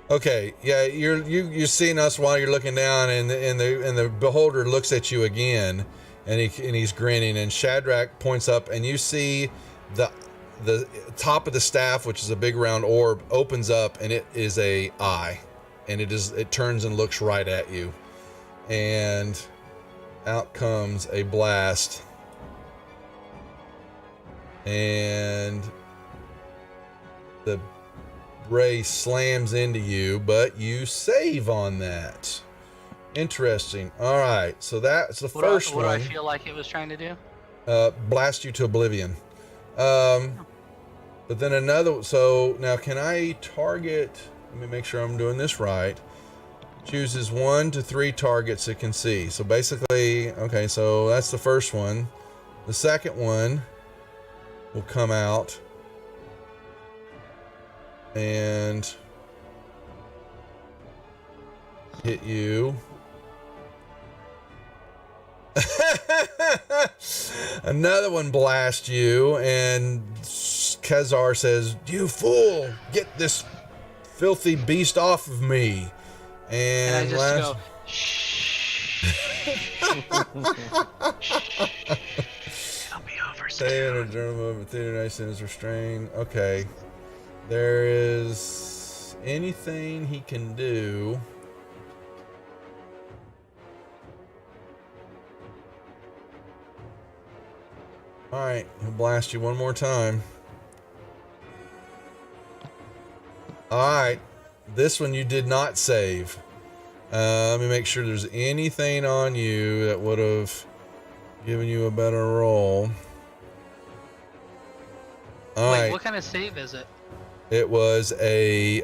Okay, yeah, you're seeing us while you're looking down, and the beholder looks at you again, and he's grinning, and Shadrach points up, and you see the top of the staff, which is a big round orb, opens up, and it is a eye, and it turns and looks right at you, and out comes a blast, and the ray slams into you, but you save on that. Interesting. All right, so that's the first what one. do I feel like it was trying to do? Blast you to oblivion. But then another. So now, can I target? Let me make sure I'm doing this right. Chooses 1 to 3 targets it can see. So basically, okay. So that's the first one. The second one will come out and hit you. Another one blasts you, and Kezar says, "You fool! Get this filthy beast off of me!" And I just go, it'll be over Stay in a soon. journal mode, but theater nice is restrained. Okay. There is anything he can do. Alright, he'll blast you one more time. Alright, this one you did not save. Let me make sure there's anything on you that would have given you a better roll. All Wait, right. what kind of save is it? It was a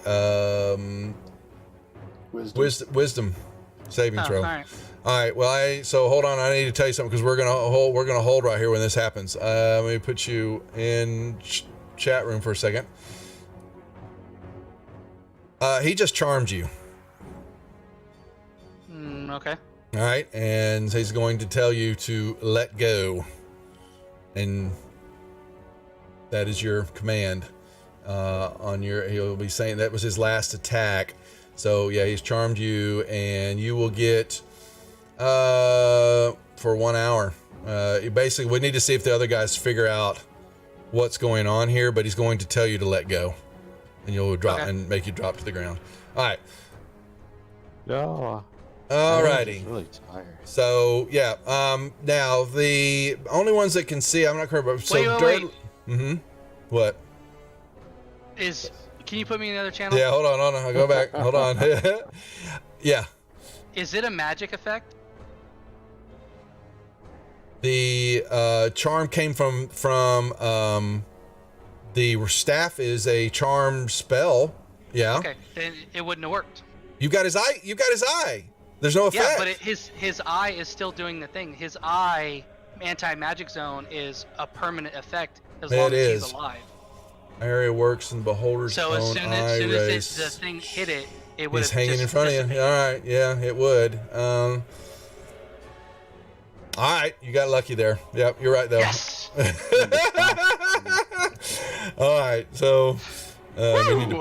wisdom saving throw. All right. All right. Well, so hold on. I need to tell you something because we're gonna hold right here when this happens. Let me put you in chat room for a second. He just charmed you. Okay. All right, and he's going to tell you to let go, and that is your command. He'll be saying that was his last attack. So yeah, he's charmed you, and you will get for 1 hour. Basically, we need to see if the other guys figure out what's going on here, but he's going to tell you to let go, and you'll drop and make you drop to the ground. All right. No. Alrighty. I'm really tired. So yeah. Now the only ones that can see, I'm not sure about. So wait. Mm-hmm. What? Can you put me in another channel? Yeah. Hold on. I'll go back. Hold on. Yeah. Is it a magic effect? The charm came from the staff is a charm spell. Yeah. Okay, then it wouldn't have worked. You got his eye. You got his eye. There's no effect. Yeah, but his eye is still doing the thing. His eye anti-magic zone is a permanent effect as long as he's alive. Area works in the beholder's so own as soon as the thing hit it, it would He's have hanging just in front of you. All right, yeah, it would. All right, you got lucky there. Yep, you're right though. Yes. All right, so we need to...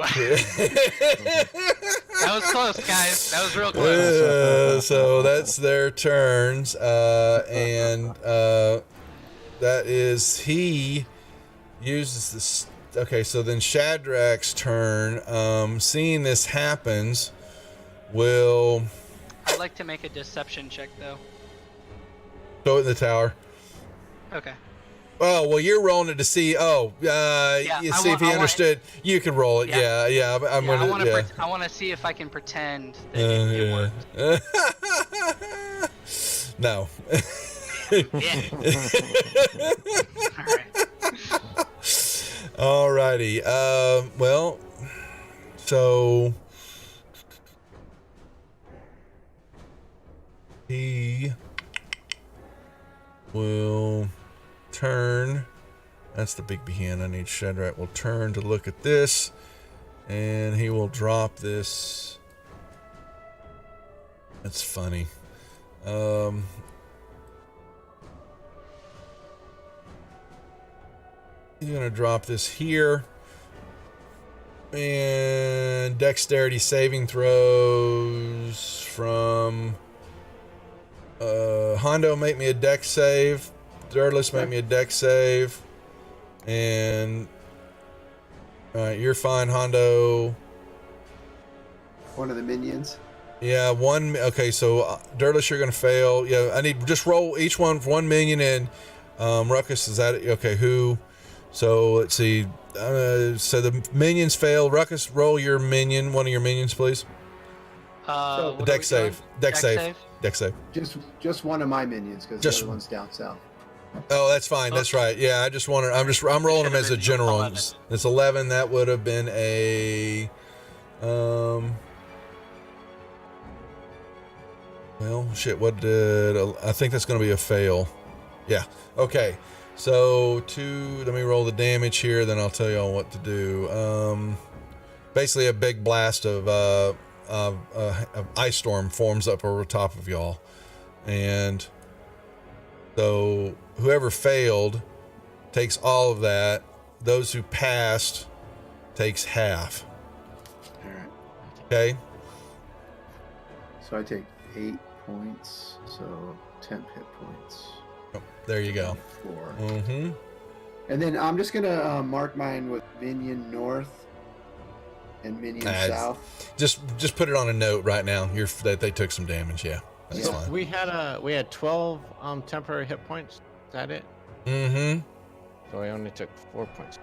That was close, guys. That was real close. So that's their turns, and that is he uses this. Okay, so then Shadrach's turn. Seeing this happens, will I'd like to make a deception check though. throw it in the tower. Okay. Oh, well, you're rolling it to see. You see if he understood. You can roll it. Yeah. I'm gonna. I want to see if I can pretend that it worked. No. Yeah. All right. Alrighty. Well, so he will turn. That's the big hand. I need Shadrach will turn to look at this, and he will drop this. That's funny. He's gonna drop this here, and dexterity saving throws from Hondo. Make me a dex save. Dirtless, make me a dex save. And alright, you're fine, Hondo. One of the minions. Yeah, one. Okay, so Dirtless, you're gonna fail. Yeah, I need just roll each one for 1 million. And Ruckus, is that okay? Who? So let's see. So the minions fail. Ruckus, roll your minion. One of your minions, please. Dex save. Dex save. Dex save. Just one of my minions because the other one's down south. Oh, that's fine. That's right. Yeah, I just wanted. I'm rolling them as a general. 11. It's 11. That would have been a. Well, shit. What did I think that's going to be a fail? Yeah. Okay. So let me roll the damage here. Then I'll tell y'all what to do. Basically, a big blast of ice storm forms up over top of y'all, and so whoever failed takes all of that. Those who passed takes half. All right. Okay. So I take 8 points, so 10 hit points. Oh, there you go. 4. Mm-hmm. And then I'm just gonna mark mine with minion north and minion south. Just put it on a note right now. That they took some damage. Yeah, that's fine. We had 12 temporary hit points. Is that it? Mm-hmm. So I only took 4 points.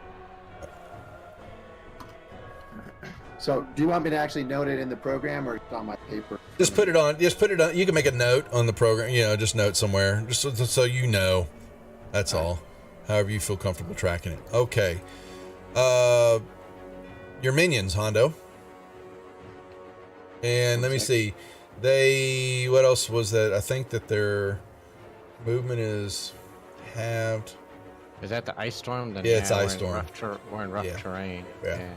So do you want me to actually note it in the program or on my paper? Just put it on. Just put it on. You can make a note on the program. Just note somewhere, just so you know. That's all. However you feel comfortable tracking it. Okay. Your minions, Hondo. And let me see. What else was that? I think that their movement is halved. Is that the ice storm? Then Yeah, it's ice storm. We're in rough terrain. Yeah.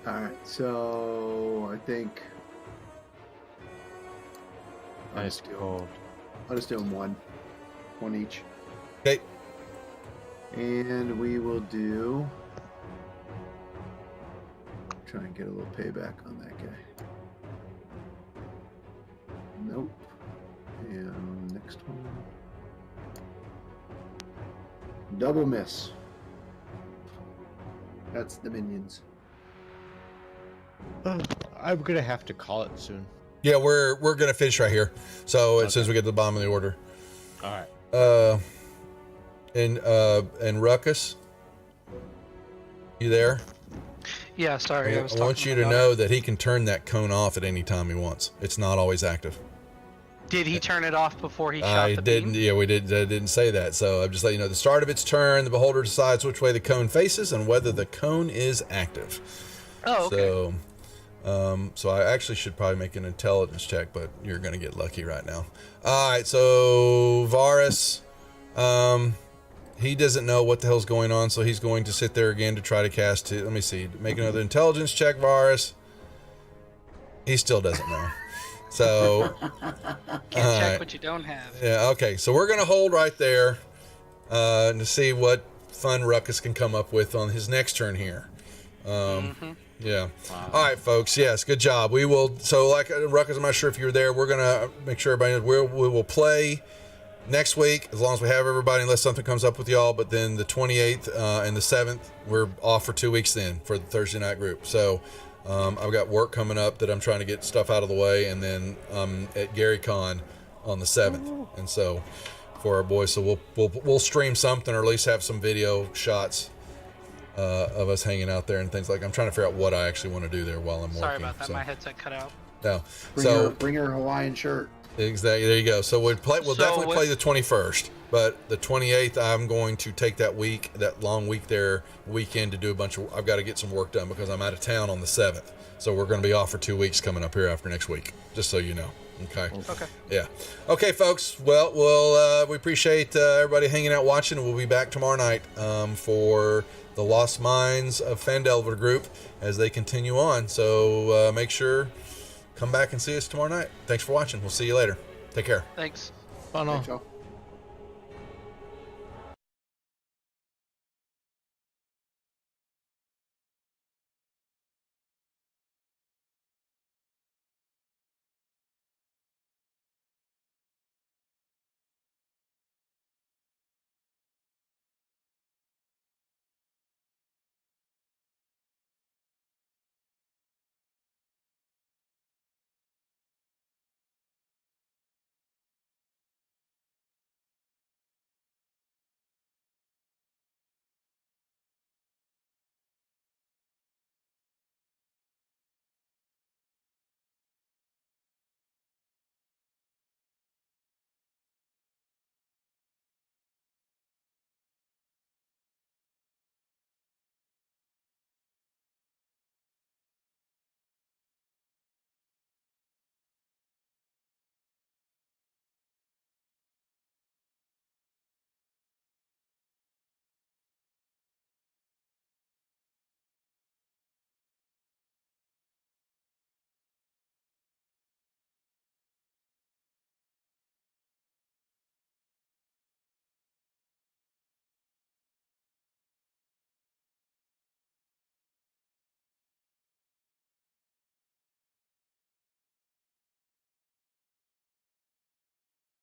All right, so I think Ice cold. I'll just do them one each, Okay. and we will do. Try and get a little payback on that guy. Nope. And next one. Double miss. That's the minions. I'm gonna have to call it soon. Yeah, we're gonna finish right here. So as soon as we get to the bottom of the order. All right. And Ruckus, you there? Yeah, sorry. I want you to know that he can turn that cone off at any time he wants. It's not always active. Did he turn it off before he shot the didn't. beam? Yeah, we did. I didn't say that. So I'm just letting you know. The start of its turn, the beholder decides which way the cone faces and whether the cone is active. Oh, okay. So I actually should probably make an intelligence check, but you're gonna get lucky right now. All right. So Varus, he doesn't know what the hell's going on, so he's going to sit there again to try to cast it. Let me see. Make another intelligence check, Varus. He still doesn't know. So Can't check what you don't have. yeah, okay. So we're gonna hold right there to see what fun Ruckus can come up with on his next turn here. Yeah. Wow. All right, folks. Yes, good job. We will. So, like Ruckus, I'm not sure if you're there. We're gonna make sure everybody knows we will play next week as long as we have everybody, unless something comes up with y'all. But then the 28th and the 7th, we're off for 2 weeks then for the Thursday night group. So. I've got work coming up that I'm trying to get stuff out of the way, and then at Gary Con on the 7th, and so for our boys, so we'll stream something or at least have some video shots of us hanging out there and things like. I'm trying to figure out what I actually want to do there while I'm working. Sorry about that. So. My headset cut out. No, Bring her Hawaiian shirt. Exactly. There you go. So we'll definitely play the 21st, but the 28th, I'm going to take that long weekend to do a bunch of. I've got to get some work done because I'm out of town on the 7th. So we're going to be off for 2 weeks coming up here after next week. Just so you know. Okay. Okay. Yeah. Okay, folks. Well, we appreciate everybody hanging out, watching. We'll be back tomorrow night for the Lost Mines of Phandelver group as they continue on. So make sure. Come back and see us tomorrow night. Thanks for watching. We'll see you later. Take care. Thanks. Bye now. Thanks, y'all.